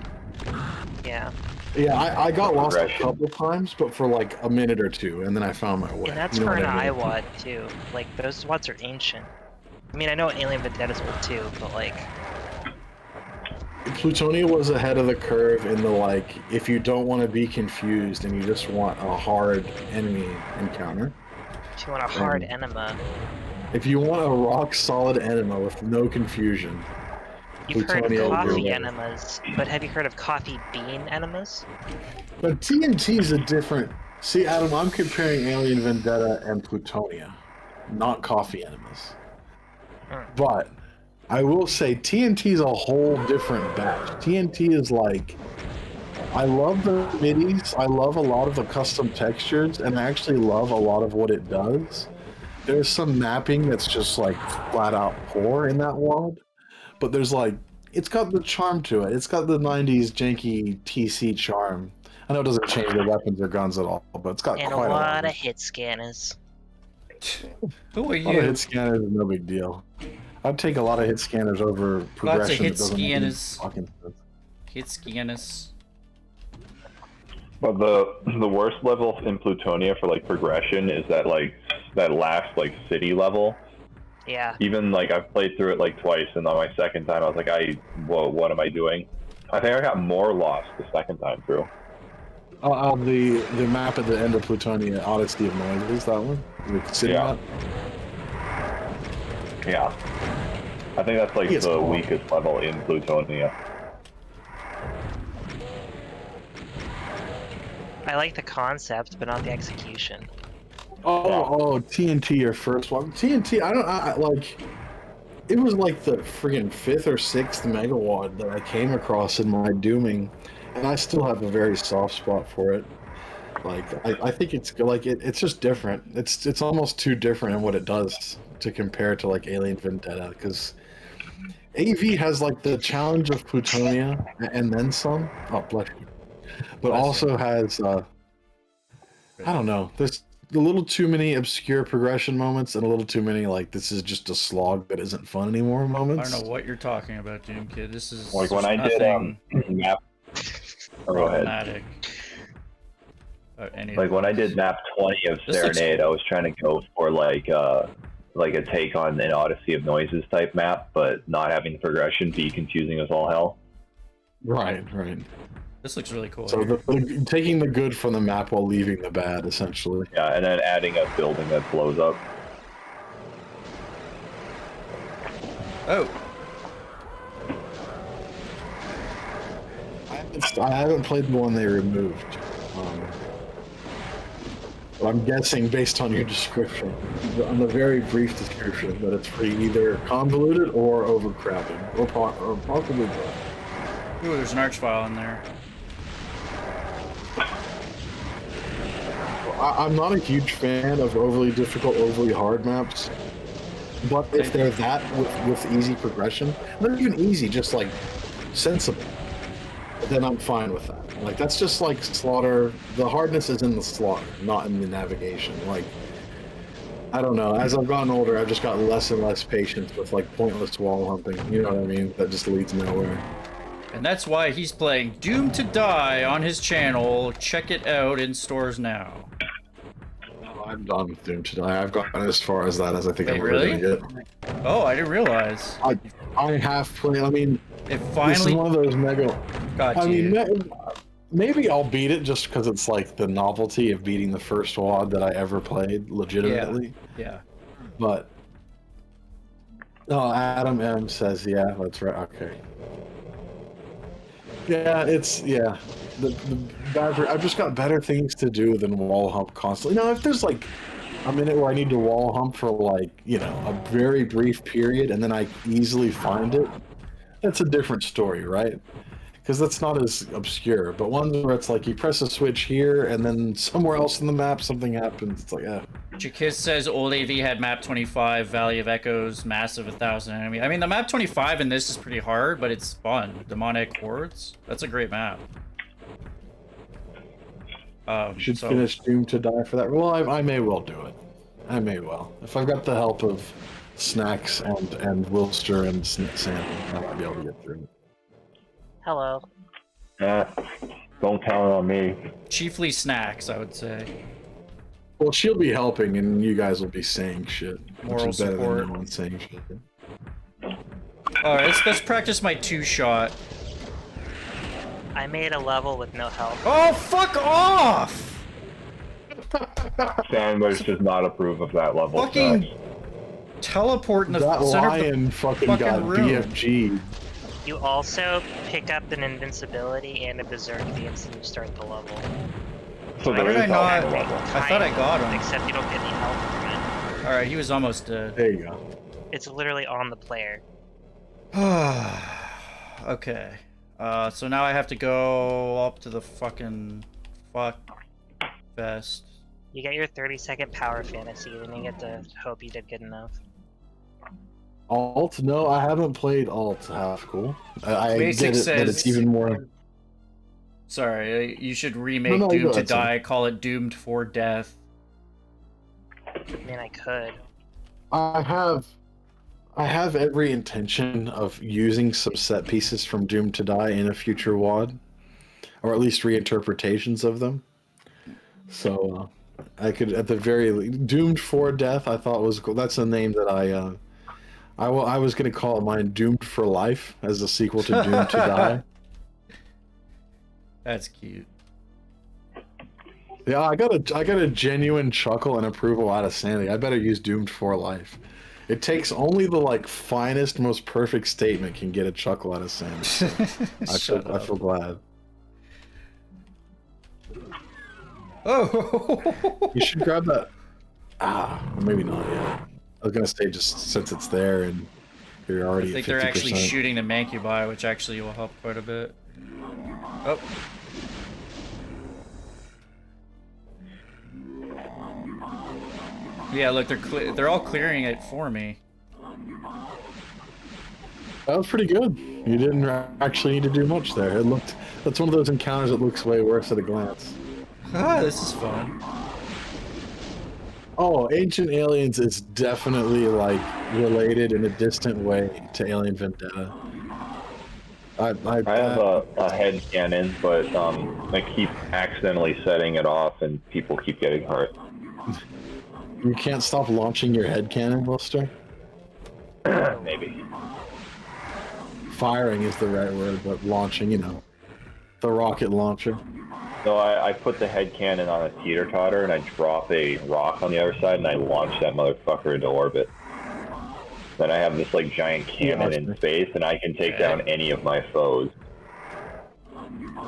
Yeah. Yeah, I got lost a couple times, but for like a minute or two, and then I found my way. And that's you know for an I mean? IWAD, too. Like, those WADs are ancient. I mean, I know Alien Vendetta's old, too, but, like... Plutonia was ahead of the curve in the, like, if you don't want to be confused and you just want a hard enemy encounter. If you want a hard enema. If you want a rock-solid enema with no confusion. You've heard of Plutonia coffee enemas, but have you heard of coffee bean enemas? But TNT is a different... See, Adam, I'm comparing Alien Vendetta and Plutonia, not coffee enemas. But I will say TNT is a whole different batch. TNT is like... I love the middies, I love a lot of the custom textures, and I actually love a lot of what it does. There's some mapping that's just like flat out poor in that world, but there's like, it's got the charm to it. It's got the 90s janky TC charm. I know it doesn't change the weapons or guns at all, but it's got and quite a lot of of hit scanners. Who are a lot of you? hit scanners is no big deal. I'd take a lot of hit scanners over progression. Lots of hit that doesn't make any scanners. fucking sense. Hit scanners. But the worst level in Plutonia for, like, progression is that, like, that last, like, city level. Yeah. Even, like, I've played through it, like, twice, and on my second time, I was like, whoa, what am I doing? I think I got more lost the second time through. The map at the end of Plutonia, Odyssey of Noises, that one? The city Yeah. map? Yeah. I think that's, like, It's the cool. weakest level in Plutonia. I like the concept, but not the execution. Oh, TNT, your first one. TNT, I like, it was like the friggin' 5th or 6th megawad that I came across in my dooming, and I still have a very soft spot for it. Like, I think it's like, it's just different. It's almost too different in what it does to compare to like Alien Vendetta, because AV has like the challenge of Plutonia and then some. Oh, bless you. But also has, I don't know, there's a little too many obscure progression moments and a little too many, like, this is just a slog that isn't fun anymore I moments. don't know what you're talking about, Doom Kid. This is Like, when I did, map... Oh, go ahead. dramatic. Like, when I did map 20 of This looks Serenade, I was trying to go for, like a take on an Odyssey of Noises type map, but not having the progression be confusing as all hell. Right. This looks really cool. So taking the good from the map while leaving the bad, essentially. Yeah, and then adding a building that blows up. Oh. I haven't played the one they removed. But I'm guessing based on your description, on the very brief description, that it's pretty either convoluted or overcrowded, or possibly both. Ooh, there's an archvile in there. I'm not a huge fan of overly difficult, overly hard maps, but if they're that with easy progression, not even easy, just like sensible, then I'm fine with that. Like, that's just like slaughter. The hardness is in the slaughter, not in the navigation. Like, I don't know. As I've gotten older, I've just got less and less patience with like pointless wall humping. You know what I mean? That just leads nowhere. And that's why he's playing Doomed to Die on his channel. Check it out in stores now. I'm done with Doom to Die. I've gotten as far as that as I think Wait, I'm really? gonna get. Oh, I didn't realize. I have played. I mean, It this is finally one of those mega. got I you. mean, maybe I'll beat it just because it's like the novelty of beating the first WAD that I ever played legitimately. Yeah. But oh, Adam M says, yeah, that's right. Okay. Yeah, the I've just got better things to do than wall hump constantly. Now, if there's like a minute where I need to wall hump for like, you know, a very brief period and then I easily find it, that's a different story, right? Because that's not as obscure. But ones where it's like you press a switch here and then somewhere else in the map something happens, it's like, Jakiz says Old AV had map 25, Valley of Echoes, massive 1,000 enemy. I mean, the map 25 in this is pretty hard, but it's fun. Demonic Hordes, that's a great map. should finish Doom to Die for that. Well, I may well do it. I may well. If I've got the help of Snacks and Wilster and Sandy, I might be able to get through it. Hello. Don't count on me. Chiefly Snacks, I would say. Well, she'll be helping, and you guys will be saying shit. Moral which is better support. than no one saying shit. Alright, let's practice my 2-shot. I made a level with no help. Oh, fuck off! Sandwich does not approve of that level. Fucking teleport in the That center lion of the fucking fucking got room. BFG. You also pick up an invincibility and a berserk the instant you start the level. So Why there did I is not? no level. I thought I got him. Except you don't get any health from it. Alright, he was almost dead. There you go. It's literally on the player. Okay. So now I have to go up to the fucking fuck fest. You get your 30-second power fantasy, then you get to hope you did good enough. Alt? No, I haven't played Alt. Half cool. I Basic get it, says that it's even more. Sorry, you should remake No, Doomed go to ahead, Die, call it Doomed for Death. I mean, I could. I have every intention of using some set pieces from Doom to Die in a future WAD, or at least reinterpretations of them. So I could, at the very Doomed for Death, I thought was cool. That's a name that I was going to call mine Doomed for Life as a sequel to Doom to Die. That's cute. Yeah, I got a genuine chuckle and approval out of Sandy. I better use Doomed for Life. It takes only the like finest, most perfect statement can get a chuckle out of Sandy. So I feel glad. Oh! You should grab that. Or maybe not yet. I was gonna say just since it's there and you're already I think at 50%. they're actually shooting the Mancubi, which actually will help quite a bit. Oh. Yeah, look, they're all clearing it for me. That was pretty good. You didn't actually need to do much there. That's one of those encounters that looks way worse at a glance. Ah, this is fun. Oh, Ancient Aliens is definitely like related in a distant way to Alien Vendetta. I have a head cannon, but I keep accidentally setting it off, and people keep getting hurt. You can't stop launching your head cannon, Wilster? Maybe. Firing is the right word, but launching, you know. The rocket launcher. So I put the head cannon on a teeter-totter, and I drop a rock on the other side, and I launch that motherfucker into orbit. Then I have this like giant cannon in space, and I can take down any of my foes.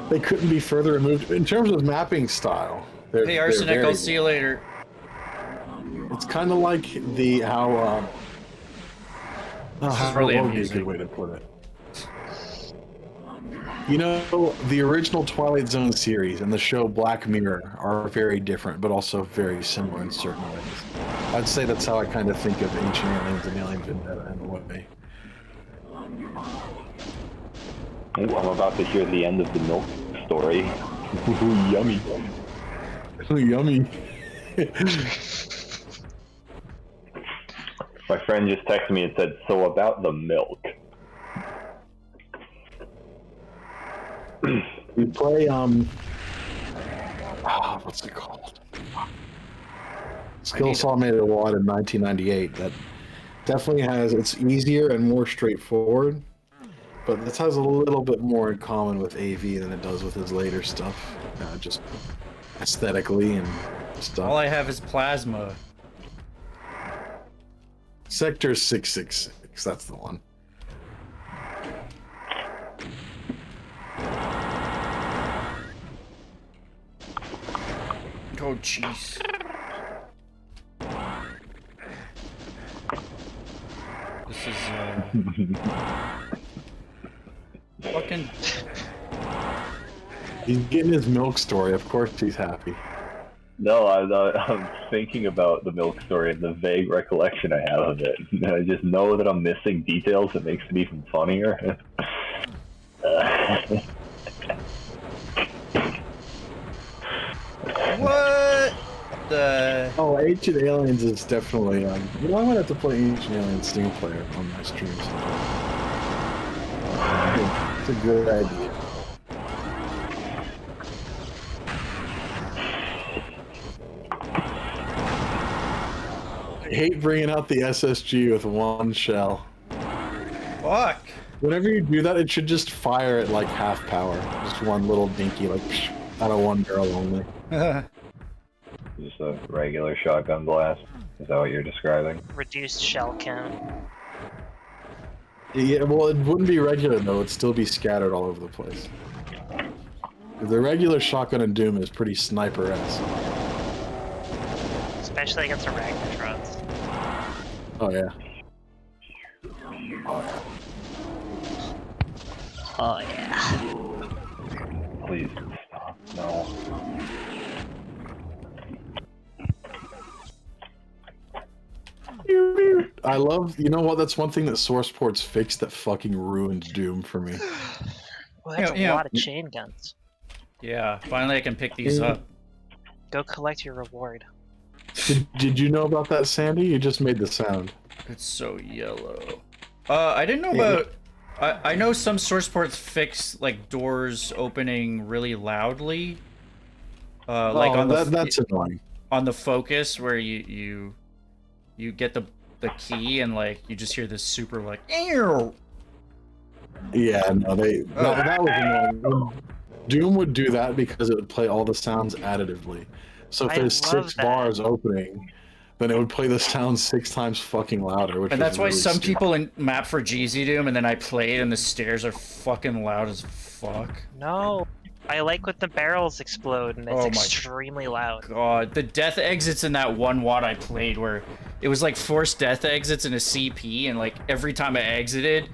They couldn't be further removed in terms of mapping style. Hey, Arsenic, I'll see you later. It's kind of like how. This is really what would be a good way to put it? You know, the original Twilight Zone series and the show Black Mirror are very different, but also very similar in certain ways. I'd say that's how I kind of think of Ancient Aliens and Alien Vendetta in a way. Ooh, I'm about to hear the end of the milk story. Ooh, yummy. Ooh, yummy. My friend just texted me and said, "So about the milk." We play what's it called? Skillsaw made a lot in 1998 that definitely it's easier and more straightforward, but this has a little bit more in common with AV than it does with his later stuff, just aesthetically and stuff. All I have is plasma. Sector 666, that's the one. Oh, jeez. This is, fucking... He's getting his milk story, of course he's happy. No, I'm thinking about the milk story and the vague recollection I have of it. I just know that I'm missing details that makes it even funnier. What the... Oh, Ancient Aliens is definitely, you know, I might have to play Ancient Aliens single player on my streams. It's a good idea. I hate bringing out the SSG with one shell. Fuck. Whenever you do that, it should just fire at like half power. Just one little dinky, like, out of one barrel only. Just a regular shotgun blast. Is that what you're describing? Reduced shell count. Yeah, well, it wouldn't be regular though. It'd still be scattered all over the place. The regular shotgun in Doom is pretty sniper-esque. Especially against the Ragnatrons. Oh yeah. Oh yeah. Please stop. No. I love, you know what, that's one thing that sourceports fixed that fucking ruined Doom for me. Well, that's Yeah. a lot of chain guns. Yeah, finally I can pick these up. Go collect your reward. Did you know about that, Sandy? You just made the sound. It's so yellow. I didn't know about... I know some source ports fix, like, doors opening really loudly. Like on that's annoying. on the focus where you get the key and, like, you just hear this super, like, ew. Yeah, no, that was annoying. Doom would do that because it would play all the sounds additively. So if I there's love 6 that. bars opening, then it would play the sound 6 times fucking louder. Which And is that's why really some stupid. people in map for GZ Doom, and then I played and the stairs are fucking loud as fuck. No. I like when the barrels explode and it's Oh my extremely loud. God, the death exits in that one WAD I played where it was like forced death exits in a CP, and like every time I exited,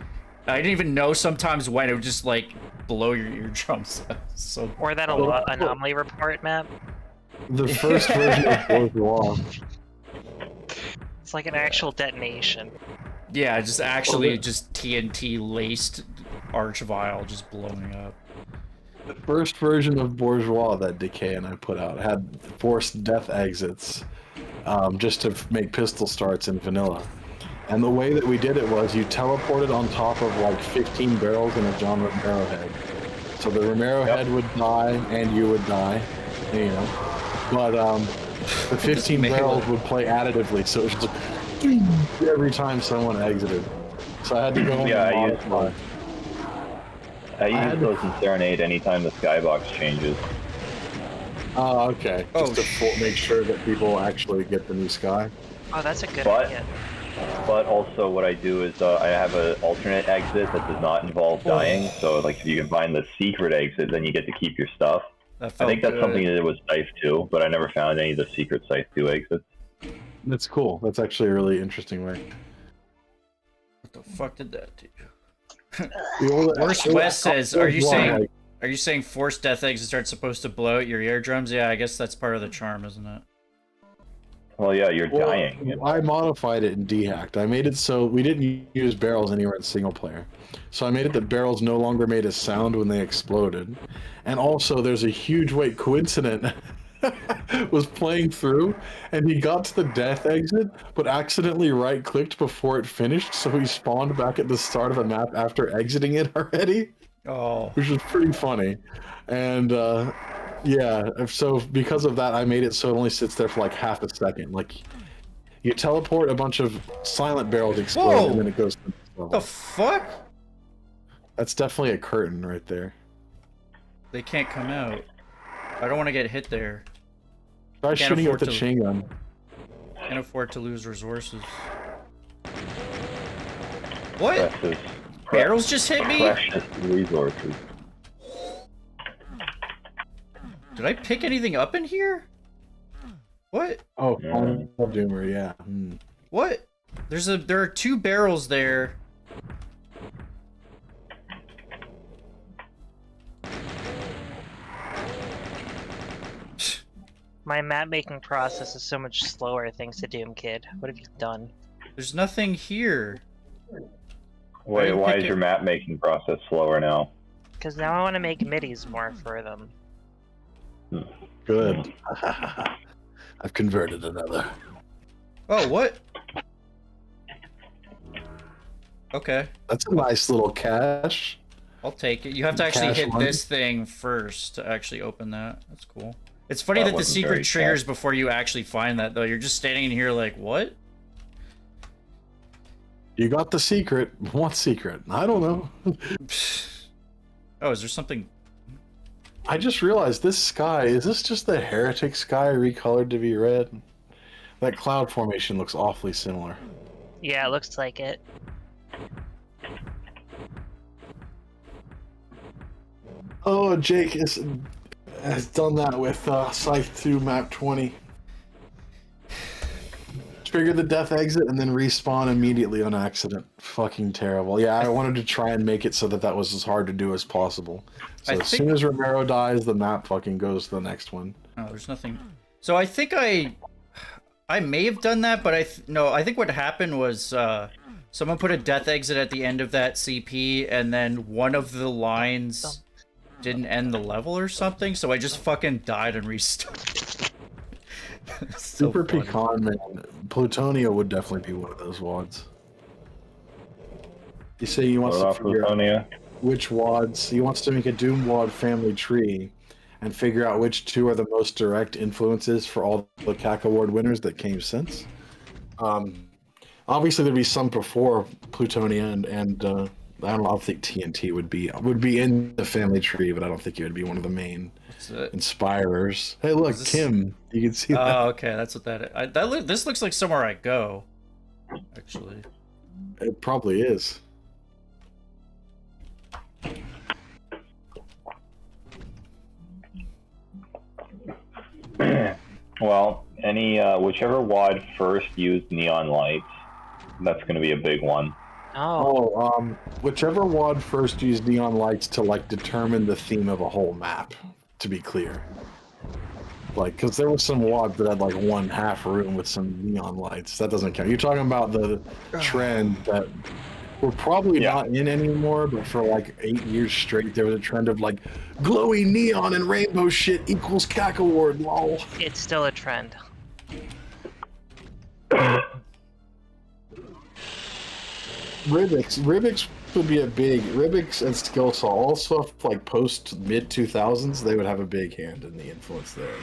I didn't even know sometimes when it would just like blow your eardrums out. So Or that anomaly report map. The first version of Bourgeois. It's like an actual detonation. yeah, just actually just TNT laced arch vial just blowing up. The first version of Bourgeois that Decay and I put out had forced death exits just to make pistol starts in vanilla. And the way that we did it was you teleported on top of like 15 barrels in a John Romero head. So the Romero head would die and you would die, you know. But the 15 barrels would play additively, so it was just like every time someone exited. So I had to go home Yeah, and modify. I use those in Serenade anytime the skybox changes. Oh, okay. Oh, Just to make sure that people actually get the new sky. Oh, that's a good But- idea. But also what I do is I have an alternate exit that does not involve dying. So like if you can find the secret exit, then you get to keep your stuff. That I felt think that's good. something that did with Scythe 2, but I never found any of the secret Scythe 2 exits. That's cool. That's actually a really interesting way. What the fuck did that do? Worst West says, are you saying forced death exits aren't supposed to blow out your eardrums? Yeah, I guess that's part of the charm, isn't it? Well, yeah, you're dying. I modified it in dehacked. I made it so we didn't use barrels anywhere in single player. So I made it that barrels no longer made a sound when they exploded. And also there's a huge weight coincident was playing through and he got to the death exit but accidentally right clicked before it finished, so he spawned back at the start of the map after exiting it already. Oh. Which was pretty funny. And yeah, so because of that, I made it so it only sits there for like half a second. Like, you teleport, a bunch of silent barrels explode, Whoa! and then it goes to the next What level. the fuck? That's definitely a curtain right there. They can't come out. I don't want to get hit there. Try Can't shooting it with afford the to- chain gun. Can't afford to lose resources. What? Precious, Barrels just hit me? precious resources. Did I pick anything up in here? What? Oh, Yeah. Final Doomer, yeah. What? There are 2 barrels there. My map making process is so much slower thanks to Doom Kid. What have you done? There's nothing here. Wait, didn't why pick is it. your map making process slower now? Because now I want to make middies more for them. Good. I've converted another. Oh, what? Okay, That's a nice little cache. I'll take it. You have to actually Cash hit money. this thing first to actually open that. That's cool. It's funny That that the wasn't secret very triggers fast. before you actually find that, though. You're just standing in here like, what? You got the secret. What secret? I don't know. Oh, is there something? I just realized this sky, is this just the heretic sky recolored to be red? That cloud formation looks awfully similar. Yeah, it looks like it. Oh, Jake has done that with Scythe 2 map 20. Trigger the death exit and then respawn immediately on accident. Fucking terrible. Yeah, I wanted to try and make it so that was as hard to do as possible. So I as think- soon as Romero dies, the map fucking goes to the next one. Oh, there's nothing. So I think I may have done that, but no. I think what happened was someone put a death exit at the end of that CP, and then one of the lines didn't end the level or something. So I just fucking died and restarted. So Super funny. pecan, man. Plutonia would definitely be one of those wads. You say he wants What to about figure out Plutonia? which wads. He wants to make a Doom wad family tree and figure out which 2 are the most direct influences for all the CAC award winners that came since. Obviously, there'd be some before Plutonia, and I don't know. I don't think TNT would be in the family tree, but I don't think it would be one of the main What's it? inspirers. Hey, look, Is this- Kim. You can see that. Oh, okay, that's what that is. This looks like somewhere I go. Actually, It probably is. Well, whichever wad first used neon lights, that's going to be a big one. Oh, Whichever wad first used neon lights to like determine the theme of a whole map. To be clear, like, because there was some wads that had like one half room with some neon lights. That doesn't count. You're talking about the trend that we're probably Yeah. not in anymore, but for like 8 years straight, there was a trend of like glowing neon and rainbow shit equals CAC award. Lol. it's still a trend. Rivix would be a big Rivix and Skillsaw. Also, like post mid 2000s, they would have a big hand in the influence there.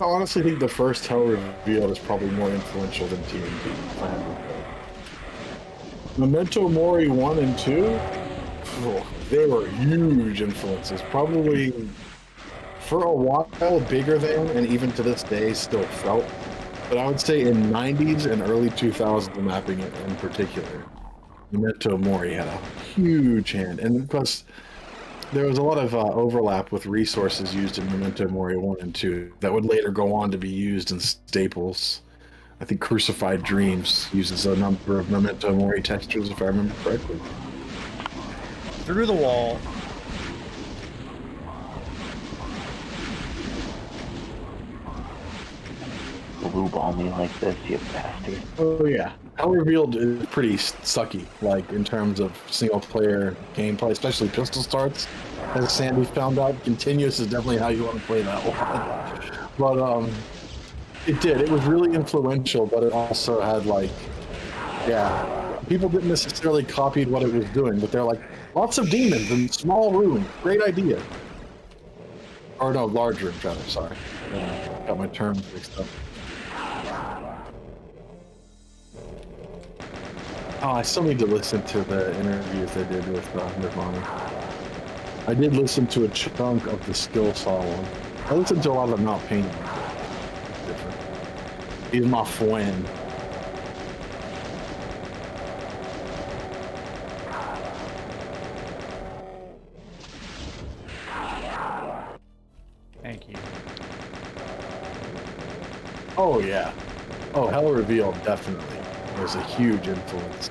I honestly think the first Hell reveal is probably more influential than TNT. if I had to pick. Memento Mori 1 and 2, they were huge influences. Probably for a while bigger than, and even to this day still felt But I would say in 90s and early 2000s mapping in particular, Memento Mori had a huge hand. And because there was a lot of overlap with resources used in Memento Mori 1 and 2 that would later go on to be used in Staples. I think Crucified Dreams uses a number of Memento Mori textures, if I remember correctly. Through the wall. Blue ball me like this, you bastard. Oh yeah, Hell Revealed is pretty sucky, like in terms of single player gameplay, especially pistol starts. As Sandy found out, continuous is definitely how you want to play that one. But it did. It was really influential, but it also had like, yeah, people didn't necessarily copy what it was doing, but they're like, lots of demons in small room. Great idea. Or no, large room, rather. Sorry, got my terms mixed up. Oh, I still need to listen to the interviews they did with Nirvana. I did listen to a chunk of the Skill Saw one. I listened to a lot of Not Painting. Different. He's my friend. Thank you. Oh yeah. Oh, Hell Revealed definitely was a huge influence.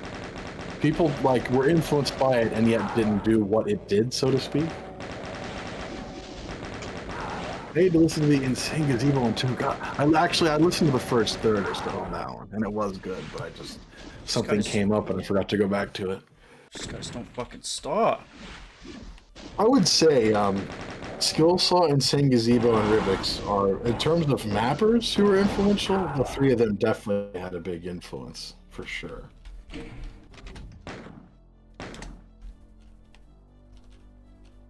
People like were influenced by it and yet didn't do what it did, so to speak. I need to listen to the Insane Gazebo one too. God, I listened to the first third or so on that one, and it was good, but I just something came up and I forgot to go back to it. These guys don't fucking stop. I would say Skill Saw, Insane Gazebo, and Rivix are, in terms of mappers who were influential, the three of them definitely had a big influence, for sure.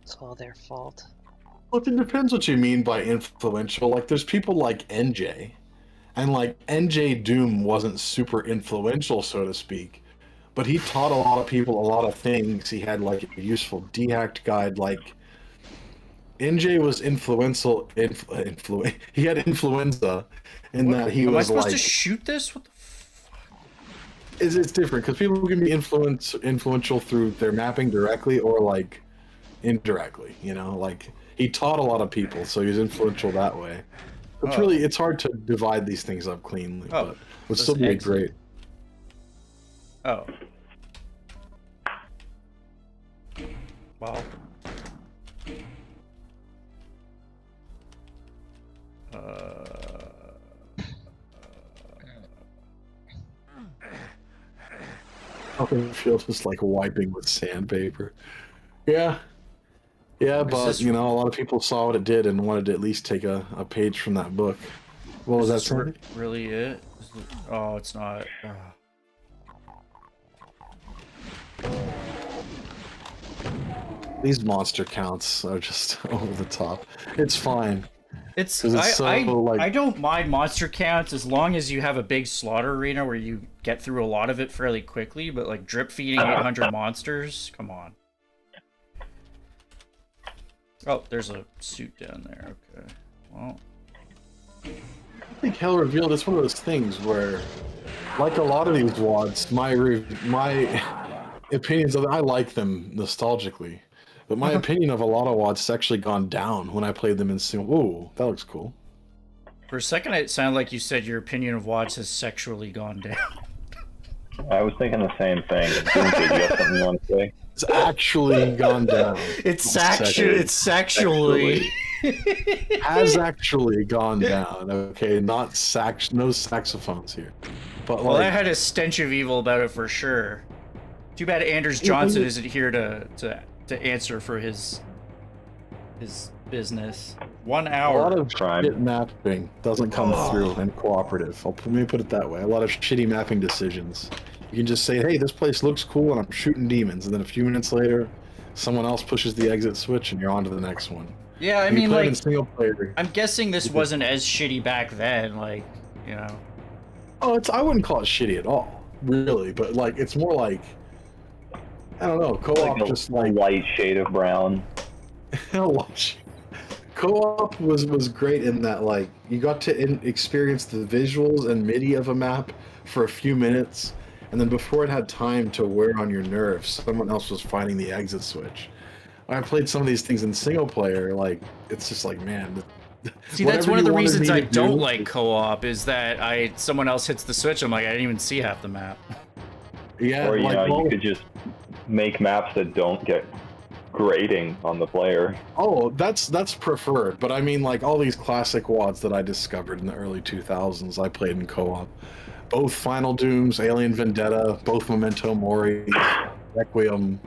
It's all their fault. Well, it depends what you mean by influential. Like, there's people like NJ, and like DSDA-Doom wasn't super influential, so to speak, but he taught a lot of people a lot of things. He had like a useful dehacked guide. Like NJ was influential. He had influenza in that he Am was I supposed like. to shoot this? What the fuck? It's different because people can be influential through their mapping directly or like indirectly. You know, like he taught a lot of people, so he was influential that way. It's really hard to divide these things up cleanly, but it would still be great. Oh. Wow. Field is like wiping with sandpaper. Yeah. Yeah, but you know, a lot of people saw what it did and wanted to at least take a page from that book. What was that, Sandy? Really it? Oh, it's not. These monster counts are just over the top. It's fine. It's like... I don't mind monster counts as long as you have a big slaughter arena where you get through a lot of it fairly quickly, but like drip feeding 800 monsters, come on. Oh, there's a suit down there. Okay. Well, I think Hell Revealed is one of those things where, like a lot of these WODs, my opinions of I like them nostalgically, but my opinion of a lot of WODs has actually gone down when I played them in single. Ooh, that looks cool. For a second, it sounded like you said your opinion of WODs has sexually gone down. I was thinking the same thing. Do you have something you want to say? It's actually gone down. It's actually has actually gone down. Okay, not no saxophones here. But well, like, that had a stench of evil about it for sure. Too bad Anders Johnsen isn't here to answer for his business. 1 hour. A lot of shit mapping doesn't come through in cooperative. Let me put it that way. A lot of shitty mapping decisions. You can just say, hey, this place looks cool and I'm shooting demons. And then a few minutes later, someone else pushes the exit switch and you're on to the next one. Yeah, I mean, like, single player, I'm guessing this wasn't as shitty back then, like, you know. Oh, I wouldn't call it shitty at all, really. But, like, it's more like, I don't know, co-op like just like... light shade of brown. Co-op was great in that, like, you got to experience the visuals and MIDI of a map for a few minutes, and then before it had time to wear on your nerves, someone else was finding the exit switch. I played some of these things in single player, like, it's just like, man. See, that's one of the reasons I don't do, like co-op, is that someone else hits the switch, I'm like, I didn't even see half the map. Yeah, Or, like, you could just make maps that don't get grading on the player. Oh, that's preferred, but I mean, like, all these classic WADs that I discovered in the early 2000s, I played in co-op. Both Final Dooms, Alien Vendetta, both Memento Mori, Requiem,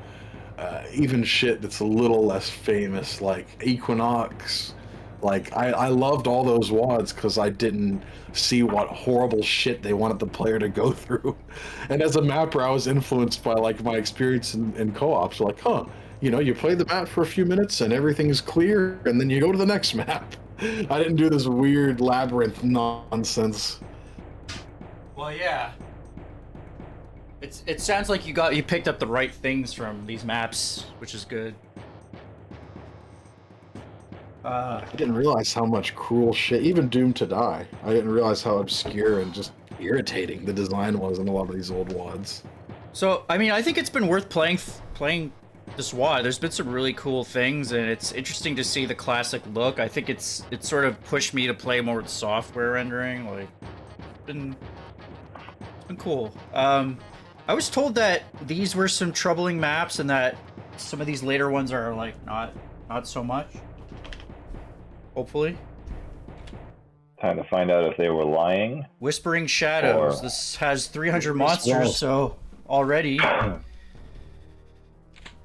even shit that's a little less famous, like Equinox. Like, I loved all those WADs because I didn't see what horrible shit they wanted the player to go through. And as a mapper, I was influenced by, like, my experience in co-ops. Like, huh, you know, you play the map for a few minutes and everything's clear, and then you go to the next map. I didn't do this weird labyrinth nonsense. Well, yeah. It sounds like you picked up the right things from these maps, which is good. I didn't realize how much cruel shit, even Doom to Die. I didn't realize how obscure and just irritating the design was in a lot of these old WADs. So, I mean, I think it's been worth playing this WAD. There's been some really cool things, and it's interesting to see the classic look. I think it's sort of pushed me to play more with software rendering. Like, it's been cool. I was told that these were some troubling maps, and that some of these later ones are like not so much. Hopefully. Time to find out if they were lying. Whispering Shadows. This has 300 monsters, so already.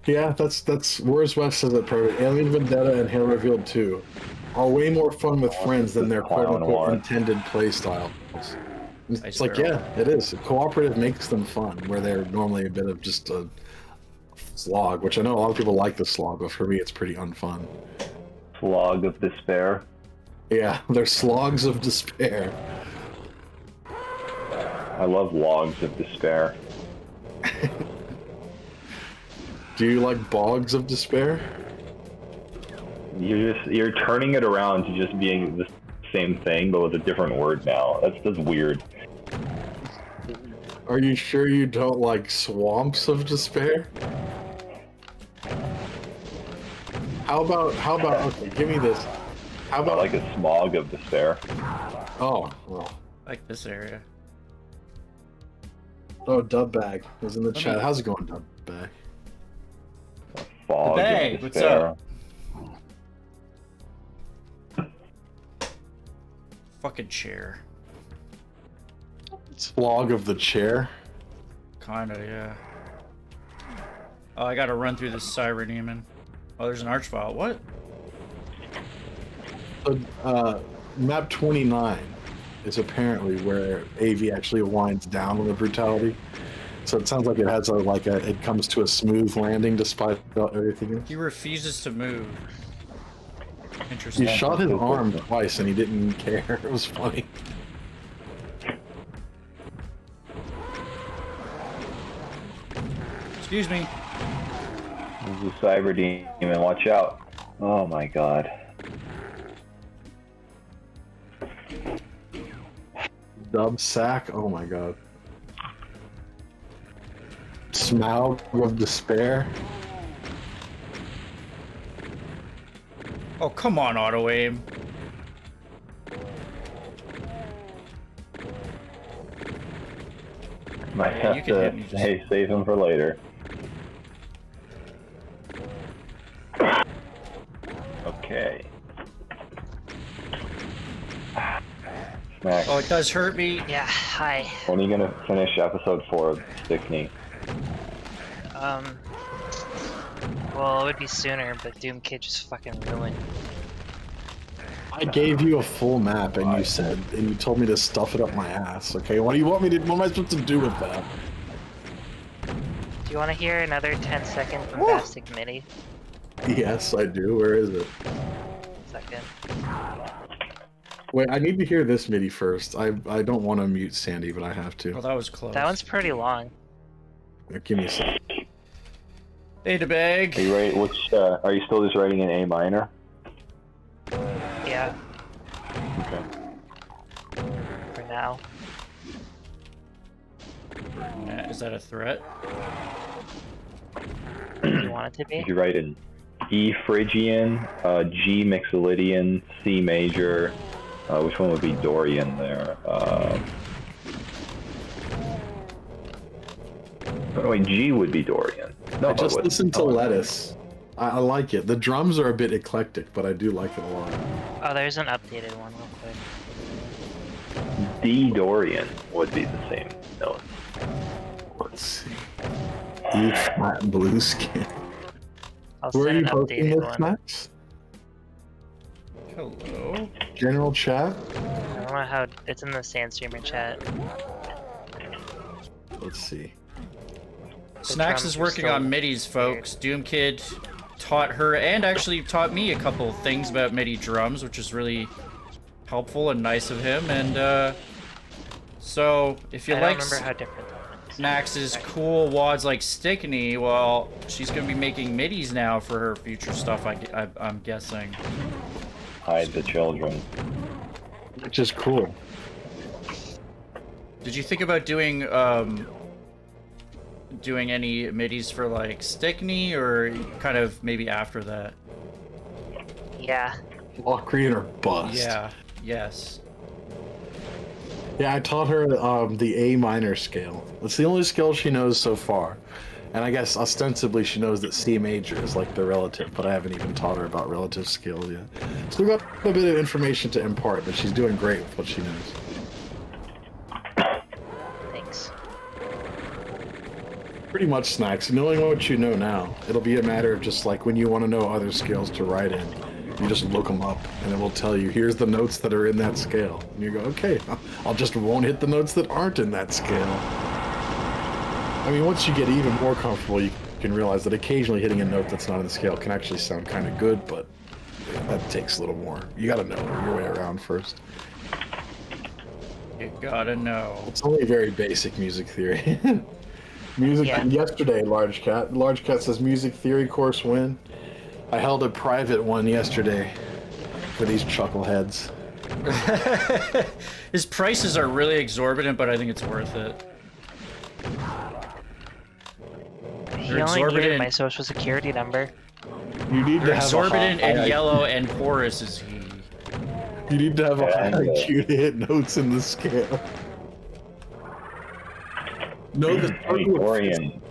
Yeah, that's Where's West says it perfect. Alien Vendetta and Halo Revealed 2 are way more fun with friends than their quote-unquote intended playstyles. It's like, yeah, it is. Cooperative makes them fun, where they're normally a bit of just a slog, which I know a lot of people like the slog, but for me it's pretty unfun. Slog of despair. Yeah, they're slogs of despair. I love logs of despair. Do you like bogs of despair? You're turning it around to just being the same thing, but with a different word now. That's weird. Are you sure you don't like swamps of despair? How about okay, give me this. How about like a smog of despair? Oh, well. Like this area. Oh, Dubbag was in the chat. How's it going, Dubbag? Fog Hey, of what's despair. up? Fucking chair. Slog of the chair. Kinda, yeah. Oh, I gotta run through this Cyber Demon. Oh, there's an Archvile. What? Map 29 is apparently where AV actually winds down on the brutality. So it sounds like it has it comes to a smooth landing despite everything. He refuses to move. Interesting. He shot his arm twice and he didn't care. It was funny. Excuse me. This is a Cyber Demon. Watch out. Oh my god. Dub sack. Oh my god. Smaug of despair. Oh, come on, auto aim. Might Yeah, you have can to hit me just- hey, save him for later. Okay. Smack. Oh, it does hurt me. Yeah, hi. When are you gonna finish episode 4 of Stickney? Well, it would be sooner, but Doom Kid just fucking ruined. I gave you a full map and you told me to stuff it up my ass. Okay, what do you want me to? What am I supposed to do with that? Do you want to hear another 10-second bombastic MIDI? Yes, I do. Where is it? Second. Wait, I need to hear this MIDI first. I don't want to mute Sandy, but I have Oh, to. that was close. That one's pretty long. Give me a sec. Data bag. Are you ready? Which are you still just writing in A minor? now. Is that a threat? You want it to be? If you write in E Phrygian, G Mixolydian, C major, which one would be Dorian there? Oh wait, G would be Dorian. No, I just it wouldn't. listened to Oh, Lettuce. I like it. The drums are a bit eclectic, but I do like it a lot. Oh, there's an updated one real quick. D Dorian would be the same note. Let's see. E flat blue skin. I'll Where are send you an posting updated this, one. Max? Hello. General chat? I don't know how it's in the Sandstreamer chat. Let's see. Snacks drums is are working still on midis, folks. Doom Kid taught her and actually taught me a couple things about MIDI drums, which is really helpful and nice of him. And so if you I like don't remember how different that is. Snacks's cool wads like Stickney, well, she's gonna be making midis now for her future stuff. I'm guessing. Hide the children. Which is cool. Did you think about doing any midis for like Stickney, or kind of maybe after that? Yeah. Lock reader bust. Yeah. Yes. Yeah, I taught her the A minor scale. It's the only scale she knows so far. And I guess ostensibly she knows that C major is like the relative, but I haven't even taught her about relative scales yet. So we've got a bit of information to impart, but she's doing great with what she knows. Thanks. Pretty much, Snacks. Knowing what you know now, it'll be a matter of just like when you want to know other scales to write in, you just look them up and it will tell you, here's the notes that are in that scale. And you go, okay, I'll just won't hit the notes that aren't in that scale. I mean, once you get even more comfortable, you can realize that occasionally hitting a note that's not in the scale can actually sound kind of good, but that takes a little more. You gotta know your way around first. You gotta know. It's only very basic music theory. Music. Yeah. Yesterday, Large Cat says music theory course win. I held a private one yesterday for these chuckleheads. His prices are really exorbitant, but I think it's worth it. He They're only needed exorbitant. my social security number. You need to They're have exorbitant a high and IQ. yellow and porous is he. You need to have a high Yeah. IQ to hit notes in the scale. No, the Hey, Dorian.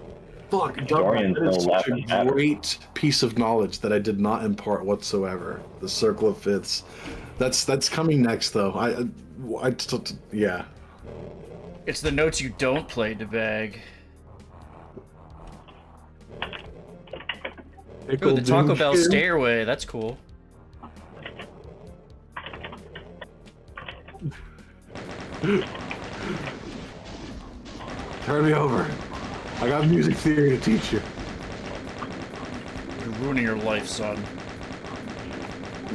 fuck, Dorian's that is no such a laughing matter. great piece of knowledge that I did not impart whatsoever. The circle of fifths. That's coming next, though. Yeah. It's the notes you don't play, Devag. Ooh, the Taco Bell stairway. That's cool. Turn me over. I got music theory to teach you. You're ruining your life, son.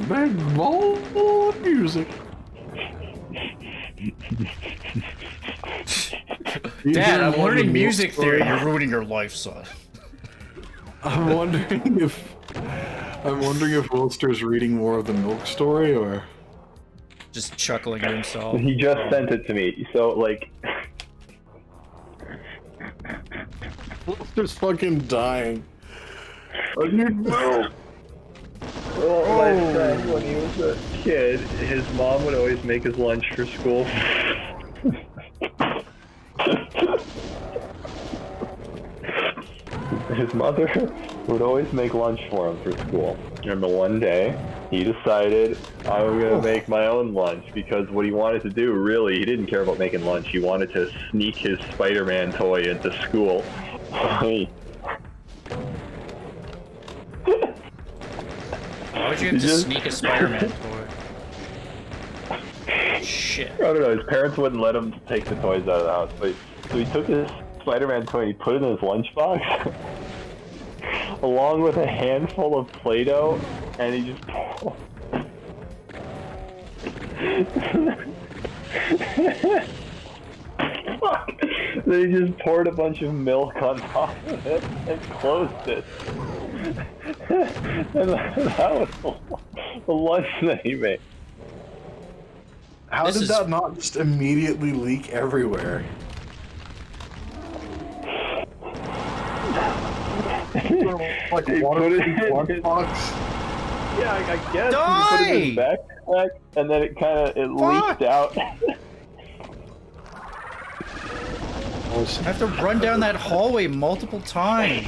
Big ball music. Dad, I'm learning music theory. You're ruining your life, son. I'm wondering if Wilster's reading more of the Milk Story, or Just chuckling to himself. He just sent it to me. So like, Wilster's fucking dying. I need milk. well, my friend, when he was a kid, his mom would always make his lunch for school. His mother would always make lunch for him for school. And the one day, he decided, I'm gonna make my own lunch, because what he wanted to do, really, he didn't care about making lunch. He wanted to sneak his Spider-Man toy into school. Why would you have to Just- sneak a Spider-Man toy? Shit. I don't know, his parents wouldn't let him take the toys out of the house. So he took his Spider-Man toy and he put it in his lunchbox, along with a handful of Play-Doh, and he just... Fuck. Then he just poured a bunch of milk on top of it and closed it. And that was the lunch that he made. How This did is- that not just immediately leak everywhere? Like He water put it in lunchbox? Yeah, I guess Die! he put it in his backpack, and then it kind of leaked out. I have to run down that hallway multiple times.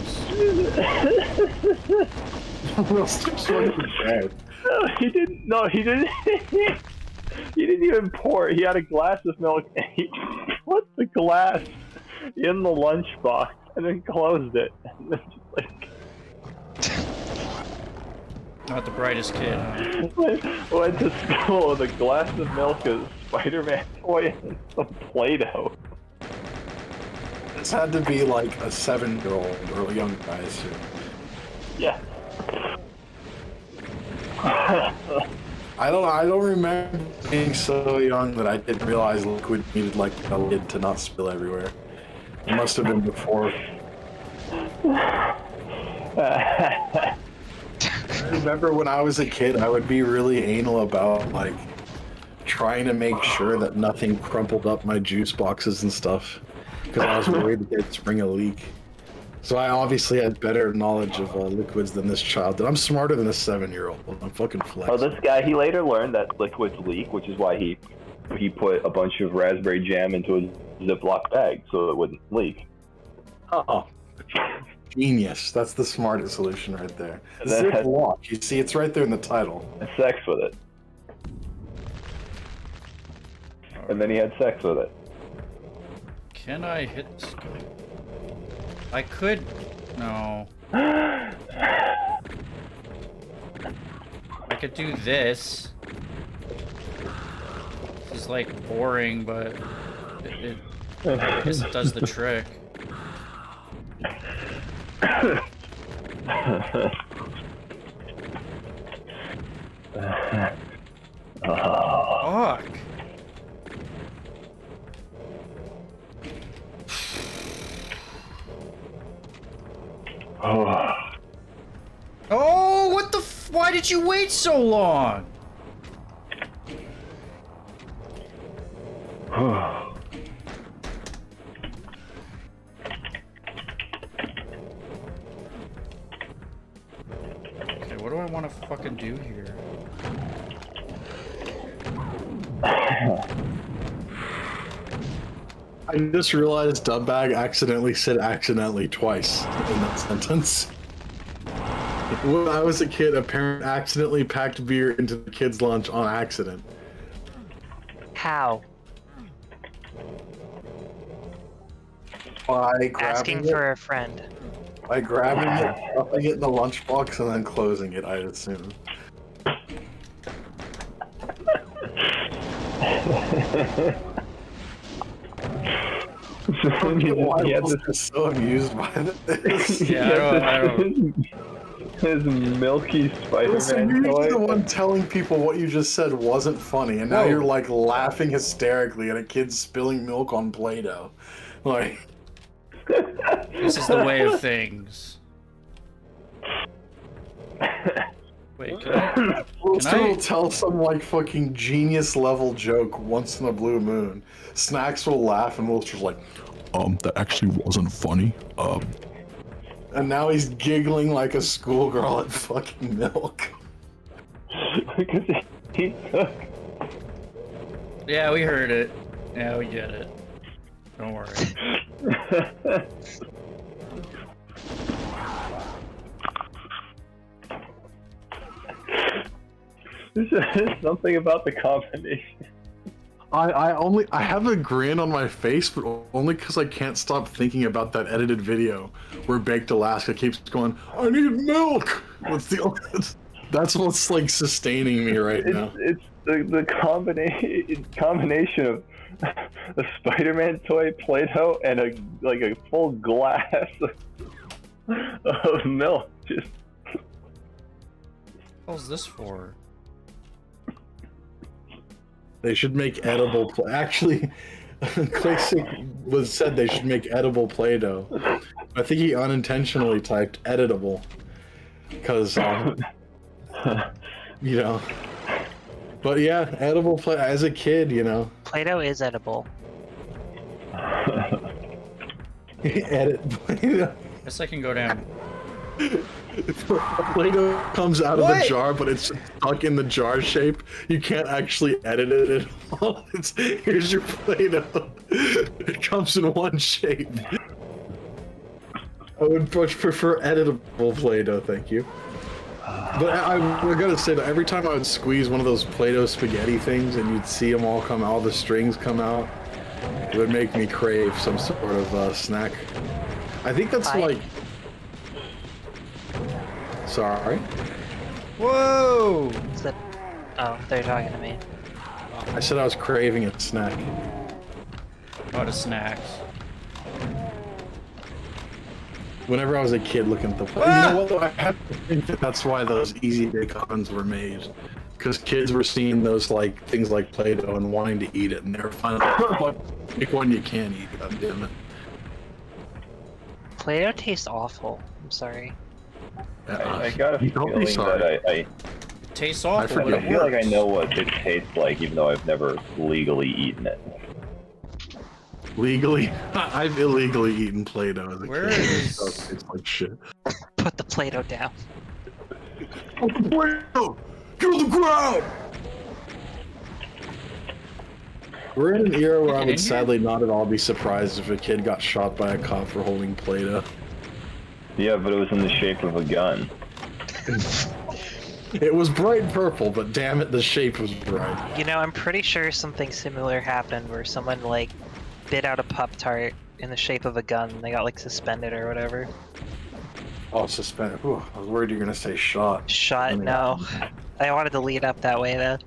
Bad. No, he didn't. No, he didn't. He didn't even pour it. He had a glass of milk, and he put the glass in the lunchbox, and then closed it. And then just like Not the brightest kid, huh? went to school with a glass of milk, a Spider-Man toy, and some Play-Doh. This had to be like a 7-year-old or a young guy, too. Yeah. I don't remember being so young that I didn't realize liquid needed like a lid to not spill everywhere. It must have been before. I remember when I was a kid, I would be really anal about like trying to make sure that nothing crumpled up my juice boxes and stuff because I was worried that they'd spring a leak. So I obviously had better knowledge of liquids than this child. And I'm smarter than a 7-year-old. I'm fucking flexing. Oh, this guy, he later learned that liquids leak, which is why he put a bunch of raspberry jam into a Ziploc bag so it wouldn't leak. Oh, genius. That's the smartest solution right there. And then had Ziploc. You see, it's right there in the title. sex with it. And then he had sex with it. Can I hit this guy? I could... No. I could do this. This is like boring, but I guess it does the trick. Fuck. Oh, what the why did you wait so long? Okay, what do I want to fucking do here? I just realized Dubbag accidentally said accidentally twice in that sentence. When I was a kid, a parent accidentally packed beer into the kid's lunch on accident. How? By Asking for a friend. By grabbing it, stuffing it in the lunchbox, and then closing it, I assume. Why was I so amused by this? Yeah, I don't... His milky Listen, Spider-Man you're toy. the one telling people what you just said wasn't funny, and now Whoa. you're like laughing hysterically at a kid spilling milk on Play-Doh. Like, This is the way of things. Wait, can I... Wilson I- will tell some like fucking genius level joke once in a blue moon. Snacks will laugh, and Wilson's like, that actually wasn't funny. And now he's giggling like a schoolgirl at fucking milk. Because he took. Yeah, we heard it. Yeah, we get it. Don't worry. There's something about the combination. I have a grin on my face, but only because I can't stop thinking about that edited video where Baked Alaska keeps going, I need milk! What's the That's what's like sustaining me right now. It's the combination of a Spider-Man toy, Play-Doh, and a full glass of milk. Just What's this for? They should make edible actually, Classic said they should make edible Play-Doh. I think he unintentionally typed editable. Because, you know, But yeah, edible play as a kid, you know. Play-Doh is edible. Edit Play-Doh. Guess I can go down. Play-Doh comes out of What? the jar, but it's stuck in the jar shape. You can't actually edit it at all. Here's your Play-Doh. It comes in one shape. I would much prefer editable Play-Doh, thank you. But I gotta say that every time I would squeeze one of those Play-Doh spaghetti things and you'd see them all come out, all the strings come out, it would make me crave some sort of snack. I think that's like... Sorry? Whoa! Is that... Oh, they're talking to me. I said I was craving a snack. Out of snacks. Whenever I was a kid looking at the play, you know what? I have to think that that's why those easy bake ovens were made, because kids were seeing those like things like Play-Doh and wanting to eat it, and they're finally like, pick one you can eat. God damn it! Play-Doh tastes awful. I'm sorry. I got a Don't be feeling sorry. that I Tastes awful, forget. but I it feel like I works. know what it tastes like, even though I've never legally eaten it. Legally, I've illegally eaten Play-Doh as a Where kid. is- So it tastes like shit. Put the Play-Doh down. Play-Doh! Get on the ground! We're in an era where I in would here? sadly not at all be surprised if a kid got shot by a cop for holding Play-Doh. Yeah, but it was in the shape of a gun. It was bright purple, but damn it, the shape was bright. You know, I'm pretty sure something similar happened where someone, like, bit out a Pop-Tart in the shape of a gun and they got, like, suspended or whatever. Oh, suspended. Ooh, I was worried you were gonna say shot. Shot? I mean- No. I wanted to lead up that way, though.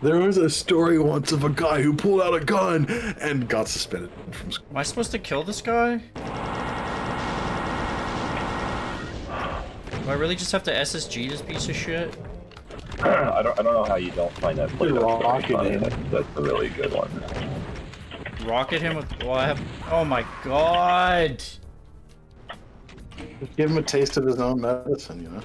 There was a story once of a guy who pulled out a gun and got suspended from school. Am I supposed to kill this guy? Do I really just have to SSG this piece of shit? I don't know how you don't find that Play-Doh Rocket funny. him. That's a really good one. Rocket him with... Well, I have... Oh my god! Just give him a taste of his own medicine, you know?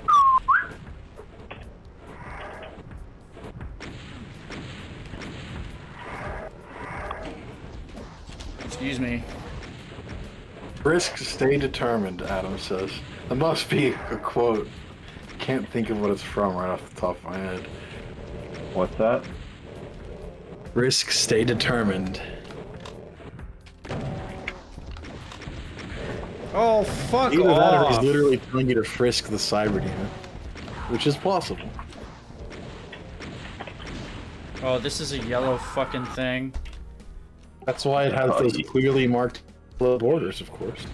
Excuse me. Brisk, stay determined, Adam says. That must be a quote. Can't think of what it's from right off the top of my head. What's that? Brisk, stay determined. Oh, fuck Either that or he's off! literally telling you to frisk the cyber demon. Which is possible. Oh, this is a yellow fucking thing. That's why it has those clearly marked borders, of course.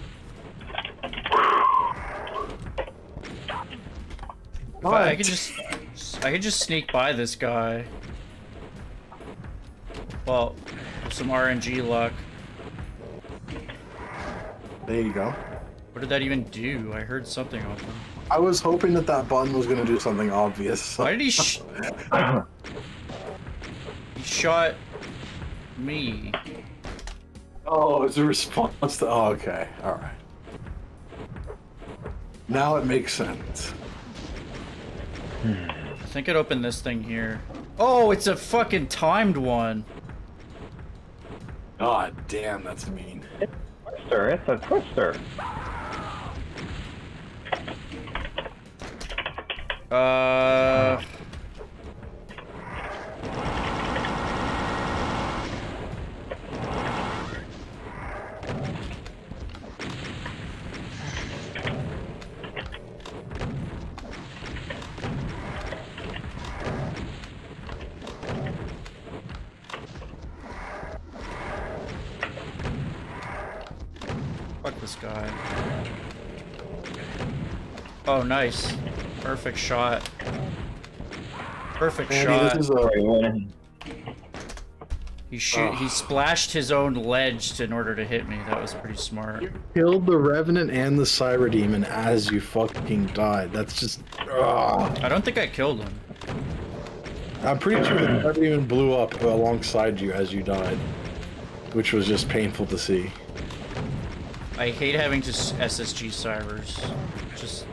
I could just sneak by this guy. Well, with some RNG luck. There you go. What did that even do? I heard something off him. I was hoping that that button was going to do something obvious. Why did he He shot me. Oh, it's a response to... Oh, okay. Alright. Now it makes sense. I think it opened this thing here. Oh, it's a fucking timed one. God damn, that's mean. Twister, it's a twister. Fuck this guy. Oh, nice. Perfect shot. Perfect Andy, shot. this is a... He splashed his own ledge in order to hit me. That was pretty smart. You killed the Revenant and the Cyber Demon as you fucking died. That's just... Ugh. I don't think I killed him. I'm pretty sure the Cyber Demon blew up alongside you as you died. Which was just painful to see. I hate having to SSG cybers. Just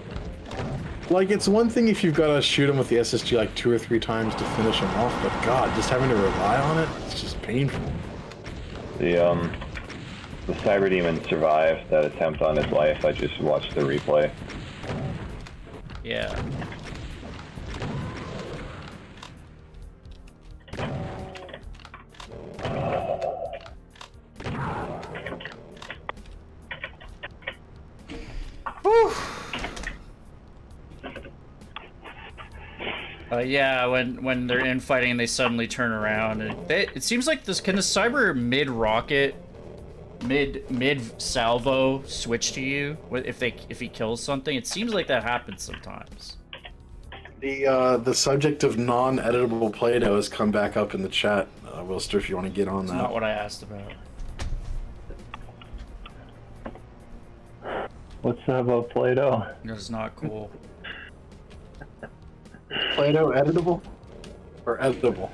Like, it's one thing if you've got to shoot him with the SSG like 2 or 3 times to finish him off, but God, just having to rely on it, it's just painful. The Cyber Demon survived that attempt on his life. I just watched the replay. Yeah. Whew. Yeah, when they're infighting, they suddenly turn around, and it seems like this. Can the cyber mid rocket, mid salvo switch to you if he kills something? It seems like that happens sometimes. The subject of non-editable Play-Doh has come back up in the chat, Wilster, if you want to get on That's that. not what I asked about. What's that about Play-Doh? That's not cool. Play-Doh editable? Or editable?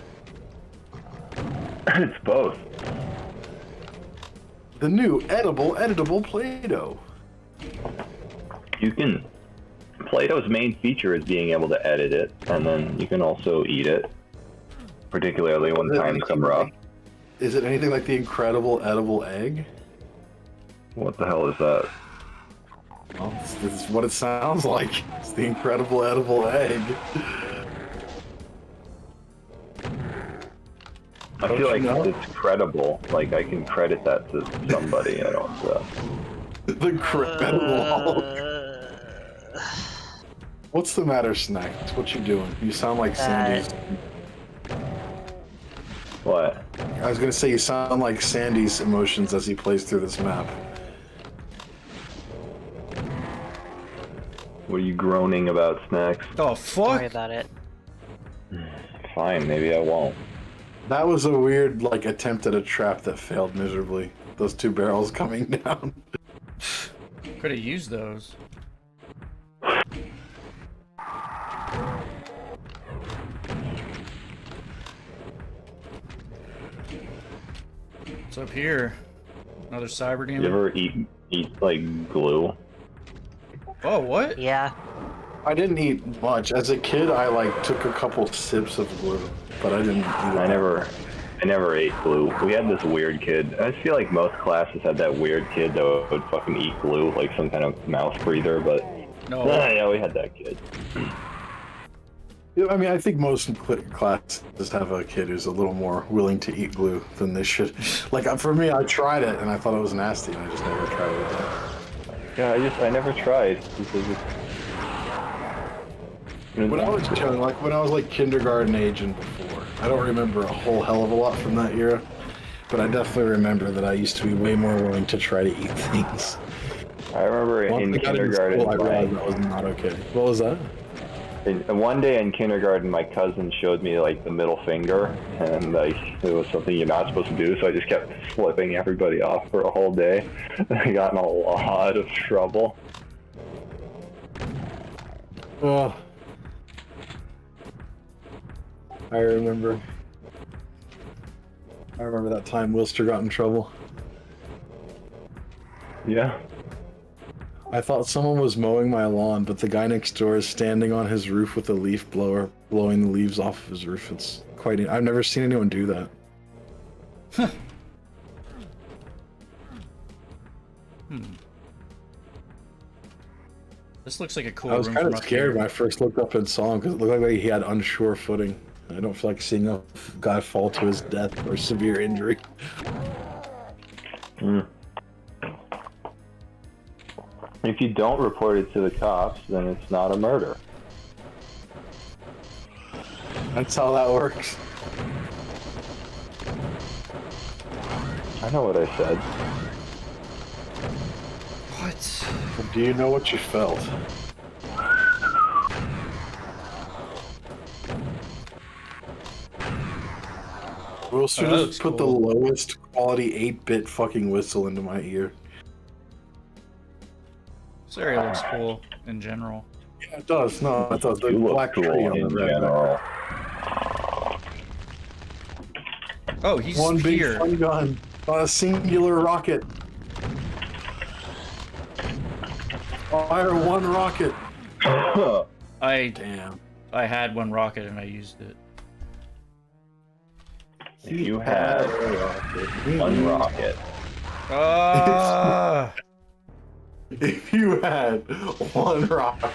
It's both. The new editable Play-Doh. You can... Play-Doh's main feature is being able to edit it, and then you can also eat it. Particularly when times come rough. Is it anything like the incredible edible egg? What the hell is that? Well, this is what it sounds like. It's the incredible edible egg. I feel like it's credible. Like, I can credit that to somebody. I don't... The credible. What's the matter, Snacks? What you doing? You sound like Sandy's. What? I was gonna say you sound like Sandy's emotions as he plays through this map. What are you groaning about, Snacks? Oh Don't worry fuck! about it. Fine, maybe I won't. That was a weird, like, attempt at a trap that failed miserably. Those 2 barrels coming down. Could have used those. What's up here? Another cyber demon? You ever eat like glue? Oh, what? Yeah. I didn't eat much. As a kid, I, like, took a couple sips of glue, but I didn't eat it. I never ate glue. We had this weird kid. I just feel like most classes had that weird kid that would fucking eat glue, like some kind of mouth breather, but... No. Yeah, we had that kid. Yeah, I mean, I think most classes have a kid who's a little more willing to eat glue than they should. Like, for me, I tried it, and I thought it was nasty, and I just never tried it again. Yeah, I never tried. Because When I was young, like when I was like kindergarten age and before, I don't remember a whole hell of a lot from that era, but I definitely remember that I used to be way more willing to try to eat things. I remember in kindergarten, I realized that was not okay. What was that? One day in kindergarten, my cousin showed me like the middle finger, and like it was something you're not supposed to do. So I just kept flipping everybody off for a whole day. I got in a lot of trouble. Oh, I remember that time Wilster got in trouble. Yeah. I thought someone was mowing my lawn, but the guy next door is standing on his roof with a leaf blower, blowing the leaves off of his roof. It's quite... I've never seen anyone do that. This looks like a cool I was room kind from of up scared here. when I first looked up and saw him, because it looked like he had unsure footing. I don't feel like seeing a guy fall to his death or severe injury. If you don't report it to the cops, then it's not a murder. That's how that works. I know what I said. What? But do you know what you felt? Wilster that just looks put cool. the lowest quality 8-bit fucking whistle into my ear. This area looks cool in general. Yeah, it does. No, it does. The You look black cool tree on the in red general. Oh, he's One big here. fun gun on a singular rocket. Fire one rocket. Damn. I had one rocket and I used it. If you had one rocket, Ah! If you had one rocket.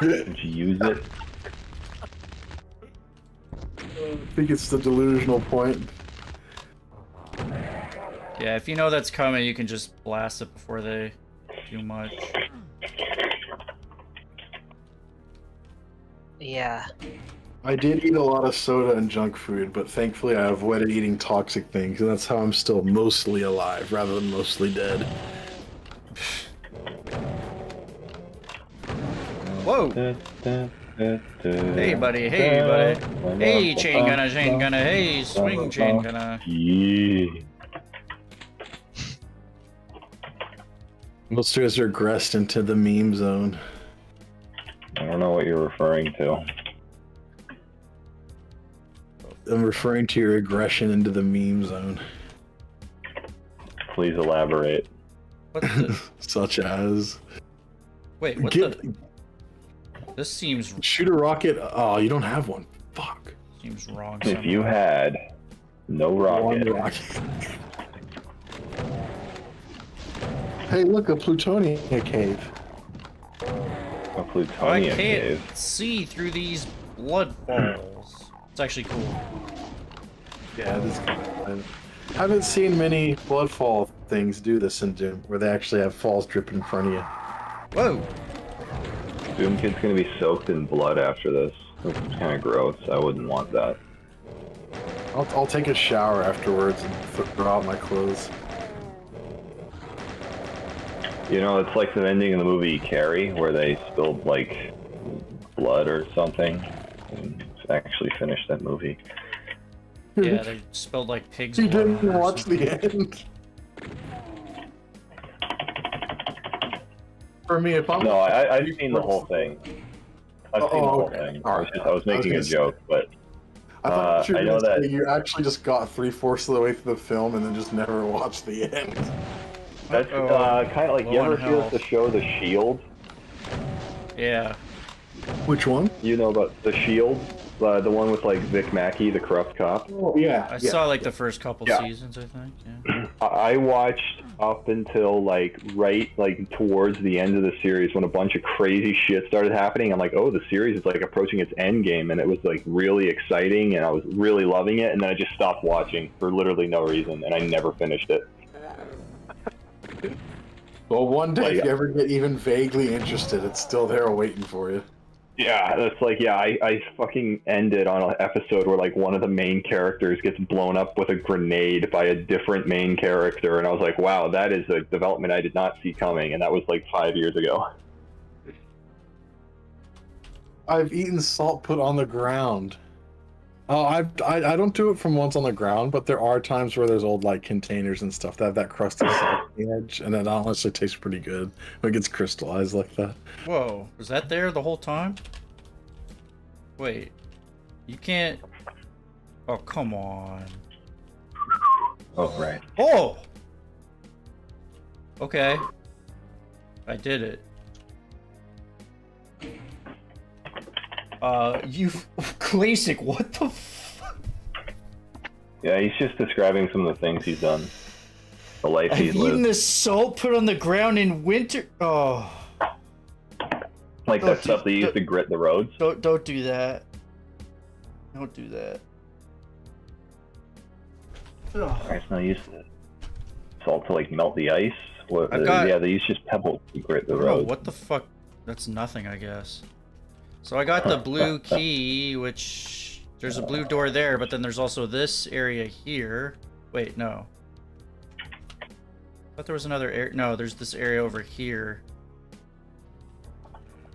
would you use it? I think it's the delusional point. Yeah, if you know that's coming, you can just blast it before they do much. Yeah. I did eat a lot of soda and junk food, but thankfully I avoided eating toxic things, and that's how I'm still mostly alive rather than mostly dead. Whoa! Hey, buddy. Hey, buddy. Hey, chain gunner. Hey, swing chain gunner. Yeah. Most of us regressed into the meme zone. I don't know what you're referring to. I'm referring to your regression into the meme zone. Please elaborate. What the? Such as... Wait, what the? This seems Shoot a rocket. Oh, you don't have one. Fuck. seems wrong. If you somewhere. had no rocket, One rocket. Hey, look, a plutonium cave. a I plutonium can't cave. see through these blood falls. It's actually cool. Yeah, this is kind of fun. Haven't seen many bloodfall things do this in Doom, where they actually have falls dripping in front of you. Whoa! Doom Kid's gonna be soaked in blood after this. It's kind of gross. I wouldn't want that. I'll take a shower afterwards and throw out my clothes. You know, it's like the ending of the movie Carrie, where they spilled like blood or something. And actually finished that movie. Yeah, they spilled like pigs. You blood didn't or watch something. the end. For me, if I'm No, I've seen the whole thing. I've seen the whole okay. thing. All I was, right. just, I was making a gonna say- joke, but I thought you were I know gonna say that- you actually just got 3/4 of the way through the film and then just never watched the end. that's Uh-oh. kind of like, Low you on ever hear of health. the show The Shield? Yeah. Which one? You know about The Shield? The one with like Vic Mackey, the corrupt cop? Oh yeah. I saw like the first couple Yeah. seasons, I think. Yeah. I watched up until like right like towards the end of the series when a bunch of crazy shit started happening. I'm like, oh, the series is like approaching its end game, and it was like really exciting, and I was really loving it. And then I just stopped watching for literally no reason, and I never finished it. Well, one day Like- if you ever get even vaguely interested, it's still there waiting for you. Yeah, that's like, yeah, I fucking ended on an episode where like one of the main characters gets blown up with a grenade by a different main character, and I was like, wow, that is a development I did not see coming, and that was like 5 years ago. I've eaten salt put on the ground. Oh, I don't do it from once on the ground, but there are times where there's old like containers and stuff that have that crusty salt on the edge, and it honestly tastes pretty good when it gets crystallized like that. Whoa, was that there the whole time? Wait, you can't. Oh, come on. Oh, right. Oh! Okay. I did it. You classic, what the fuck? Yeah, he's just describing some of the things he's done. The life I've he's eaten lived. the salt put on the ground in winter. Oh, Like that stuff they used to grit the roads. don't do that. Don't do that. Ugh. It's not used to salt to like melt the ice. What, I've got- yeah, they use just pebbles to grit the Oh, roads. what the fuck? That's nothing, I guess. So I got the blue key, which there's a blue door there, but then there's also this area here. Wait, no. I thought there was another area. No, there's this area over here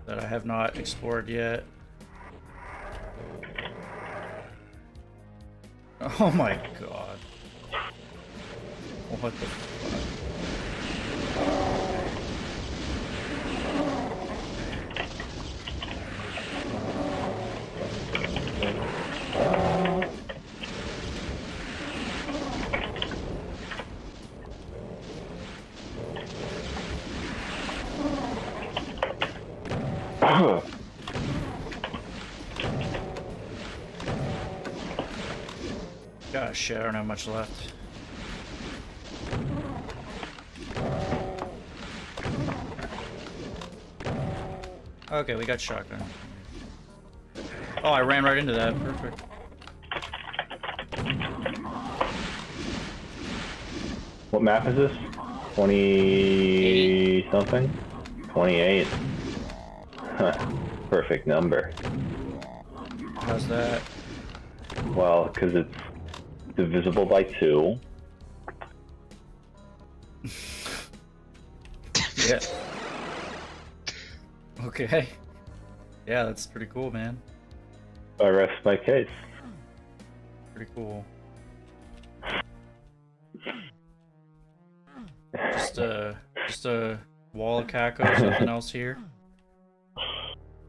that I have not explored yet. Oh my god. What the fuck? Oh shit, I don't have much left. Okay, we got shotgun. Oh, I ran right into that. Perfect. What map is this? 20 something? 28. Huh. Perfect number. How's that? Well, because it's divisible by 2. Yeah. Okay. Yeah, that's pretty cool, man. I rest my case. Pretty cool. Just a wall of caco, something else here?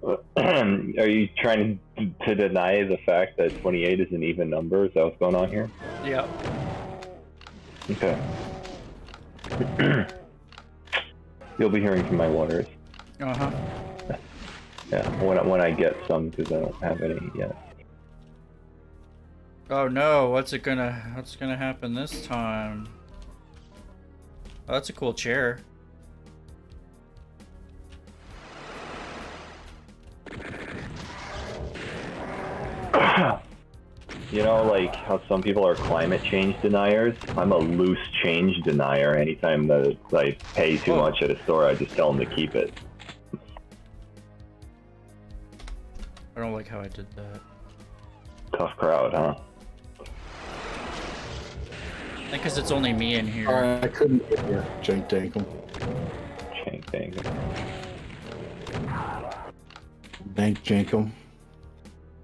Are you trying to deny the fact that 28 is an even number? Is that what's going on here? Yeah. Okay. You'll be hearing from my waters. Uh-huh. Yeah, when I get some, because I don't have any yet. Oh no, what's gonna happen this time? Oh, that's a cool chair. You know, like how some people are climate change deniers? I'm a loose change denier. Anytime that I pay too much at a store, I just tell them to keep it. I don't like how I did that. Tough crowd, huh? I think because it's only me in here. Alright, I couldn't get here. Jank Dankum. Dank Jankum.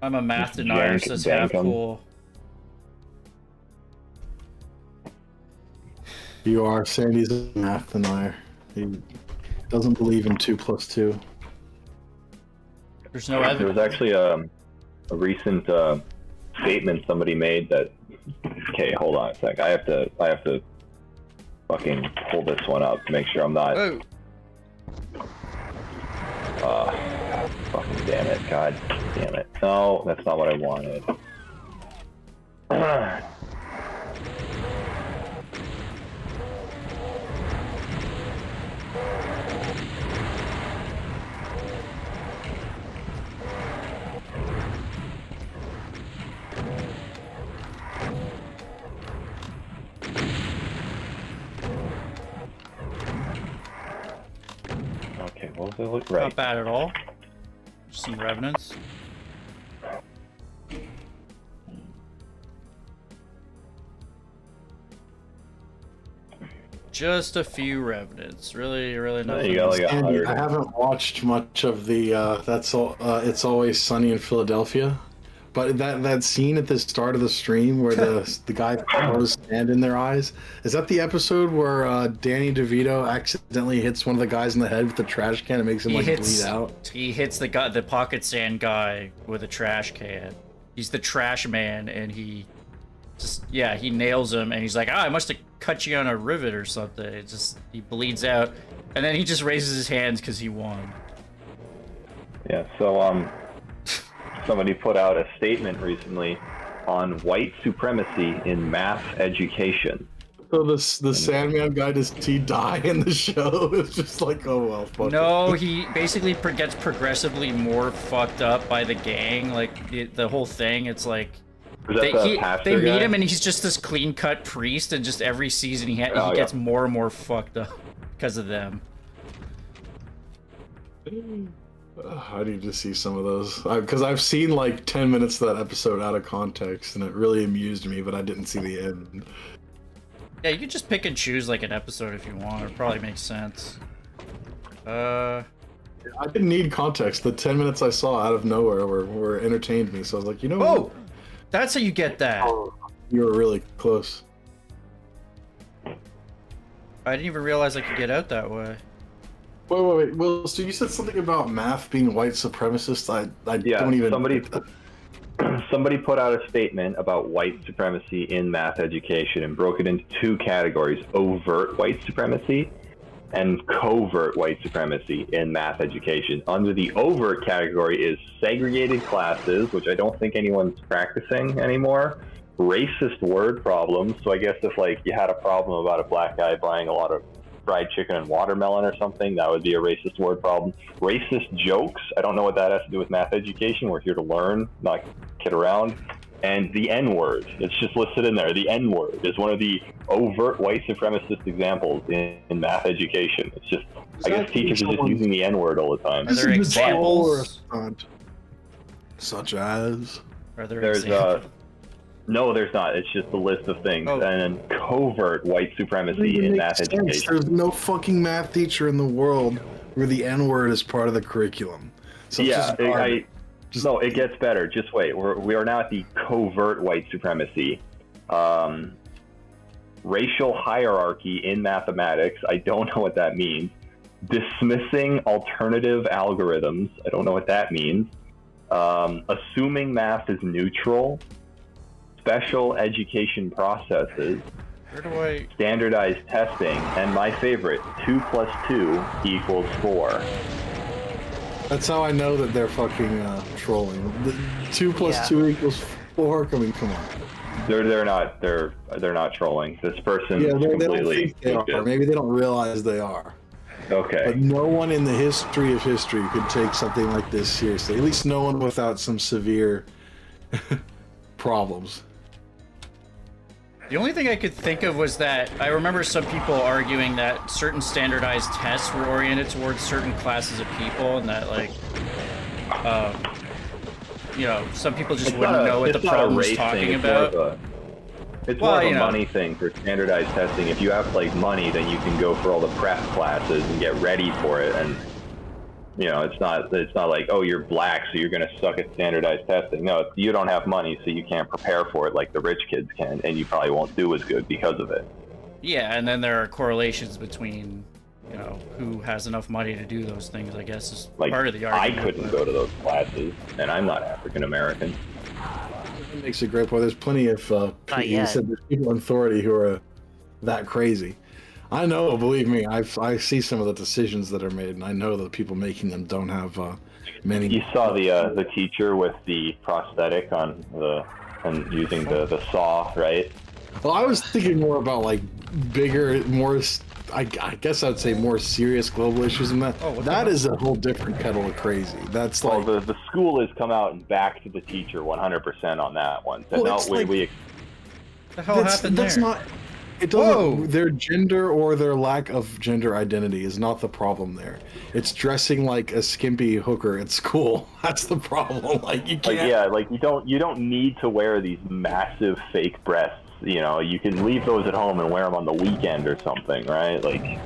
I'm a math denier, so it's half cool. You are. Sandy's a math denier. He doesn't believe in 2 + 2. There's no There evidence. was actually a recent statement somebody made that. Okay, hold on a sec. I have to fucking pull this one up to make sure I'm not. Oh. Fucking damn it! God damn it! No, that's not what I wanted. Okay, what was it look right? Not bad at all. Just some revenants. Just a few revenants. Really nothing. You got like Sandy, 100. I haven't watched much of the It's Always Sunny in Philadelphia, but that scene at the start of the stream where the guy throws sand in their eyes, is that the episode where Danny DeVito accidentally hits one of the guys in the head with the trash can and makes him bleed out? He hits the pocket sand guy with a trash can. He's the trash man, and he nails him, and he's like, I must have cut you on a rivet or something. He bleeds out, and then he just raises his hands because he won. Yeah, so somebody put out a statement recently on white supremacy in math education. So the Sandman guy, does he die in the show? It's just like, oh well, fuck No, it. he basically gets progressively more fucked up by the gang. Like the whole thing, it's like they meet him and he's just this clean-cut priest, and just every season he gets more and more fucked up because of them. I need to see some of those because I've seen like 10 minutes of that episode out of context, and it really amused me, but I didn't see the end. Yeah, you can just pick and choose like an episode if you want. It probably makes sense. I didn't need context. The 10 minutes I saw out of nowhere were entertained me, so I was like, you know Oh! what? That's how you get that. You were really close. I didn't even realize I could get out that way. Wait. Well, so you said something about math being white supremacist. I don't even. Somebody put out a statement about white supremacy in math education and broke it into 2 categories: overt white supremacy and covert white supremacy in math education. Under the overt category is segregated classes, which I don't think anyone's practicing anymore, racist word problems. So I guess if like you had a problem about a black guy buying a lot of fried chicken and watermelon or something, that would be a racist word problem. Racist jokes, I don't know what that has to do with math education. We're here to learn, not kid around. And the N-word, it's just listed in there. The N-word is one of the overt white supremacist examples in math education. It's just, I guess teachers are just using the N-word all the time. Are there examples? Such as? Are there There's examples? no, there's not. It's just a list of things. Oh. And then covert white supremacy in math education. There's no fucking math teacher in the world where the N-word is part of the curriculum. So it's Yeah, just no, it gets better. Just wait. We are now at the covert white supremacy. Racial hierarchy in mathematics. I don't know what that means. Dismissing alternative algorithms. I don't know what that means. Assuming math is neutral. Special education processes. Where do I... Standardized testing. And my favorite, 2 + 2 = 4. That's how I know that they're fucking trolling. 2 + 2 = 4. I mean, come on. They're not trolling. This person Yeah, they don't completely think they are. Maybe they don't realize they are. okay. But no one in the history of history could take something like this seriously. At least no one without some severe problems. The only thing I could think of was that I remember some people arguing that certain standardized tests were oriented towards certain classes of people, and that, like, you know, some people just wouldn't know what the problem was talking about. It's more of a money thing for standardized testing. If you have like money, then you can go for all the prep classes and get ready for it. And you know, it's not like, oh, you're black, so you're gonna suck at standardized testing. No, you don't have money, so you can't prepare for it like the rich kids can, and you probably won't do as good because of it. Yeah, and then there are correlations between, you know, who has enough money to do those things, I guess, is Like, part of the argument. I couldn't go to those classes, and I'm not African American. It makes a great point. There's plenty of you said there's people in authority who are that crazy. I know, believe me, I see some of the decisions that are made, and I know that the people making them don't have many. You saw the teacher with the prosthetic on and using the saw, right? Well, I was thinking more about like bigger, more. I guess I'd say more serious global issues than that. Oh, that is a whole different kettle of crazy. That's like the school has come out and backed the teacher 100% on that one. So Well, no, it's like- we What the hell happened that's there? not. It doesn't. Whoa. Their gender or their lack of gender identity is not the problem there. It's dressing like a skimpy hooker at school. That's the problem. Like you can't. like yeah, like you don't need to wear these massive fake breasts. You know, you can leave those at home and wear them on the weekend or something, right? Like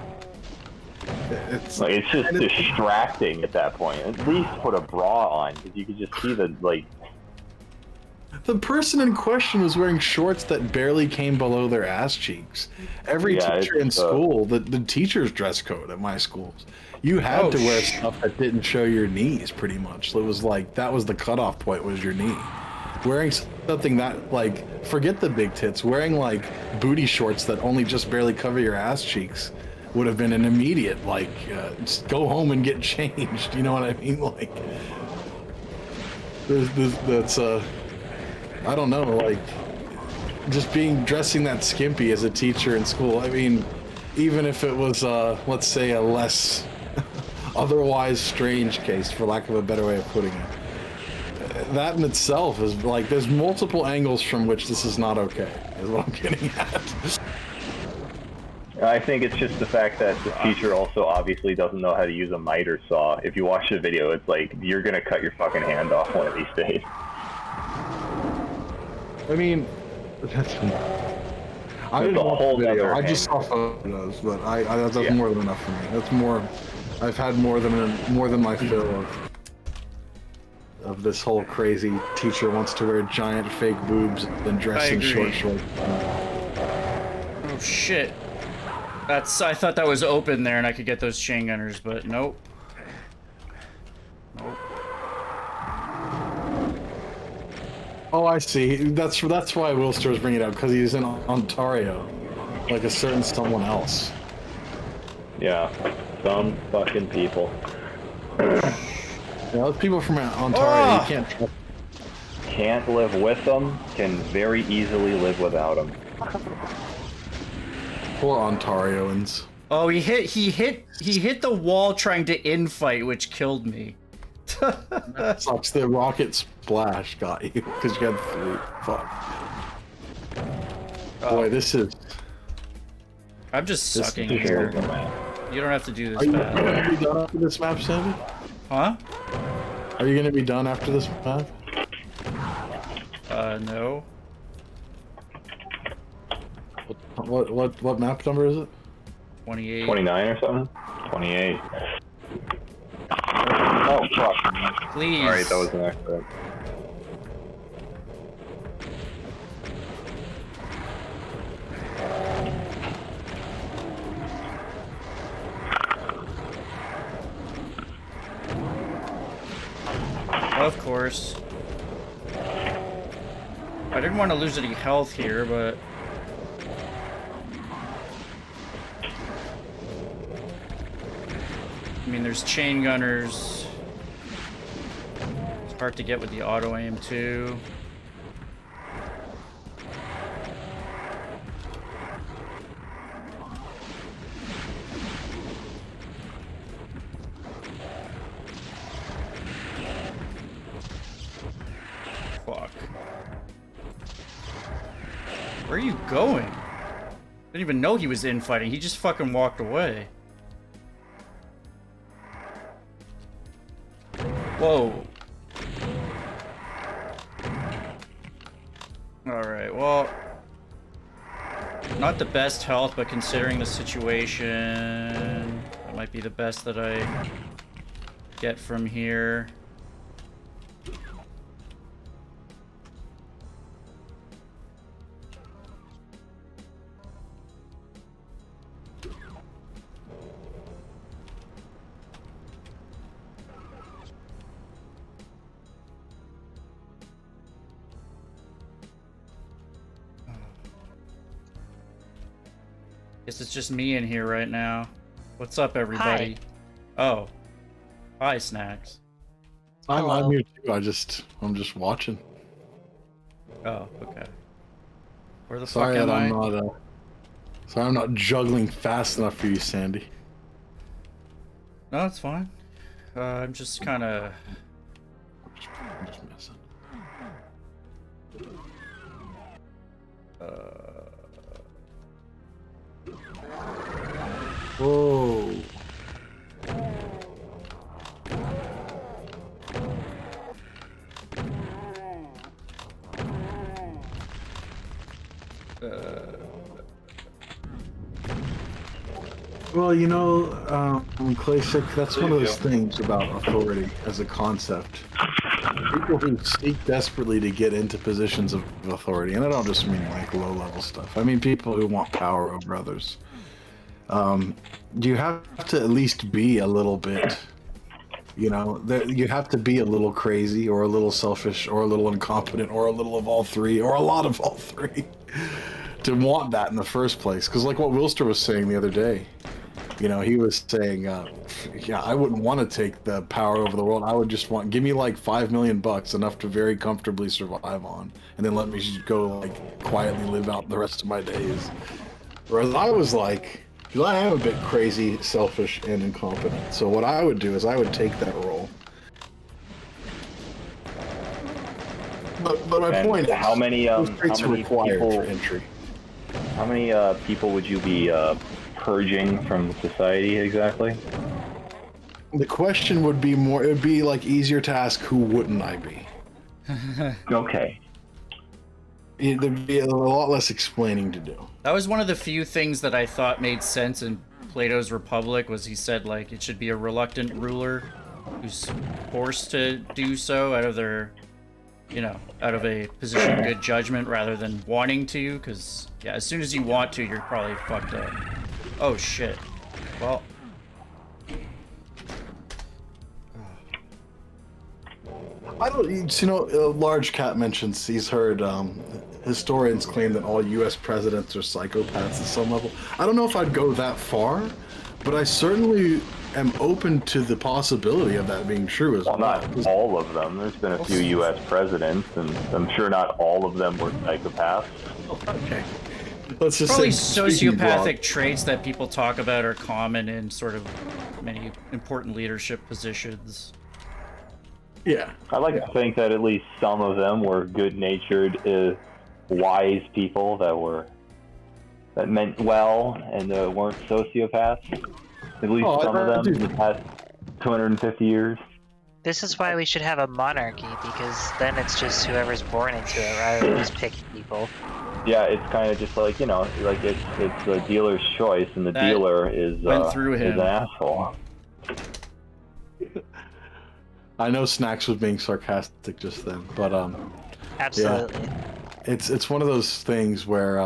It's just distracting at that point. At least put a bra on, because you could just see the like. The person in question was wearing shorts that barely came below their ass cheeks. Every Yeah, teacher in it's, school, the teacher's dress code at my schools, you had to wear stuff that didn't show your knees, pretty much. So it was like, that was the cutoff point, was your knee. Wearing something that, like, forget the big tits, wearing, like, booty shorts that only just barely cover your ass cheeks would have been an immediate, like, just go home and get changed. You know what I mean? Like, that's, I don't know, like, just dressing that skimpy as a teacher in school. I mean, even if it was, let's say, a less otherwise strange case, for lack of a better way of putting it, that in itself is like, there's multiple angles from which this is not okay, is what I'm getting at. I think it's just the fact that the teacher also obviously doesn't know how to use a miter saw. If you watch the video, it's like, you're gonna cut your fucking hand off one of these days. I mean, I didn't watch the video. I just saw photos, but that's more than enough for me. That's more. I've had more than my fill of this whole crazy teacher wants to wear giant fake boobs than dress in short shorts. Oh shit. I thought that was open there and I could get those chain gunners, but nope. Nope. Oh, I see. That's why Wilster was bringing it up, because he's in Ontario, like a certain someone else. Yeah, some fucking people. Yeah, those people from Ontario, you can't trust. can't live with them can very easily live without them. Poor Ontarians. Oh, he hit the wall trying to infight, which killed me. That sucks. The rocket splash got you because you had 3. Fuck. Boy, this is. I'm just This sucking is here. terrible, man. You don't have to do this Are you bad. gonna be done after this map, Sandy? Huh? Are you gonna be done after this map? No. What map number is it? 28. 29 or something? 28. Oh, fuck. Please. Alright, that was an accident. Of course. I didn't want to lose any health here, but... I mean, there's chain gunners. It's hard to get with the auto aim, too. Fuck. Where are you going? Didn't even know he was infighting. He just fucking walked away. Whoa. Alright, well... Not the best health, but considering the situation... That might be the best that I get from here. Guess it's just me in here right now. What's up, everybody? Hi. Oh. Hi, Snacks. I'm Hello. here too. I'm just watching. Oh, okay. Where the Sorry fuck that am I? I'm not. Sorry, I'm not juggling fast enough for you, Sandy. No, it's fine. I'm just kind of... I'm just messing. Whoa. Well, you know, Classic, that's one of those things about authority as a concept. People who seek desperately to get into positions of authority, and I don't just mean like low-level stuff. I mean people who want power over others. You have to at least be a little bit, you know, you have to be a little crazy or a little selfish or a little incompetent or a little of all three or a lot of all three to want that in the first place. Because like what Wilster was saying the other day, you know, he was saying, yeah, I wouldn't want to take the power over the world. I would just want, give me like $5 million, enough to very comfortably survive on, and then let me just go like quietly live out the rest of my days. Whereas I was like, because I am a bit crazy, selfish, and incompetent. So what I would do is I would take that role. But my And point is, how many those traits are required people, for entry. how many people would you be purging from society exactly? The question would be more, it would be like easier to ask, who wouldn't I be? Okay. There'd be a lot less explaining to do. That was one of the few things that I thought made sense in Plato's Republic, was he said, like, it should be a reluctant ruler who's forced to do so out of their, you know, out of a position of good judgment rather than wanting to, because, yeah, as soon as you want to, you're probably fucked up. Oh, shit. Well... I don't, you know, Large Cat mentions he's heard historians claim that all U.S. presidents are psychopaths at some level. I don't know if I'd go that far, but I certainly am open to the possibility of that being true as well. Not all of them. There's been a few U.S. presidents, and I'm sure not all of them were psychopaths. Okay. Let's just Probably say speaking sociopathic broad- traits that people talk about are common in sort of many important leadership positions. Yeah. I like to think that at least some of them were good-natured, wise people that meant well and weren't sociopaths. At least some of them in the past 250 years. This is why we should have a monarchy, because then it's just whoever's born into it, rather than just picking people. Yeah, it's kind of just like, like it's the dealer's choice, and the That dealer is went through is him. an asshole. I know Snacks was being sarcastic just then, but Absolutely. it's one of those things where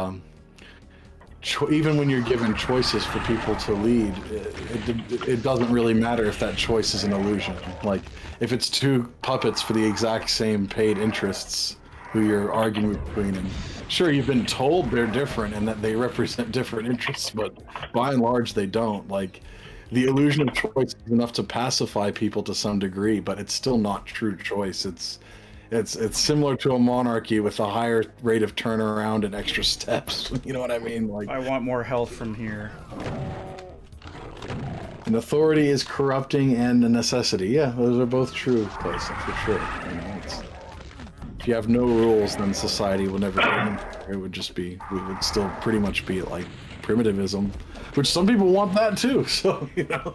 even when you're given choices for people to lead, it doesn't really matter if that choice is an illusion. Like, if it's two puppets for the exact same paid interests who you're arguing between, and sure, you've been told they're different and that they represent different interests, but by and large they don't. Like, the illusion of choice is enough to pacify people to some degree, but it's still not true choice. It's similar to a monarchy with a higher rate of turnaround and extra steps. You know what I mean? Like, I want more health from here. an authority is corrupting and a necessity. Yeah, those are both true, Clayson, for sure. You know, if you have no rules, then society will never get in. It would just be, we would still pretty much be like primitivism, which some people want that too. So, you know.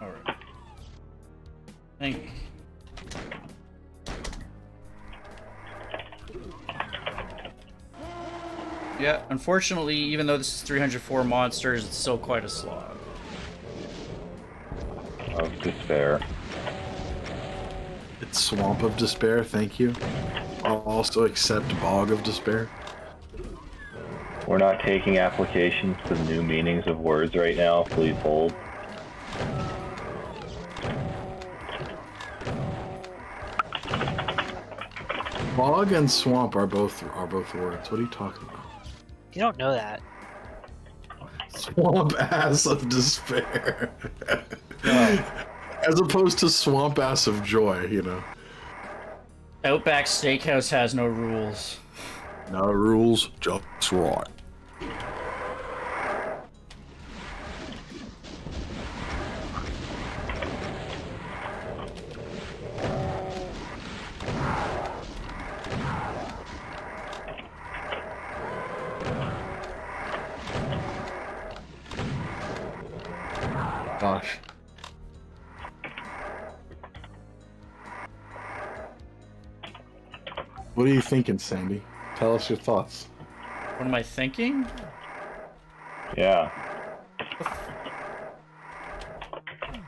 All right. Thank you. Yeah, unfortunately, even though this is 304 monsters, it's still quite a slog. Of despair. It's Swamp of Despair, thank you. I'll also accept Bog of Despair. We're not taking applications to new meanings of words right now. Please hold. Bog and Swamp are both words. What are you talking about? You don't know that. Swamp Ass of Despair. As opposed to Swamp Ass of Joy, you know. Outback Steakhouse has no rules. No rules, just right. Gosh. What are you thinking, Sandy? Tell us your thoughts. What am I thinking? Yeah.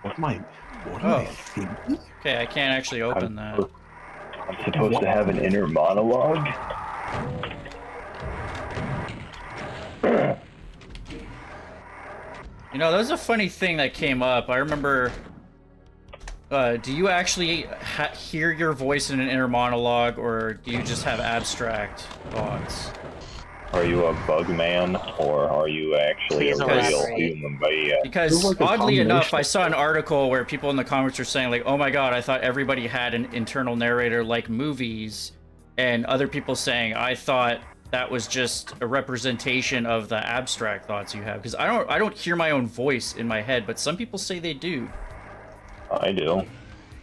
What am I Oh. thinking? Okay, I can't actually open that. I'm supposed to have an inner monologue? You know, that was a funny thing that came up. I remember. Do you actually hear your voice in an inner monologue, or do you just have abstract thoughts? Are you a bug man, or are you actually Please a real elaborate. human being? Because Feels like a oddly enough, combination. I saw an article where people in the comments were saying like, "Oh my god, I thought everybody had an internal narrator like movies," and other people saying, "I thought that was just a representation of the abstract thoughts you have." Because I don't hear my own voice in my head, but some people say they do. I do.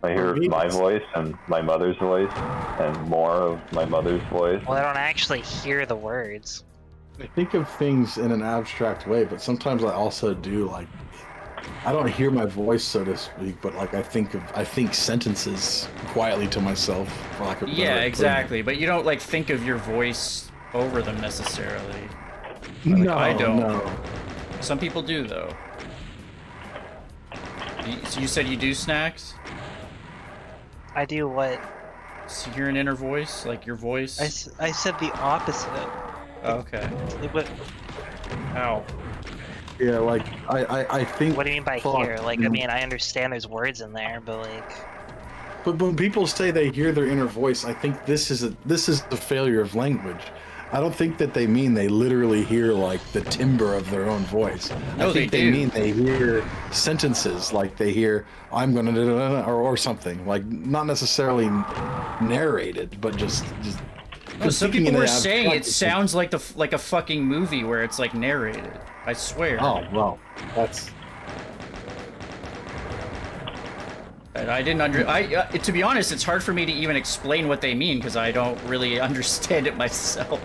I hear my voice and my mother's voice, and more of my mother's voice. Well, I don't actually hear the words. I think of things in an abstract way, but sometimes I also do, like, I don't hear my voice, so to speak, but like I think sentences quietly to myself, for lack of a better way Yeah, of putting it. exactly. But you don't like think of your voice over them necessarily. No, I don't. No. Some people do though. So you said you do, Snacks? I do what? So you hear an inner voice, like your voice? I said the opposite. Oh, okay. What Ow. Yeah, like I think. do you mean by thought- here? Like, I mean, I understand there's words in there, but like, But when people say they hear their inner voice, I think this is the failure of language. I don't think that they mean they literally hear like the timbre of their own voice. No, I think they they do. mean they hear sentences, like they hear "I'm gonna do," or something, like not necessarily narrated, but just. No, some thinking people in were an saying it abstract- sounds like a fucking movie where it's like narrated. I swear. Oh well, that's. And I didn't to be honest, it's hard for me to even explain what they mean because I don't really understand it myself.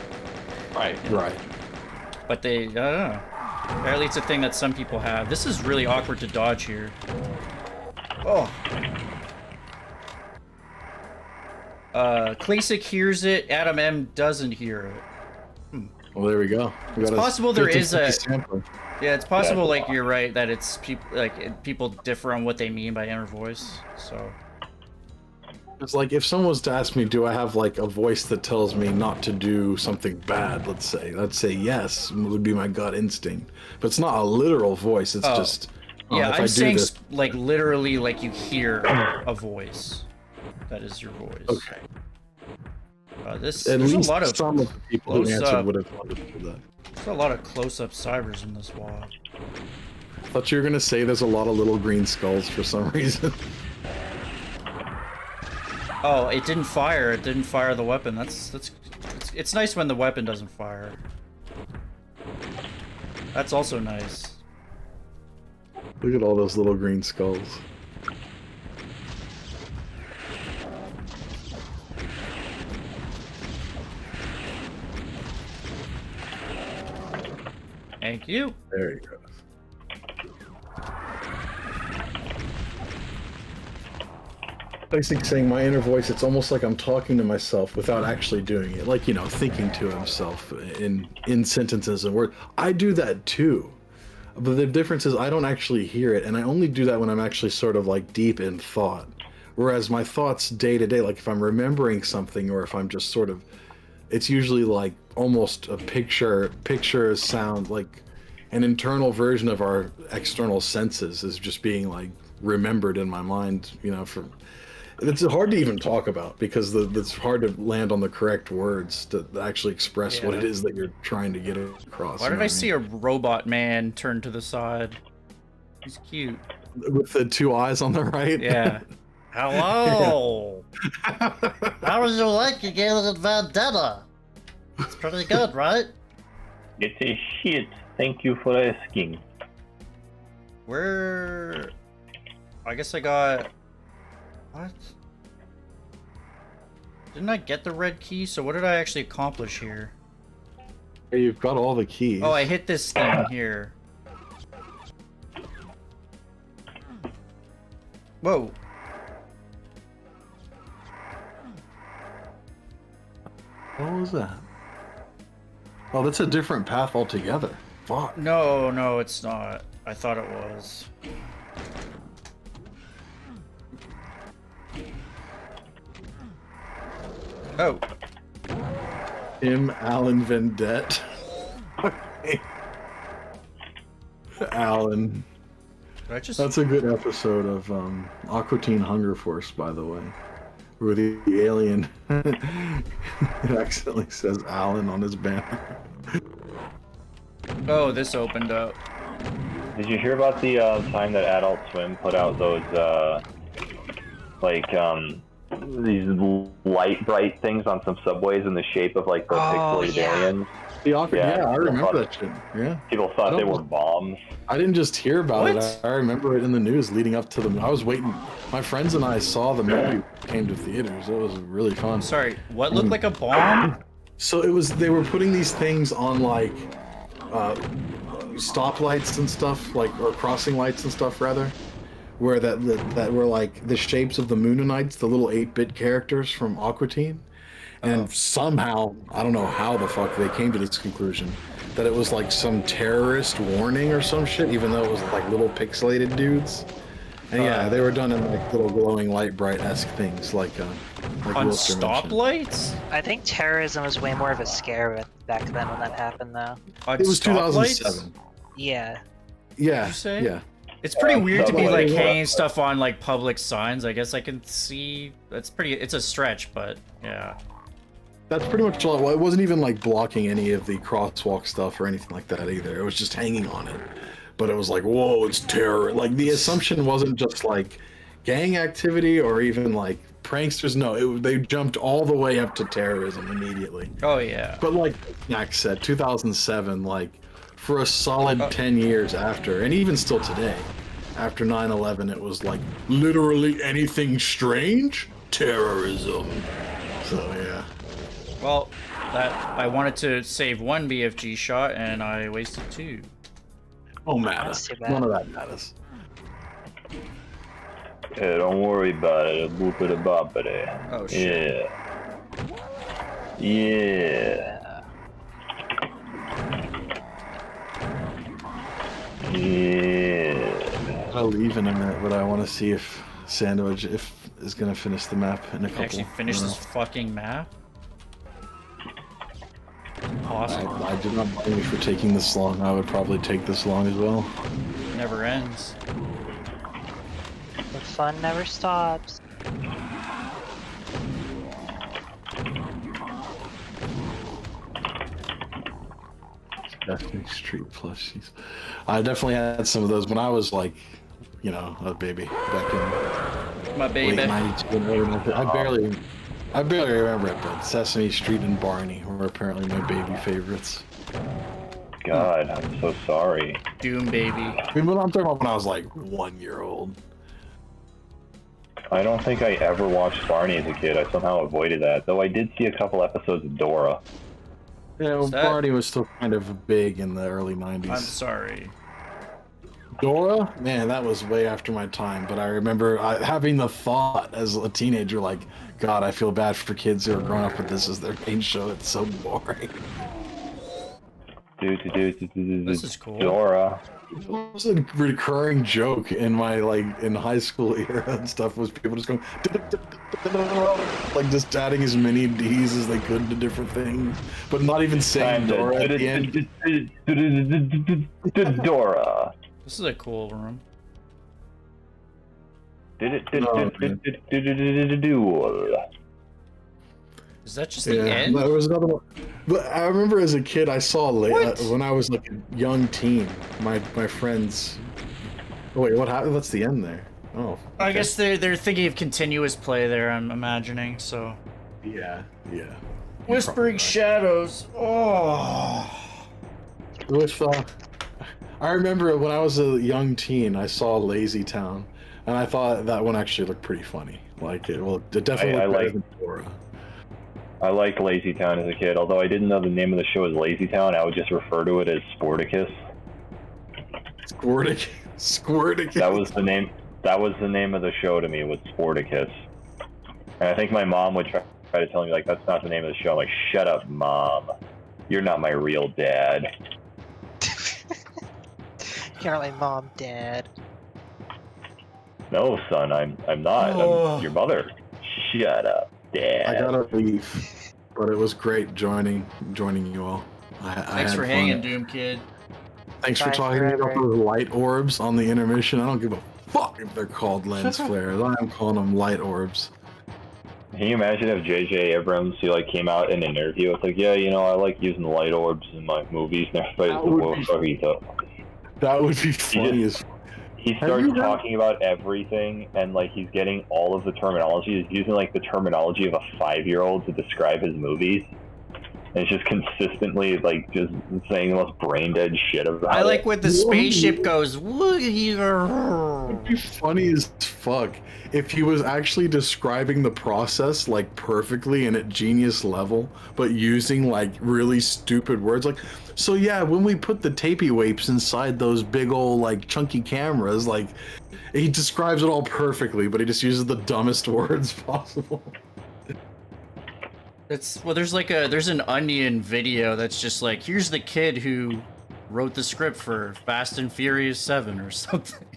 Right. Right. But I don't know. Apparently it's a thing that some people have. This is really awkward to dodge here. Oh. Classic hears it, Adam M doesn't hear it. Well, there we go. It's possible there is a... sampling. Yeah, it's possible, like, you're right, that it's people differ on what they mean by inner voice, so... It's like if someone was to ask me, do I have like a voice that tells me not to do something bad, let's say. I'd say yes, would be my gut instinct. But it's not a literal voice, it's just... Yeah, if I I'm do saying, this- like, literally, like, you hear a voice. That is your voice. Okay. At At there's least a lot of some of the people who close-up- answered would have understood that. There's a lot of close-up cybers in this WoD. I thought you were gonna say there's a lot of little green skulls for some reason. Oh, it didn't fire. It didn't fire the weapon. It's nice when the weapon doesn't fire. That's also nice. Look at all those little green skulls. Thank you. There you go. Basically saying my inner voice, it's almost like I'm talking to myself without actually doing it. Like, you know, thinking to himself in sentences and words. I do that too. But the difference is I don't actually hear it, and I only do that when I'm actually sort of like deep in thought. Whereas my thoughts day to day, like if I'm remembering something or if I'm just sort of, it's usually like almost a picture sound, like an internal version of our external senses is just being like remembered in my mind, you know, it's hard to even talk about because it's hard to land on the correct words to actually express what it is that you're trying to get across. Why did I see a robot man turn to the side? He's cute. With the two eyes on the right? Yeah. Hello. How would you like your game of Vendetta? It's pretty good, right? It's a shit. Thank you for asking. Where? I guess I got... What? Didn't I get the red key? So what did I actually accomplish here? Hey, you've got all the keys. Oh, I hit this thing here. Whoa. What was that? Oh, that's a different path altogether. Fuck. No, it's not. I thought it was. Oh. Tim Allen Vendette. Okay. Alan. Did I just... That's a good episode of Aqua Teen Hunger Force, by the way. Where the alien accidentally says Alan on his banner. Oh, this opened up. Did you hear about the time that Adult Swim put out those these light bright things on some subways in the shape of like the pixelated aliens? Yeah, I remember that shit. Yeah. People thought they were bombs. I didn't just hear about What? it. I remember it in the news leading up to the. I was waiting. My friends and I saw the movie came to theaters. It was really fun. Sorry, what looked like a bomb? So it was. They were putting these things on like stoplights and stuff, like or crossing lights and stuff rather, where that were like the shapes of the Moonanites, the little 8-bit characters from Aqua Teen. And somehow, I don't know how the fuck they came to this conclusion, that it was like some terrorist warning or some shit, even though it was like little pixelated dudes. And yeah, they were done in like little glowing light bright-esque things, like On Wilster mentioned. stoplights? I think terrorism was way more of a scare back then when that happened, though. On It was stoplights? 2007. Yeah. Yeah, you say? yeah. It's pretty weird to be Subway. like hanging stuff on like public signs. I guess I can see that's pretty. It's a stretch, but yeah. That's pretty much all. Well, it wasn't even like blocking any of the crosswalk stuff or anything like that either. It was just hanging on it. But it was like, whoa, it's terror. Like the assumption wasn't just like gang activity or even like pranksters. No, they jumped all the way up to terrorism immediately. Oh yeah. But like Max said, 2007, like for a solid 10 years after, and even still today, after 9/11, it was like literally anything strange, terrorism. So yeah. Well, I wanted to save one BFG shot and I wasted 2. Oh, matter. That's too bad. None of that matters. Yeah, don't worry about it. Boopity boppity. Oh shit. Yeah. Yeah. Yeah. I'll leave in a minute, but I want to see if Sandwich is gonna finish the map in a couple. Actually finish this fucking map. Awesome. I did not blame you for taking this long. I would probably take this long as well. Never ends. The fun never stops. Destiny Street plushies. I definitely had some of those when I was like, you know, a baby back in My baby. late 92 and early 90s. I barely remember it, but Sesame Street and Barney were apparently my baby favorites. God, I'm so sorry. Doom baby. I mean, I'm talking about when I was like 1 year old. I don't think I ever watched Barney as a kid. I somehow avoided that, though I did see a couple episodes of Dora. Yeah, well, that- Barney was still kind of big in the early 90s. I'm sorry. Dora, man, that was way after my time. But I remember having the thought as a teenager, like, God, I feel bad for kids who are growing up with this as their main show. It's so boring. This is cool. Dora. It was a recurring joke in my in high school era and stuff. Was people just going like just adding as many D's as they could to different things, but not even saying Dora at the end. Dora. This is a cool room. Is that just the end? There was another one. But I remember as a kid, I saw when I was like a young teen, my friends. Oh, wait, what happened? That's the end there. Oh. I guess they're thinking of continuous play there. I'm imagining. So. Yeah. Whispering Shadows. Oh. With I remember when I was a young teen, I saw Lazy Town, and I thought that one actually looked pretty funny. Like it definitely looked better than Dora. I liked Lazy Town as a kid, although I didn't know the name of the show was Lazy Town. I would just refer to it as Sporticus. Squirticus. That was the name. That was the name of the show to me. Was Sporticus. And I think my mom would try to tell me like that's not the name of the show. I'm like, shut up, Mom. You're not my real dad. You're not my mom, Dad. No, son, I'm not. I'm your mother. Shut up, Dad. I gotta leave, but it was great joining you all. Thanks for hanging, Doom Kid. Thanks for Bye talking forever. about those light orbs on the intermission. I don't give a fuck if they're called lens flares. I'm calling them light orbs. Can you imagine if J.J. Abrams, came out in an interview, it's like, yeah, I like using light orbs in my movies, and everybody's like, what the fuck are you talking about? That would be funny as He starts talking about everything, and he's getting all of the terminology. He's using the terminology of a 5-year-old to describe his movies, and it's just consistently just saying the most brain dead shit about I like it. when the spaceship goes. It would be funny as fuck if he was actually describing the process perfectly and at genius level, but using really stupid words so yeah, when we put the tapey wapes inside those big old chunky cameras, he describes it all perfectly, but he just uses the dumbest words possible. There's an Onion video that's just here's the kid who wrote the script for Fast and Furious 7 or something.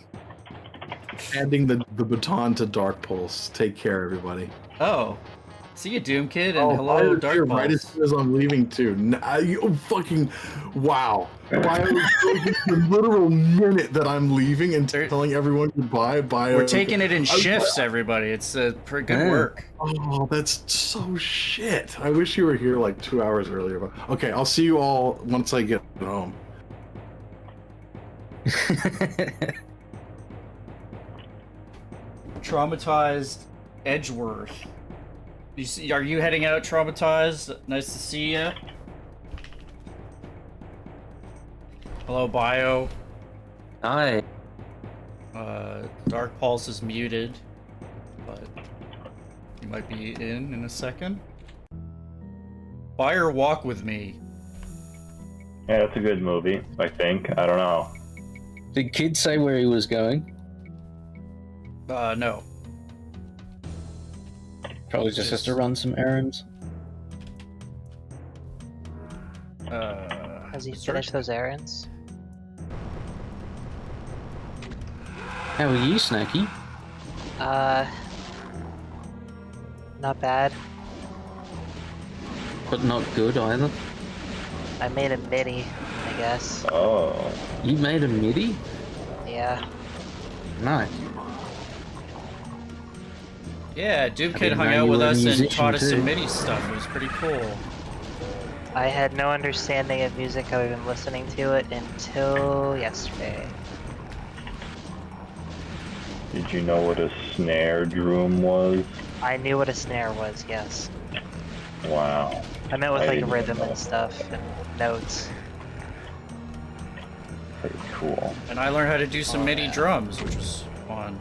Handing the baton to Dark Pulse. Take care, everybody. Oh. See you, Doom Kid, and Oh, hello, Bio's Dark here right as Pulse. soon as I'm leaving too. You fucking wow! Bio's taking the literal minute that I'm leaving and telling everyone goodbye. Bio. We're taking it in shifts, everybody. It's pretty good work. Oh, that's so shit. I wish you were here like 2 hours earlier. But okay, I'll see you all once I get home. Traumatized Edgeworth. Are you heading out, Traumatized? Nice to see you. Hello, Bio. Hi. Dark Pulse is muted, but he might be in a second. Fire Walk With Me. Yeah, that's a good movie, I think. I don't know. Did Kid say where he was going? No. Probably just has to run some errands. Has he finished those errands? How are you, Snacky? Not bad. But not good either. I made a midi, I guess. Oh. You made a MIDI? Yeah. Nice. Yeah, Doom I Kid didn't hung know out you with were a us and musician taught us too. some MIDI stuff. It was pretty cool. I had no understanding of music other than listening to it until yesterday. Did you know what a snare drum was? I knew what a snare was, yes. Wow. I meant with I like didn't rhythm know. and stuff and notes. Pretty cool. And I learned how to do some MIDI drums, which was fun.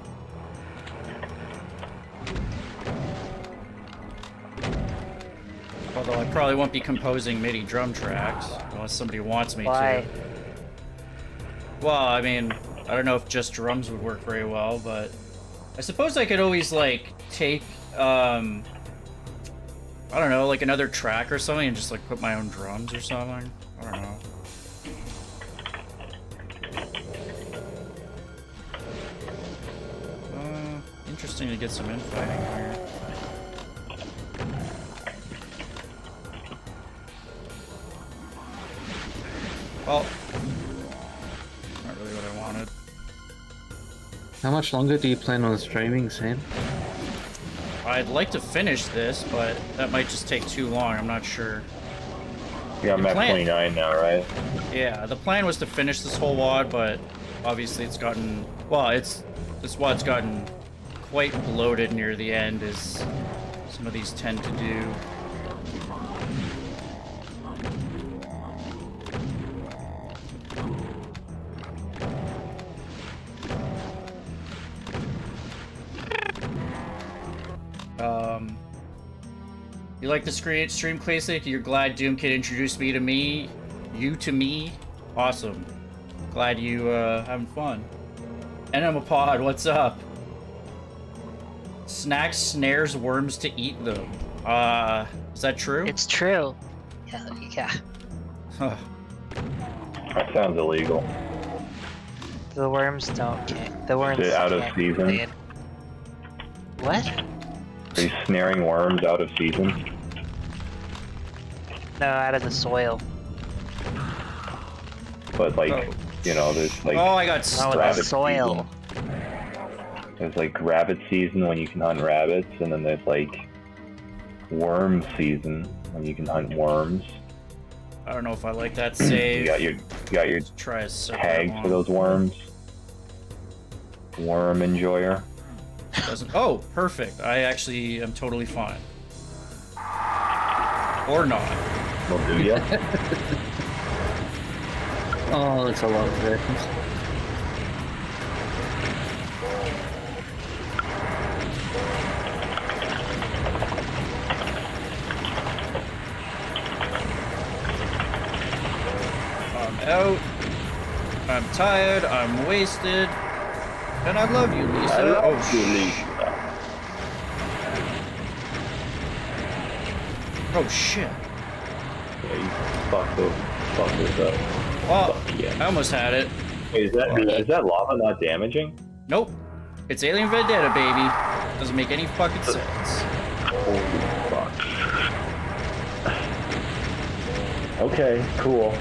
Although I probably won't be composing MIDI drum tracks, unless somebody wants me Why? to. Well, I mean, I don't know if just drums would work very well, but I suppose I could always, like, take, I don't know, like another track or something and just, like, put my own drums or something. I don't know. Interesting to get some infighting here. Well, not really what I wanted. How much longer do you plan on streaming, Sam? I'd like to finish this, but that might just take too long. I'm not sure. Yeah, I'm The at plan- 29 now, right? Yeah, the plan was to finish this whole WOD, but obviously it's gotten... Well, this WOD's gotten quite bloated near the end, as some of these tend to do. You like the stream classic? You're glad Doom Kid introduced me to me? You to me? Awesome. Glad you having fun. Enema Pod, what's up? Snacks snares worms to eat them. Is that true? It's true. Yeah. Huh. That sounds illegal. The worms don't kick. The worms Is it out of can't season? invade. What? Are you snaring worms out of season? No, out of the soil. But like, Oh. you know, there's like Oh, I got No, rabbit the soil. season. There's like rabbit season when you can hunt rabbits, and then there's like worm season when you can hunt worms. I don't know if I like that You save. got your Let's try a separate tags one. for those worms. Worm enjoyer. Oh, perfect. I actually am totally fine. Or not. Well, do ya? Oh, that's a lot of seconds. I'm out. I'm tired. I'm wasted. And I love you, Lisa. I love oh, you, Lisa. Oh, shit. Yeah, you fuck those up. Well, Fuck yeah. I almost had it. Wait, is that lava not damaging? Nope. It's Alien Vendetta, baby. Doesn't make any fucking sense. Holy fuck. okay, cool.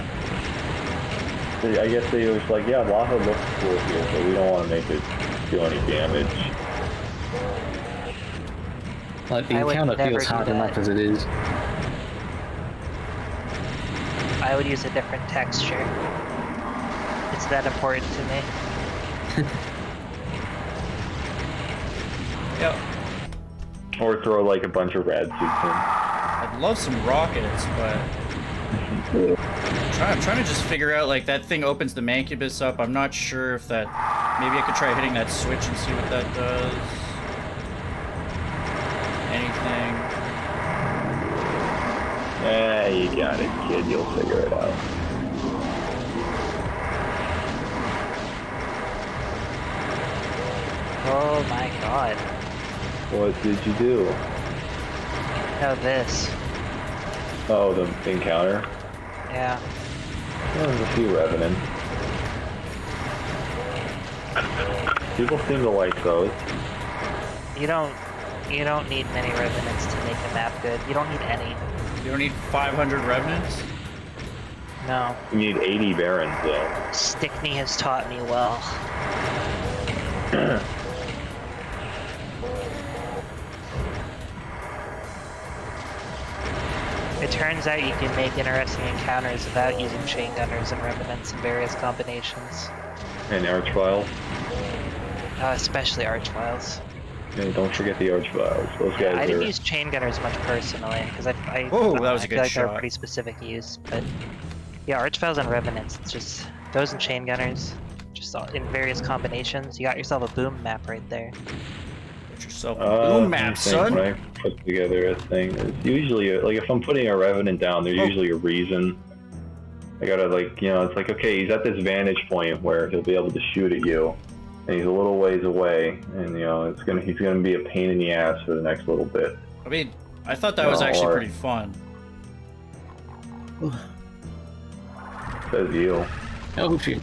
I guess they was like, yeah, lava looks cool here, but we don't want to make it do any damage. Like, the I would encounter never feels do hard that. enough as it is. I would use a different texture. It's that important to me. Yep. Or throw like a bunch of rad suits in. I'd love some rockets, but I'm trying to just figure out, like, that thing opens the Mancubus up. I'm not sure if that... Maybe I could try hitting that switch and see what that does. Anything. You got it, kid. You'll figure it out. Oh my god. What did you do? No, this. Oh, the encounter? Yeah. There's a few revenant. People seem to like those. You don't need many revenants to make the map good. You don't need any. You don't need 500 revenants? No. You need 80 barons, though. Stickney has taught me well. It turns out you can make interesting encounters without using chain gunners and revenants in various combinations. And Archviles. Especially Archviles. Yeah, don't forget the Archviles. Those guys I are... didn't use chain gunners much personally, because I Whoa, that was a I good feel like they're shot. pretty specific use, but yeah, Archviles and revenants, it's just those and chain gunners, just in various combinations. You got yourself a boom map right there. Get yourself a boom map, I think son! when I put together a thing, it's usually, like, if I'm putting a revenant down, there's usually a reason. I gotta, like, you know, it's like, okay, he's at this vantage point where he'll be able to shoot at you, and he's a little ways away, and, you know, he's gonna be a pain in the ass for the next little bit. I mean, I thought that was actually or- pretty fun. Says you. Oh, shoot.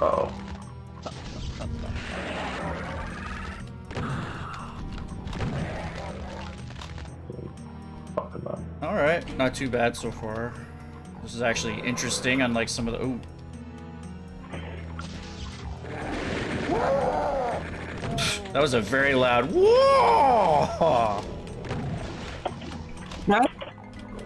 Uh-oh. Fucking up. Alright, not too bad so far. This is actually interesting, unlike some of the... Ooh. That was a very loud whoa!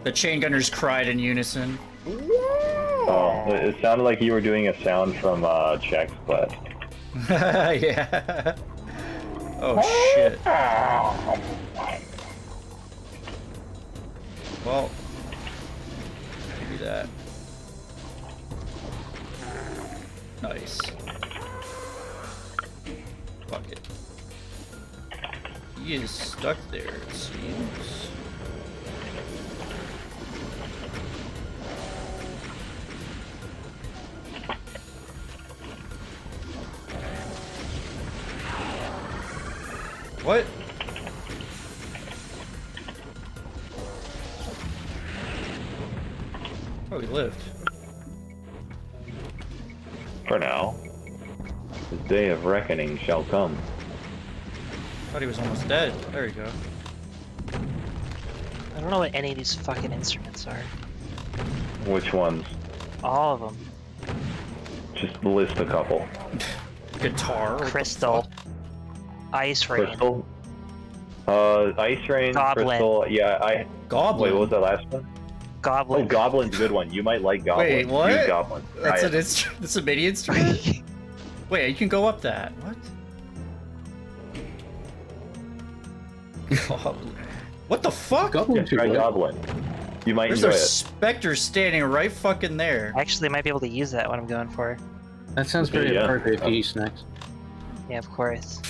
The chain gunners cried in unison. Oh, it sounded like you were doing a sound from Chex Splat. Yeah. Oh shit. Well, maybe that. Nice. Fuck it. He is stuck there, it seems. What? Oh, he lived. For now. The day of reckoning shall come. Thought he was almost dead. There you go. I don't know what any of these fucking instruments are. Which ones? All of them. Just list a couple. Guitar. what the Crystal. fuck? Ice Rain. Crystal? Ice Rain, Goblin. Crystal, yeah, Goblin. Wait, what was that last one? Goblin. Oh, Goblin's a good one. You might like Goblin. Wait, what? Use Goblin. That's Try an it. instrument. That's a MIDI instrument. Wait, you can go up that. What? Goblin. What the fuck? Yeah, Goblin try too, Goblin. You might There's enjoy a it. specter standing right fucking there. I actually might be able to use that when I'm going for it. That sounds pretty Yeah. appropriate for you, Snacks. Yeah, of course.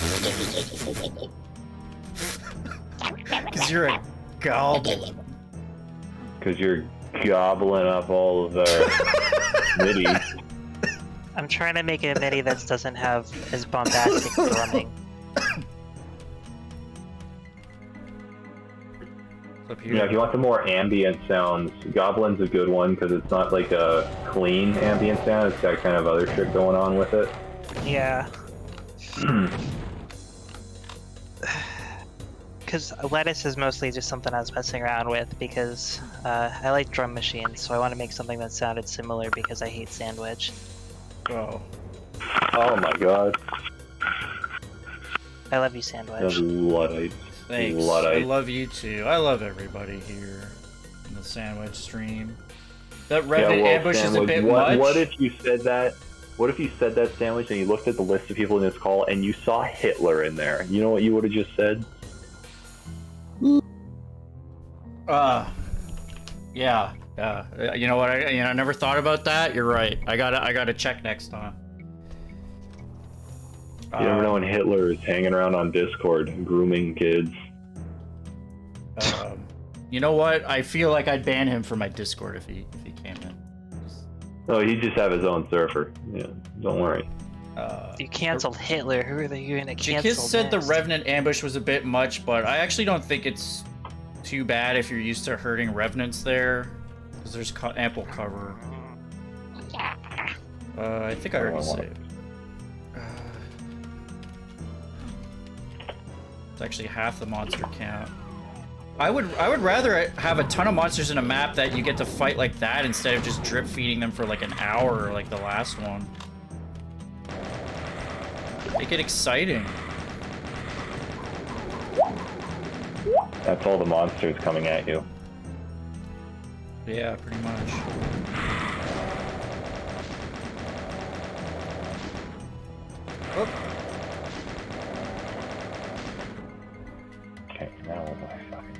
Because you're a goblin. Because you're gobbling up all of the MIDI. I'm trying to make a MIDI that doesn't have as bombastic drumming. Up here. You know, if you want the more ambient sounds, Goblin's a good one because it's not like a clean ambient sound. It's got kind of other shit going on with it. Yeah. Because lettuce is mostly just something I was messing around with because I like drum machines, so I want to make something that sounded similar because I hate sandwich. Oh. Oh my god. I love you, sandwich. Those Luddites. Thanks. I Luddites. love you too. I love everybody here in the sandwich stream. That revenant ambush is a bit much. What if you said that? What if you said that, Sandwich, and you looked at the list of people in this call and you saw Hitler in there? You know what you would have just said? Yeah. You know what? I never thought about that. You're right. I gotta check next time. You never know when Hitler is hanging around on Discord, grooming kids. You know what? I feel like I'd ban him from my Discord if he came in. Oh, he'd just have his own surfer. Yeah, don't worry. You canceled Hitler. Who are they going to cancel? Jakiz said the next? Revenant ambush was a bit much, but I actually don't think it's too bad if you're used to hurting Revenants there, because there's ample cover. I think I already saved. It's actually half the monster count. I would rather have a ton of monsters in a map that you get to fight like that instead of just drip feeding them for like an hour like the last one. Make it exciting. That's all the monsters coming at you. Yeah, pretty much. Oh. Okay, now what do I fucking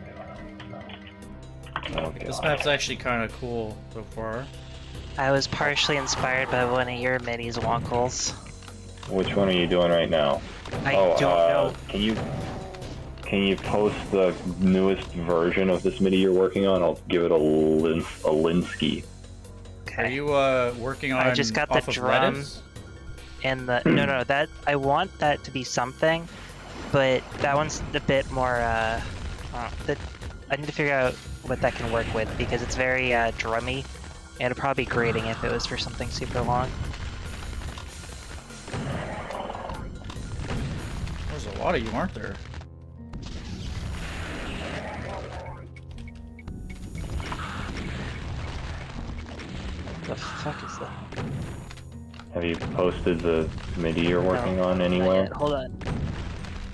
do? Oh, This God. map's actually kind of cool so far. I was partially inspired by one of your minis, Wonkles. Which one are you doing right now? I don't know. Can you post the newest version of this MIDI you're working on? I'll give it a Linsky. Okay. Are you working on? I just got the off of drum. Redis? And the no, that I want that to be something, but that one's a bit more. That I need to figure out what that can work with because it's very drummy, and it'd probably be grating if it was for something super long. There's a lot of you, aren't there? The fuck is that? Have you posted the MIDI you're working No, on not anywhere? yet. Hold on.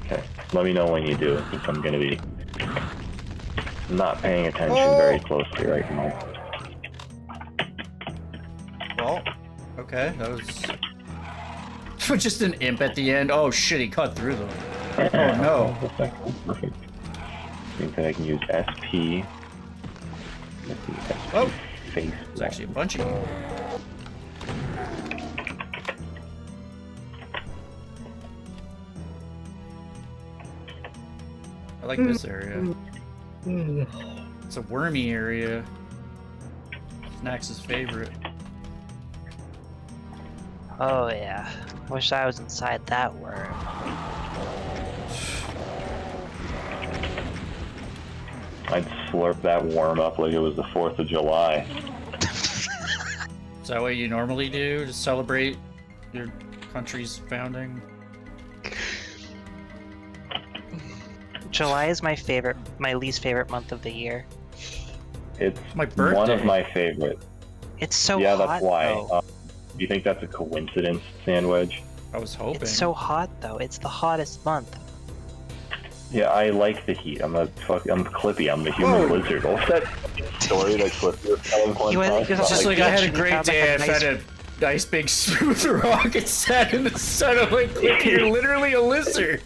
Okay. Let me know when you do, because I'm gonna be not paying attention Oh. very closely right now. Well, okay, that was just an imp at the end. Oh shit, he cut through them. Oh no. Perfect. I think that I can use SP. Let's see, SP Oh. face. There's actually a bunch of you. I like this area. It's a wormy area. Snax' favorite. Oh yeah. I wish I was inside that worm. I'd slurp that worm up like it was the 4th of July. Is that what you normally do to celebrate your country's founding? July is my least favorite month of the year. It's My one birthday. of my favorite. It's so Yeah, hot. that's why. Though. Do you think that's a coincidence, Sandwich? I was hoping. It's so hot though. It's the hottest month. Yeah, I like the heat. I'm Clippy. I'm the human Whoa. lizard. What's that story that Clippy was telling one He was- time? he was about, Just like I had a great found, like, day. a I nice- found a nice big smooth rock and sat in the sun. I'm like, look, you're literally a lizard.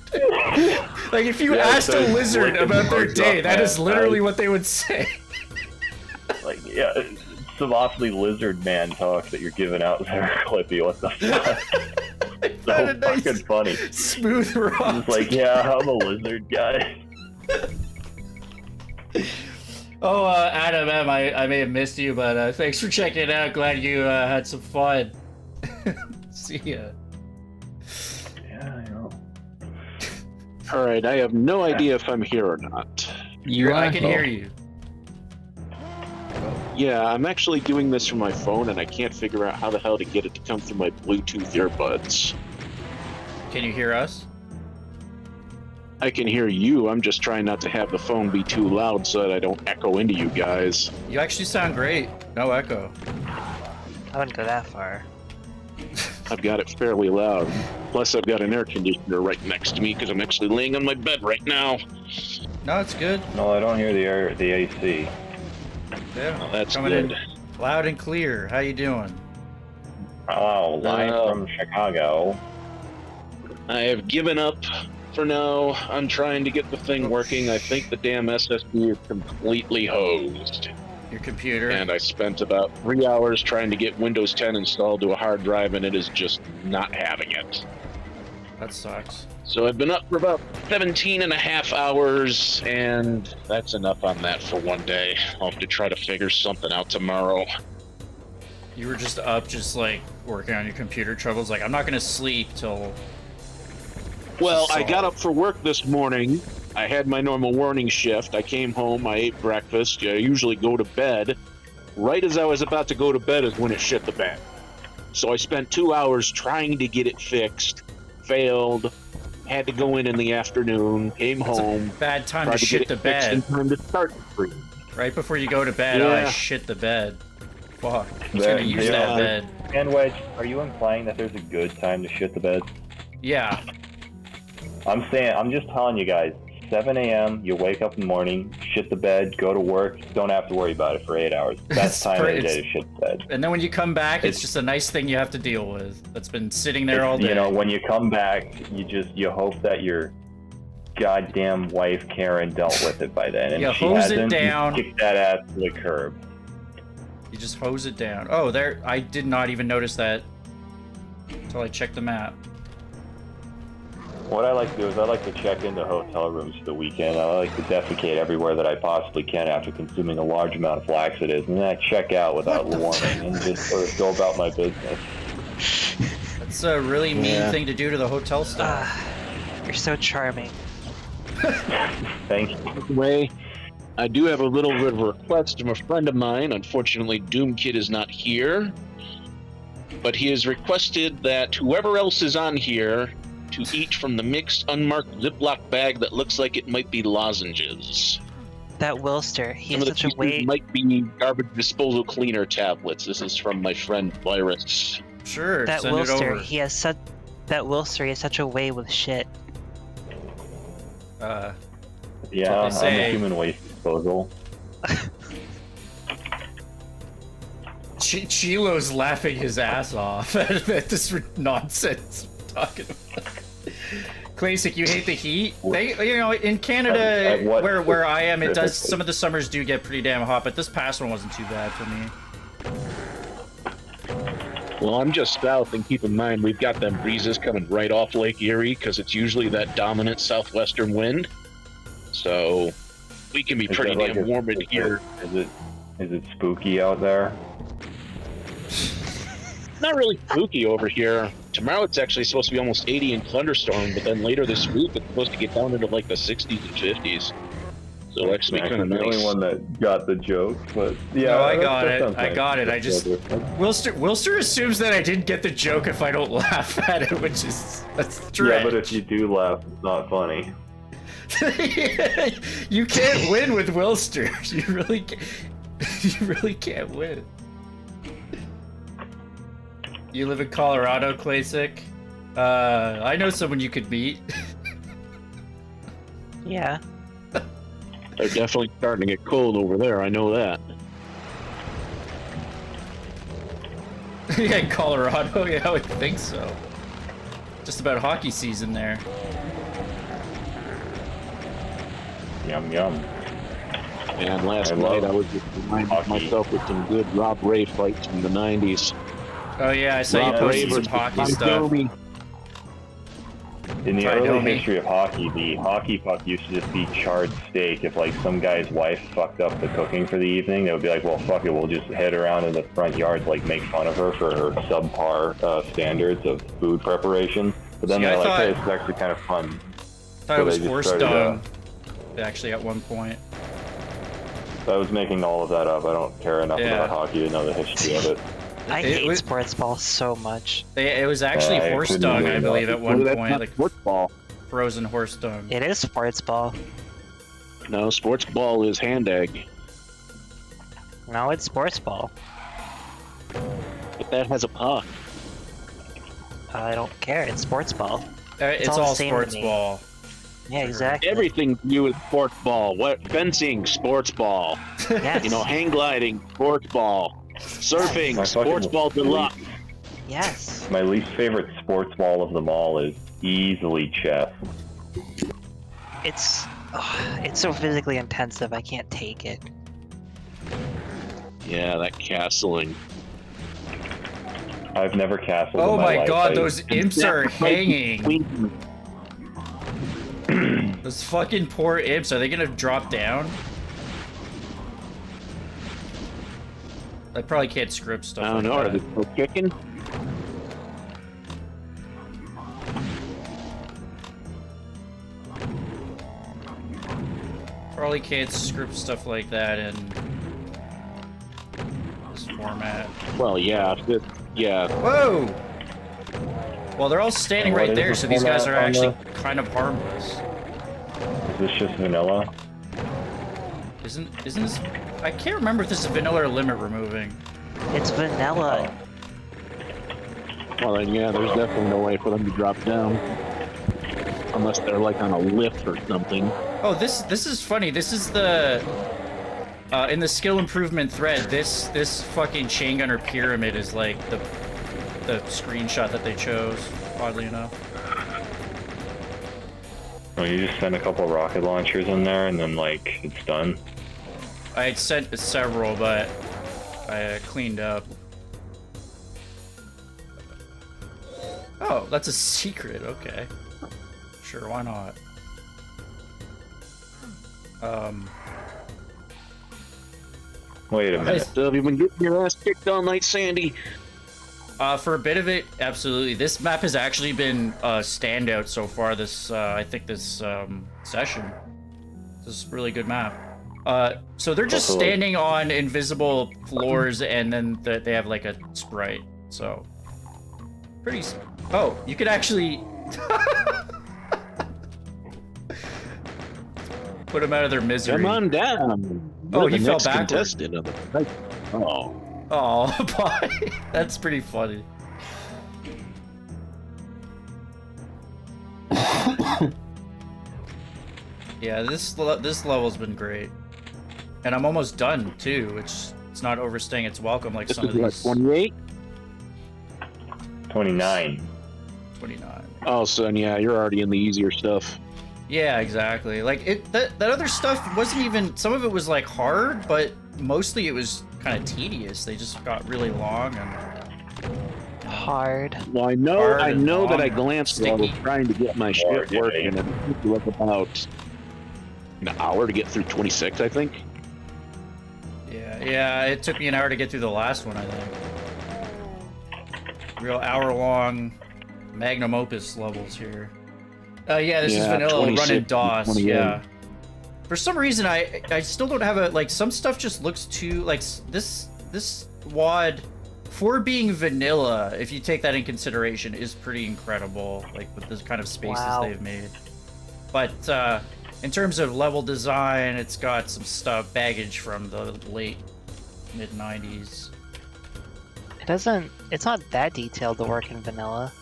Like if you Yeah, asked so a it's lizard looking about their fucked day, up, that man. is literally what they would say. like, yeah, some awfully lizard man talk that you're giving out there, Clippy. What the fuck? Found So a nice fucking funny. smooth rock. It's like, yeah, I'm a lizard guy. Oh, Adam M, I may have missed you, but thanks for checking it out. Glad you had some fun. See ya. Yeah, I know. Alright, I have no idea if I'm here or not. I can hear you. Yeah, I'm actually doing this from my phone and I can't figure out how the hell to get it to come through my Bluetooth earbuds. Can you hear us? I can hear you. I'm just trying not to have the phone be too loud so that I don't echo into you guys. You actually sound great. No echo. I wouldn't go that far. I've got it fairly loud. Plus, I've got an air conditioner right next to me because I'm actually laying on my bed right now. No, it's good. No, I don't hear the AC. Yeah, Well, that's coming good. in loud and clear. How you doing? Oh, live from Chicago. I have given up for now. I'm trying to get the thing working. I think the damn SSD is completely hosed. Your computer. And I spent about 3 hours trying to get Windows 10 installed to a hard drive, and it is just not having it. That sucks. So I've been up for about 17 and a half hours, and that's enough on that for one day. I'll have to try to figure something out tomorrow. You were just up, just like working on your computer troubles. Like, I'm not gonna sleep till. Well, I got up for work this morning. I had my normal morning shift. I came home, I ate breakfast. I usually go to bed. Right as I was about to go to bed is when it shit the bed. So I spent 2 hours trying to get it fixed. Failed. Had to go in the afternoon. Came home. Bad time tried to shit the get it fixed bed. in time to start the stream. Right before you go to bed, oh, I Yeah. shit the bed. Fuck. Who's gonna use that bed? And Wedge, are you implying that there's a good time to shit the bed? Yeah. I'm just telling you guys, 7 a.m., you wake up in the morning, shit the bed, go to work, don't have to worry about it for 8 hours. That's time of the day to shit the bed. And then when you come back, it's just a nice thing you have to deal with. That's been sitting there all day. You know, when you come back, you hope that your goddamn wife Karen dealt with it by then. And You if she hose it hasn't, down. you kick that ass to the curb. You just hose it down. Oh, there. I did not even notice that until I checked the map. What I like to do is I like to check into hotel rooms for the weekend. I like to defecate everywhere that I possibly can after consuming a large amount of laxatives, and then I check out without warning and just sort of go about my business. That's a really mean thing to do to the hotel staff. You're so charming. Thank you. Anyway, I do have a little bit of a request from a friend of mine. Unfortunately, Doom Kid is not here, but he has requested that whoever else is on here to eat from the mixed unmarked Ziploc bag that looks like it might be lozenges. That Wilster, he Some has of the such a pieces way. might be garbage disposal cleaner tablets. This is from my friend Virus. Sure, That send it Wilster, over. he has such. That Wilster, he has such a way with shit. Uh, Yeah, what I'm they say. a human waste disposal. Chilo's laughing his ass off at this nonsense we're talking about. Classic, you hate the heat? You know, in Canada, At what where I am, it does. specifically? Some of the summers do get pretty damn hot, but this past one wasn't too bad for me. Well, I'm just south, and keep in mind we've got them breezes coming right off Lake Erie because it's usually that dominant southwestern wind. So we can be Is pretty that like damn a- warm in here. Is it spooky out there? Not really spooky over here. Tomorrow it's actually supposed to be almost 80 and thunderstorm, but then later this week it's supposed to get down into like the 60s and 50s. So it'll actually be kind of the only nice. one that got the joke, but yeah. No, I that- got that it. sounds I nice. got it. I just Wilster assumes that I didn't get the joke if I don't laugh at it, which is that's strange. Yeah, but if you do laugh, it's not funny. You can't win with Wilster. You really can't. You really can't win. You live in Colorado, Classic? I know someone you could meet. Yeah. They're definitely starting to get cold over there, I know that. Yeah, in Colorado? Yeah, I would think so. Just about hockey season there. Yum yum. And last I night love I was just reminding hockey. myself with some good Rob Ray fights from the 90s. Oh yeah, I saw you Rob Ray posted some versus hockey Mike stuff. Domi. In the Sorry, early Domi. history of hockey, the hockey puck used to just be charred steak. If like some guy's wife fucked up the cooking for the evening, they would be like, "Well, fuck it, we'll just head around in the front yard, like make fun of her for her subpar standards of food preparation." But then See, I they're like, thought- "Hey, this is actually kind of fun." Thought So it was they just horse started, dung. Actually, at one point. I was making all of that up. I don't care enough Yeah. about hockey to know the history of it. I It hate was- sports ball so much. It was actually I horse couldn't dung, agree I more. believe, at one Well, that's point. not Like, football. frozen horse dung. It is sports ball. No, sports ball is hand egg, No, it's sports ball. but that has a puck. I don't care. It's sports ball. It's all the all same to sports me. ball. Yeah, exactly. Everything to do with sports ball. What fencing, sports ball. Yes. You know, hang gliding, sports ball. Surfing, My sports fucking ball deluxe. Yes. My least favorite sports ball of them all is easily chess. It's so physically intensive. I can't take it. Yeah, that castling. I've never castled Oh in my my life. god, I- those imps are hanging. Those fucking poor imps, are they gonna drop down? I probably can't script stuff I don't like know, are that. they still kicking? Probably can't script stuff like that in this format. Well, yeah, yeah. Whoa! Well, they're all standing What right is there, the so these guys are format on actually kind of harmless. Is this just vanilla? Isn't this? I can't remember if this is vanilla or limit removing. It's vanilla. Well, then, yeah, there's definitely no way for them to drop down. Unless they're, like, on a lift or something. Oh, this is funny. This is the in the skill improvement thread. This fucking chain gunner pyramid is like the screenshot that they chose. Oddly enough. Oh, you just send a couple rocket launchers in there and then, like, it's done? I had sent several, but I cleaned up. Oh, that's a secret. Okay. Sure, why not? Wait a minute. So have you been getting your ass kicked all night, Sandy? For a bit of it, absolutely. This map has actually been a standout so far. This, I think, this session. This is a really good map. So they're just Also, like- standing on invisible floors, and then they have like a sprite. So pretty. Oh, you could actually put them out of their misery. Come on down. Oh, You're he the fell next backwards. contestant of the fight. Oh. Oh, boy. That's pretty funny. Yeah, this level's been great, and I'm almost done too, which it's not overstaying its welcome like This some is of what, these. 28? 29. 29. Oh, son, yeah, you're already in the easier stuff. Yeah, exactly. Like that other stuff wasn't even. Some of it was like hard, but mostly it was kind of tedious. They just got really long and Hard. Well, I know, Hard I and know that long I and glanced while I was sticky. trying to get my shit Hard, yeah, working, yeah. and it took you like about an hour to get through 26, I think. yeah. It took me an hour to get through the last one, I think. Real hour-long magnum opus levels here. Yeah, this is Yeah, vanilla 26 running DOS. 28. Yeah. For some reason, I still don't have a like. Some stuff just looks too like this WAD. For being vanilla, if you take that in consideration, is pretty incredible. Like with the kind of spaces Wow. they've made. But in terms of level design, it's got some stuff baggage from the late mid '90s. It doesn't. It's not that detailed to work in vanilla.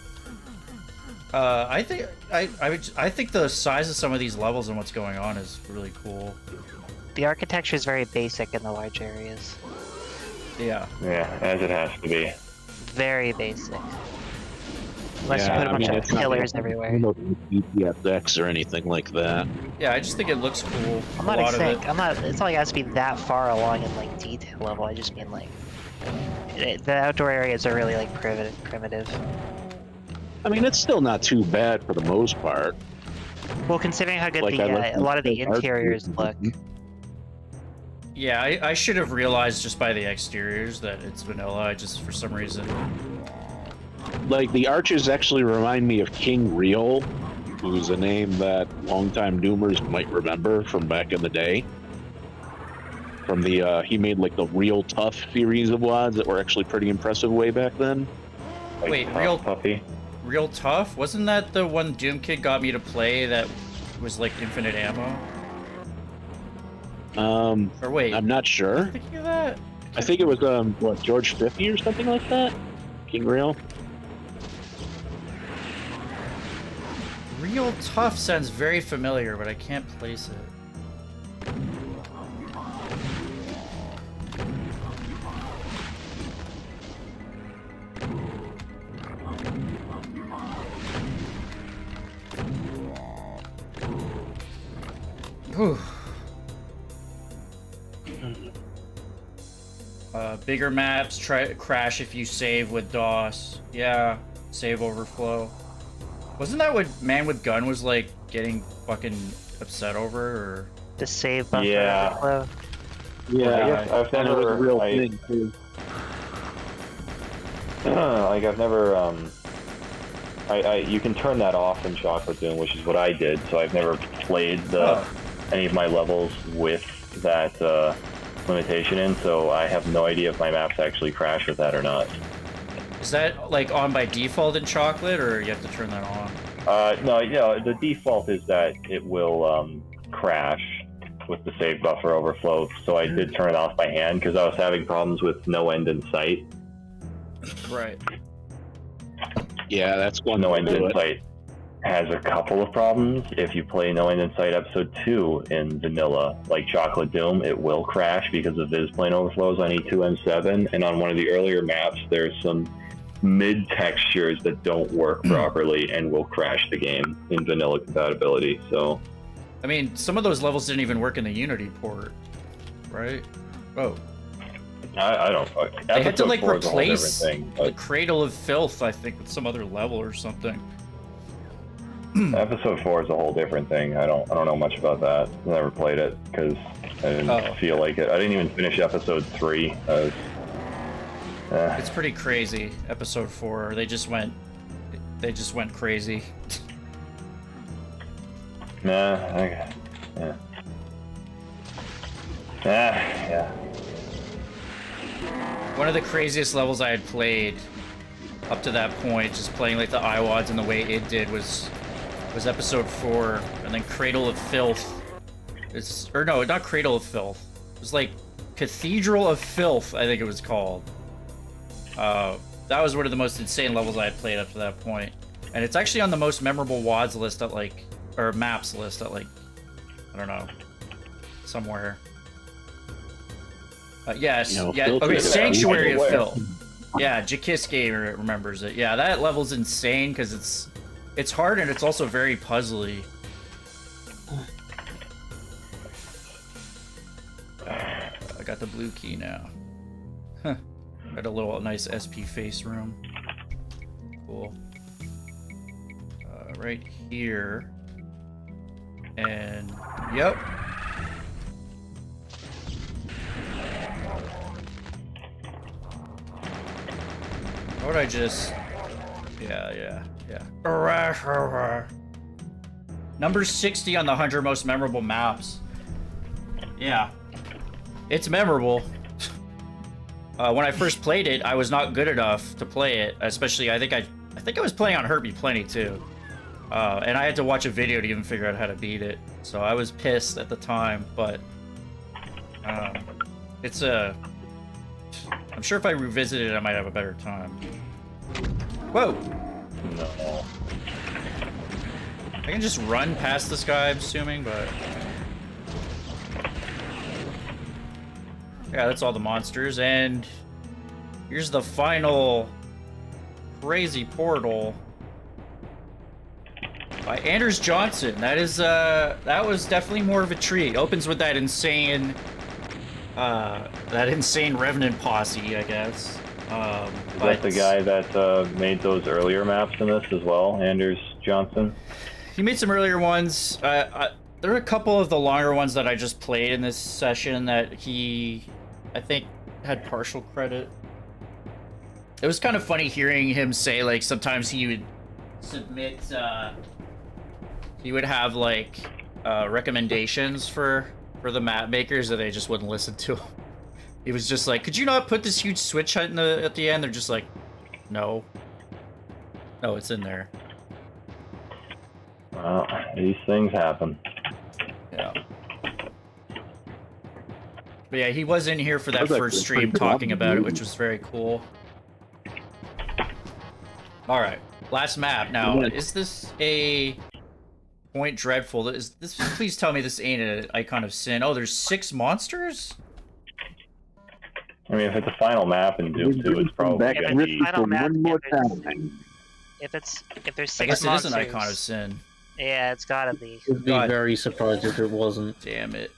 I think I think the size of some of these levels and what's going on is really cool. The architecture is very basic in the large areas. Yeah. Yeah, as it has to be. Very basic. Unless Yeah, you put a I bunch mean, of it's not pillars like everywhere. BTSX or anything like that. Yeah, I just think it looks cool. I'm a not lot of saying it. I'm not. It's not like it has to be that far along in like detail level. I just mean like the outdoor areas are really like primitive. I mean, it's still not too bad for the most part. Well, considering how good Like, I like a lot of the art interiors look. Yeah, I should have realized just by the exteriors that it's vanilla. I just, for some reason. Like, the arches actually remind me of King Real, who's a name that longtime Doomers might remember from back in the day. From the, he made, like, the Real Tough series of WADs that were actually pretty impressive way back then. Like Wait, Tough real- Puppy. Real tough? Wasn't that the one Doom Kid got me to play that was like infinite ammo? Or wait, I'm not sure. thinking of that? I think it was what, George 50 or something like that? King Real? Real tough sounds very familiar, but I can't place it. Whew. Bigger maps, crash if you save with DOS. Yeah, save overflow. Wasn't that what Man with Gun was like getting fucking upset over? Or The save buffer Yeah. overflow. Yeah, I guess I've and it was a never, real thing too. like I've never, you can turn that off in Chocolate Doom, which is what I did. So I've never played any of my levels with that limitation in. So I have no idea if my maps actually crash with that or not. is that like on by default in Chocolate, or you have to turn that on? No, the default is that it will crash with the save buffer overflow. So I did turn it off by hand because I was having problems with no end in sight. Right. Yeah, that's one No way End to do in it. Sight has a couple of problems. If you play No End in Sight Episode 2 in vanilla, like Chocolate Doom, it will crash because of Viz plane overflows on E2M7. And on one of the earlier maps, there's some mid textures that don't work properly and will crash the game in vanilla compatibility. So, I mean, some of those levels didn't even work in the Unity port, right? Oh, I don't know. they had to like Episode 4 is a whole different replace thing, the but Cradle of Filth, I think, with some other level or something. Episode 4 is a whole different thing. I don't know much about that. I never played it because I didn't feel like it. I didn't even finish Episode 3. It's pretty crazy. Episode 4, they just went crazy. Yeah. Yeah. One of the craziest levels I had played up to that point, just playing like the IWADs and the way it did, was Episode 4, and then Cradle of Filth. Or no, not Cradle of Filth. It was like Cathedral of Filth, I think it was called. That was one of the most insane levels I had played up to that point. And it's actually on the most memorable WADs list at like, or maps list at like, I don't know, somewhere. Yes, You know, yeah, Filth okay, is Sanctuary of everywhere. Filth. Yeah, Jakiske remembers it. Yeah, that level's insane because it's hard and it's also very puzzly. I got the blue key now. Huh. Got a little nice SP face room. Cool. Right here. And yep. How would I just... Yeah. Number 60 on the 100 most memorable maps. Yeah. It's memorable. When I first played it, I was not good enough to play it. Especially, I think I was playing on Hurt Me Plenty too. And I had to watch a video to even figure out how to beat it. So I was pissed at the time, but... it's a... I'm sure if I revisit it, I might have a better time. Whoa! No. I can just run past this guy, I'm assuming, but... Yeah, that's all the monsters, and... Here's the final... crazy portal... by Anders Johnsen. That is, that was definitely more of a treat. Opens with that insane... that insane Revenant posse, I guess. Is that the guy that made those earlier maps in this as well, Anders Johnsen? He made some earlier ones. There are a couple of the longer ones that I just played in this session that he, I think, had partial credit. It was kind of funny hearing him say, like, sometimes he would submit, he would have, like, recommendations for the map makers that they just wouldn't listen to him. He was just like, could you not put this huge switch hut at the end? They're just like, no. Oh, it's in there. Well, these things happen. Yeah. But yeah, he was in here for that That was first actually stream pretty talking good. about it, which was very cool. Alright, last map. Now, is this a Point Dreadful? Is this? Please tell me this ain't an Icon of Sin. Oh, there's 6 monsters? I mean, if it's a final map in Doom 2, it's probably Back gonna If it's be. final map, one more if it's- time. If there's 6 I guess it is monsters, an Icon of Sin. yeah, it's gotta be. I'd be God. very surprised if it wasn't. Damn it.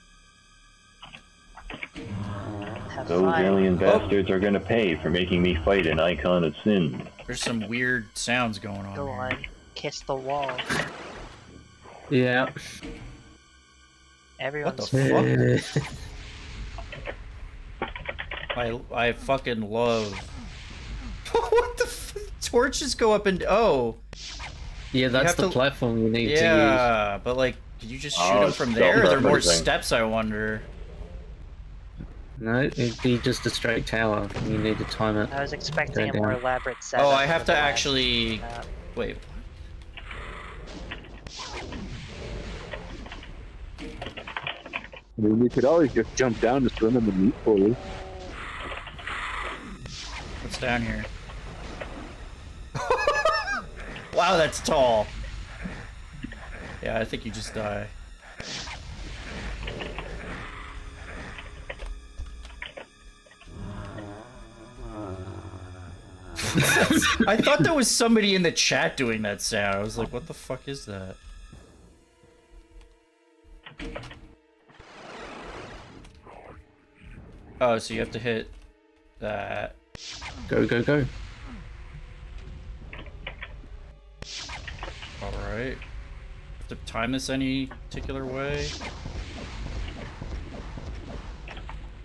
Have Those fun. alien bastards are gonna pay for making me fight an Icon of Sin. There's some weird sounds going on. Go here. on, kiss the wall. Yeah. Everyone's the fuck? I fucking love. What the torches go up and oh Yeah, that's have the to- platform you need to use. yeah, but like, did you just shoot Oh, him from it's there? Or are there more self-referencing. steps? I wonder. No, it'd be just a straight tower. You need to time it. I was expecting a Go more down. elaborate setup. Oh, I have for to the last actually map. wait. I mean, you could always just jump down to swim in the meat pool. What's down here? Wow, that's tall. Yeah, I think you just die. I thought there was somebody in the chat doing that sound. I was like, what the fuck is that? Oh, so you have to hit that. Go, go, go. Alright. Have to time this any particular way?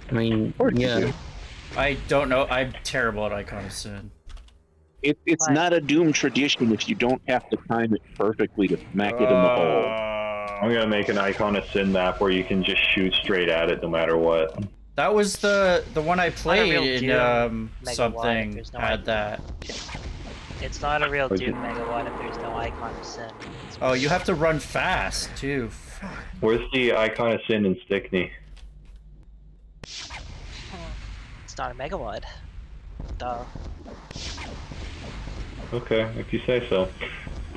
I mean, you yeah. do. I don't know. I'm terrible at Icon of Sin. It's Fine. not a Doom tradition if you don't have to time it perfectly to smack it in the hole. I'm gonna make an Icon of Sin map where you can just shoot straight at it no matter what. That was the one I played real in Doom megawatt if something there's no had icon. that. It's not a real What'd you- Doom megawatt if there's no Icon of Sin. Oh, you have to run fast too. Fuck. Where's the Icon of Sin in Stickney? It's not a megawatt. Duh. Okay, if you say so.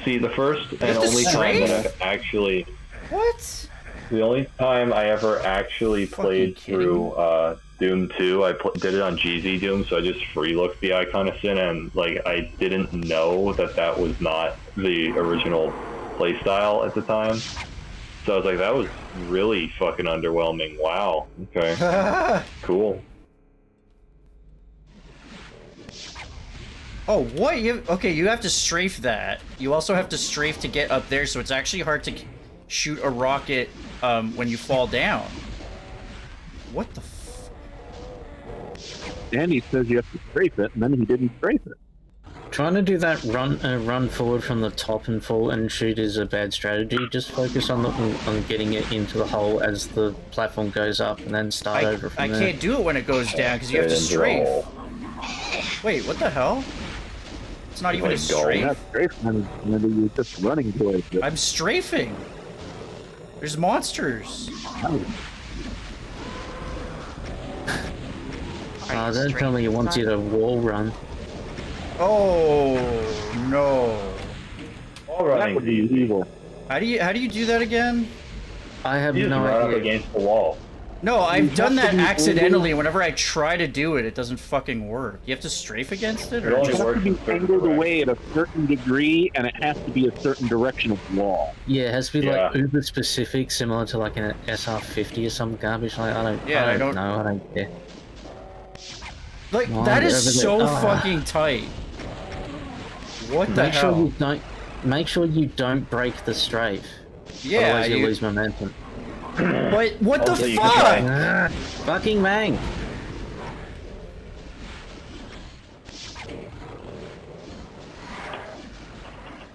See, the first and have to only time strafe? that I've actually, What? the only time I ever actually played kidding through Doom 2, I did it on GZ Doom, so I just free looked the Icon of Sin, and like I didn't know that that was not the original playstyle at the time. So I was like, that was really fucking underwhelming. Wow. Okay. Cool. Oh, what? Okay, you have to strafe that. You also have to strafe to get up there, so it's actually hard to shoot a rocket when you fall down. What the f... Danny says you have to strafe it, and then he didn't strafe it. Trying to do that run forward from the top and fall and shoot is a bad strategy. Just focus on on getting it into the hole as the platform goes up, and then start over from I there. can't do it when it goes down, because you have to Get into the strafe. hole. Wait, what the hell? It's not even a Like gold. strafe. Not strafe, and then you're just running towards it. I'm strafing. There's monsters. Don't tell me you want you to wall run. Oh no! All That running would be easy. evil. How do you do that again? I have You just no run up idea. against the wall. No, I've done have to that be accidentally. Whenever I try to do it, it doesn't fucking work. You have to strafe against it, It or only just... It has works to be in certain angled directions. away at a certain degree, and it has to be a certain direction of wall. Yeah, it has to be like Yeah. uber specific, similar to like an SR50 or some garbage. Like I don't know. I don't care. Like Why that over is there? so Ah. fucking tight. What the Make hell? sure you don't. Make sure you don't break the strafe. Yeah, Otherwise you lose momentum. But what the Also, you fuck? can try. Ah, fucking mang.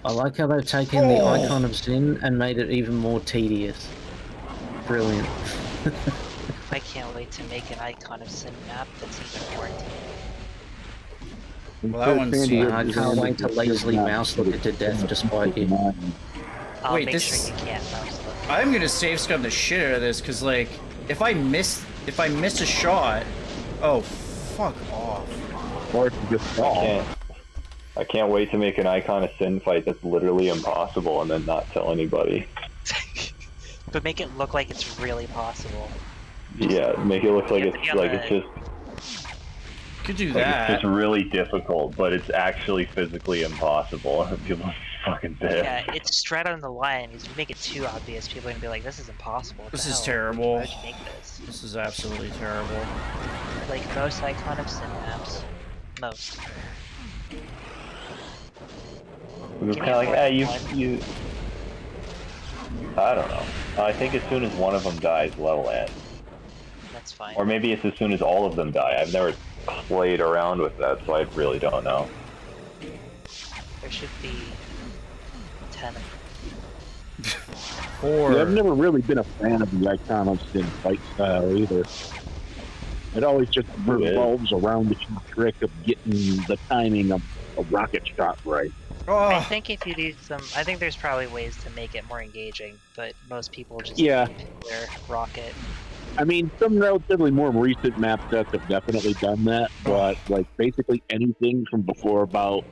I like how they've taken the Oh. Icon of Sin and made it even more tedious. Brilliant. I can't wait to make an Icon of Sin map that's even more Well, that one's Sandy seen. I can't wait to lazily mouse look it to death just by it. I'll Wait, make this- sure you can't mouse look. I'm gonna save scum the shit out of this, cause like, if I miss a shot, oh, fuck off. Or to just fall. I can't wait to make an Icon of Sin fight that's literally impossible and then not tell anybody. But make it look like it's really possible. Yeah, make it look like Yeah, it's yeah, like but- it's just Could do like it's that. just really difficult, but it's actually physically impossible. People are fucking pissed. Yeah, it's straight on the line. If you make it too obvious, people are gonna be like, "This is impossible." What This the is hell? terrible. Why'd you make this? This is absolutely terrible. Like most Icon of Sin maps. Most. It was Can kind of you like, force you. I don't know. I think as soon as one of them dies, level ends. That's fine. Or maybe it's as soon as all of them die. I've never played around with that, so I really don't know. There should be 10. Or Yeah, I've never really been a fan of the Icon of Sin fight style either. It always just revolves around the trick of getting the timing of a rocket shot right. I oh, think if you do some, I think there's probably ways to make it more engaging, but most people just Yeah. their rocket. I mean, some relatively more recent map sets have definitely done that, but like basically anything from before about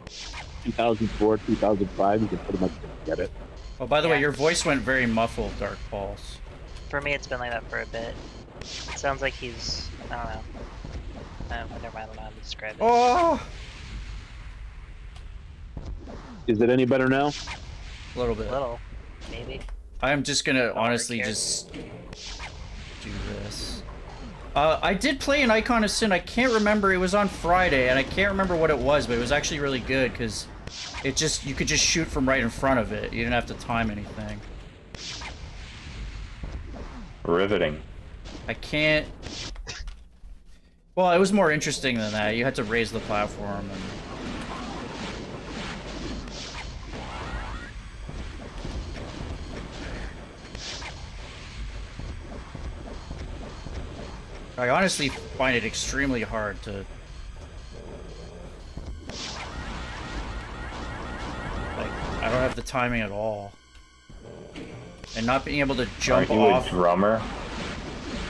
2004, 2005, you can pretty much get it. oh, by the way, Yeah. your voice went very muffled, Dark Pulse. For me, it's been like that for a bit. It sounds like he's, I don't know. Never mind, I don't know how to describe it. Oh, Is it any better now? a little bit. A little, maybe. I'm just gonna honestly care. just do this. I did play an Icon of Sin. I can't remember. It was on Friday, and I can't remember what it was, but it was actually really good because you could just shoot from right in front of it. You didn't have to time anything. Riveting. I can't. Well, it was more interesting than that. You had to raise the platform and. I honestly find it extremely hard to. Like, I don't have the timing at all. And not being able to jump Aren't you off. a drummer?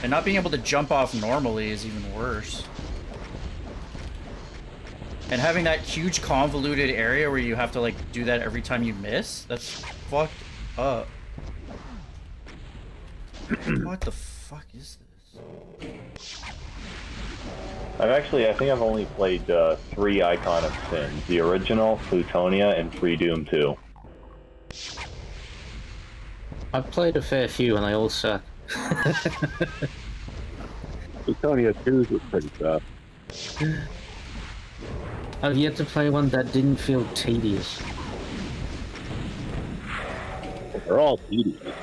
And not being able to jump off normally is even worse. And having that huge convoluted area where you have to like do that every time you miss, that's fucked up. What the fuck is this? I think I've only played 3 Icon of Sins. The original, Plutonia, and Free Doom 2. I've played a fair few and they all suck. Plutonia 2 was pretty tough. I've yet to play one that didn't feel tedious. They're all tedious.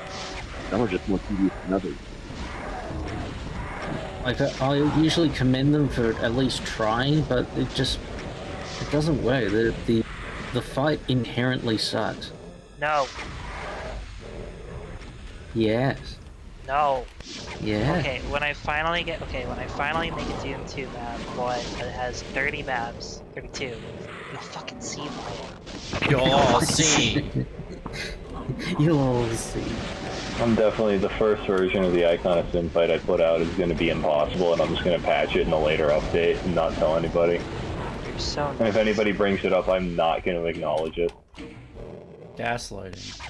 Some are just more tedious than others. Like, I usually commend them for at least trying, but it doesn't work. The fight inherently sucks. No, Yes. no. Yeah. Okay, when I finally make a Doom 2 map, one that has 30 maps, 32, you'll fucking see why. You'll all see. You'll all see. I'm definitely the first version of the Icon of Sin fight I put out is going to be impossible, and I'm just going to patch it in a later update and not tell anybody. You're so And if anybody brings it up, I'm not going to acknowledge it. Gaslighting.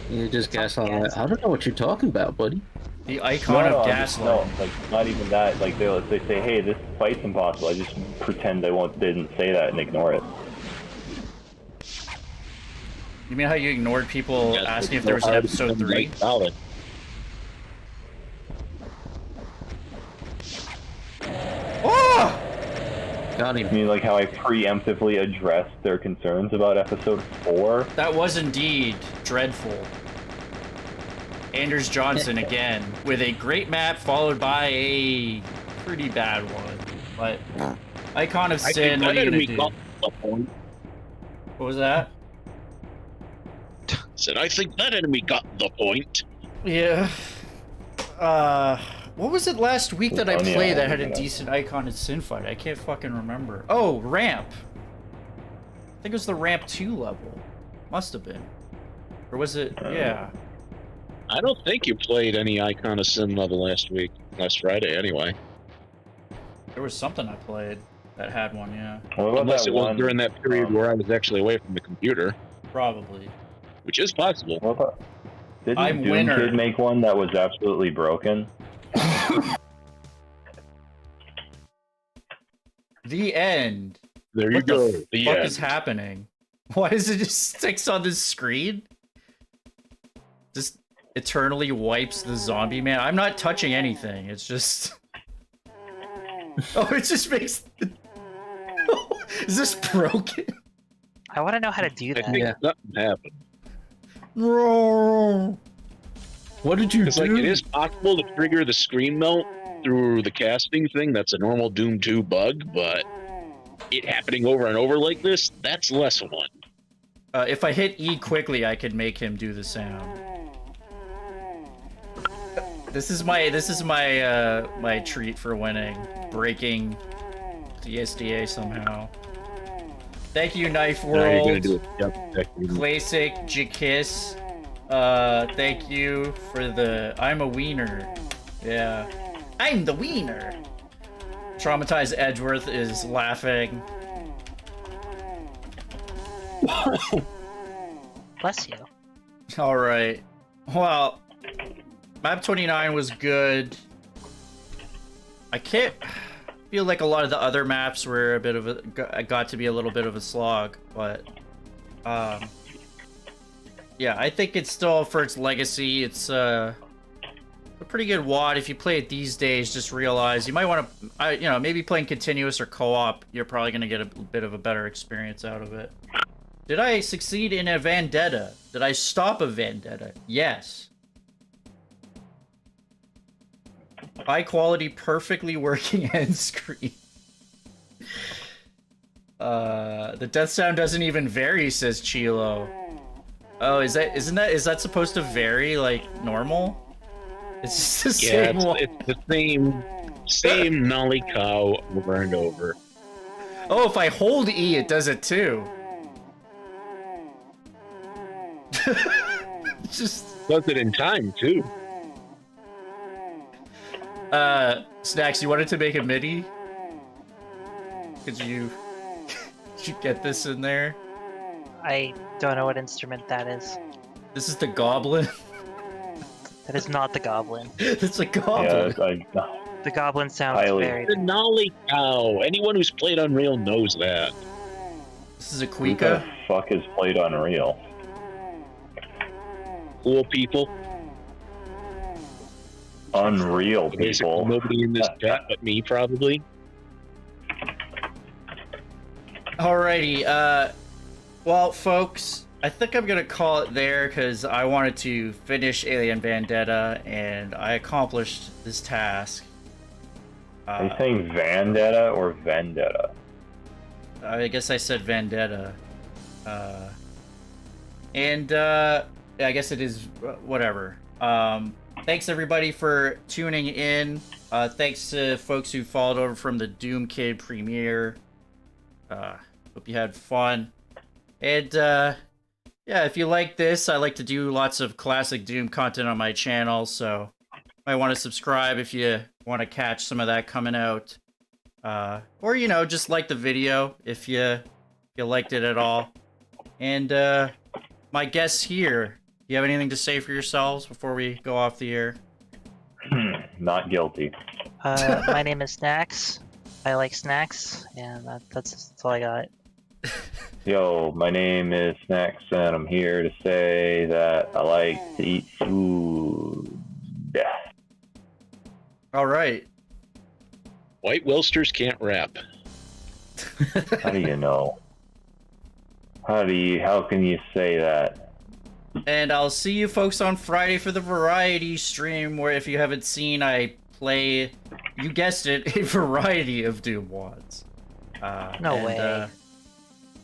You just gaslight. gaslighting. I don't know what you're talking about, buddy. The icon of No, gaslighting. like not even that. Like they say, hey, this fight's impossible. I just pretend they didn't say that and ignore it. You mean how you ignored people asking if there was an episode 3? Solid. Oh! Got I him. mean, like how I preemptively addressed their concerns about episode 4. That was indeed dreadful. Anders Johnsen again, with a great map followed by a pretty bad one. But Icon of Sin, what are you gonna do? got the point. What was that? Said, I think that enemy got the point. Yeah. What was it last week that I Plutonia, played that had a yeah. decent Icon of Sin fight? I can't fucking remember. Oh, Ramp. I think it was the ramp 2 level. Must have been. Or was it? Yeah. I don't think you played any Icon of Sin level last Friday, anyway. There was something I played that had one, yeah. What about Unless that it was one? during that period where I was actually away from the computer, Probably. which is possible. What about, didn't I'm Doom winner. Kid make one that was absolutely broken? The end. There you What go. the The fuck end. is happening? Why does it just sticks on this screen? Just eternally wipes the zombie man. I'm not touching anything. It's just. Oh, it just makes. Is this broken? I want to know how to do I that. think nothing happened. No. What did you It's do? like it is possible to trigger the screen melt through the casting thing. That's a normal Doom 2 bug, but it happening over and over like this, that's less of one. If I hit E quickly, I could make him do the sound. This is my my treat for winning, breaking DSDA somehow. Thank you, Knife Now you're gonna World, do it. Yep, exactly. Classic, Jakiss. Thank you for the I'm a wiener. Yeah, I'm the wiener. Traumatized Edgeworth is laughing. Bless you. All right. Well, map 29 was good. I can't feel like a lot of the other maps were a bit of a got to be a little bit of a slog, but yeah, I think it's still for its legacy. It's a pretty good WAD. If you play it these days, just realize you might want to, you know, maybe playing continuous or co-op. You're probably gonna get a bit of a better experience out of it. Did I succeed in a vendetta? Did I stop a vendetta? Yes. High quality, perfectly working end screen. The death sound doesn't even vary, says Chilo. Oh, is that supposed to vary like normal? It's just the Yeah, same one. it's the same nolly cow over and over. Oh, if I hold E, it does it too. It's just Does it in time too. Snacks, you wanted to make a MIDI? Could you get this in there? I don't know what instrument that is. This is the goblin. That is not the goblin. It's a goblin. Yeah, The goblin sounds Highly. very. The nolly cow. Anyone who's played Unreal knows that. This is a who the Quika. fuck has played Unreal? Cool people. Unreal Basically, people. nobody in this chat but me, probably. Alrighty, well, folks, I think I'm gonna call it there because I wanted to finish Alien Vendetta and I accomplished this task. Are you saying Vendetta or Vendetta? I guess I said Vendetta. Yeah, I guess it is whatever. Thanks everybody for tuning in. Thanks to folks who followed over from the Doom Kid premiere. Hope you had fun. And yeah, if you like this, I like to do lots of classic Doom content on my channel, so you might want to subscribe if you want to catch some of that coming out. Or, you know, just like the video if you liked it at all. And my guests here, you have anything to say for yourselves before we go off the air? Not guilty. My name is Snacks. I like snacks, and that's all I got. Yo, my name is Snacks, and I'm here to say that I like to eat food. Yeah. All right. White Wilsters can't rap. How do you know? How can you say that? And I'll see you folks on Friday for the variety stream, where if you haven't seen, I play, you guessed it, a variety of Doom WADs. No way.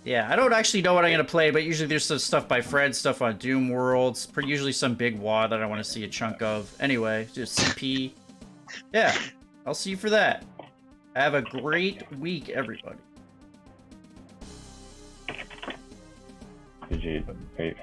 Yeah, I don't actually know what I'm going to play, but usually there's some stuff by Fred, stuff on Doom Worlds, usually some big WAD that I want to see a chunk of. Anyway, just CP. Yeah, I'll see you for that. Have a great week, everybody. Wait.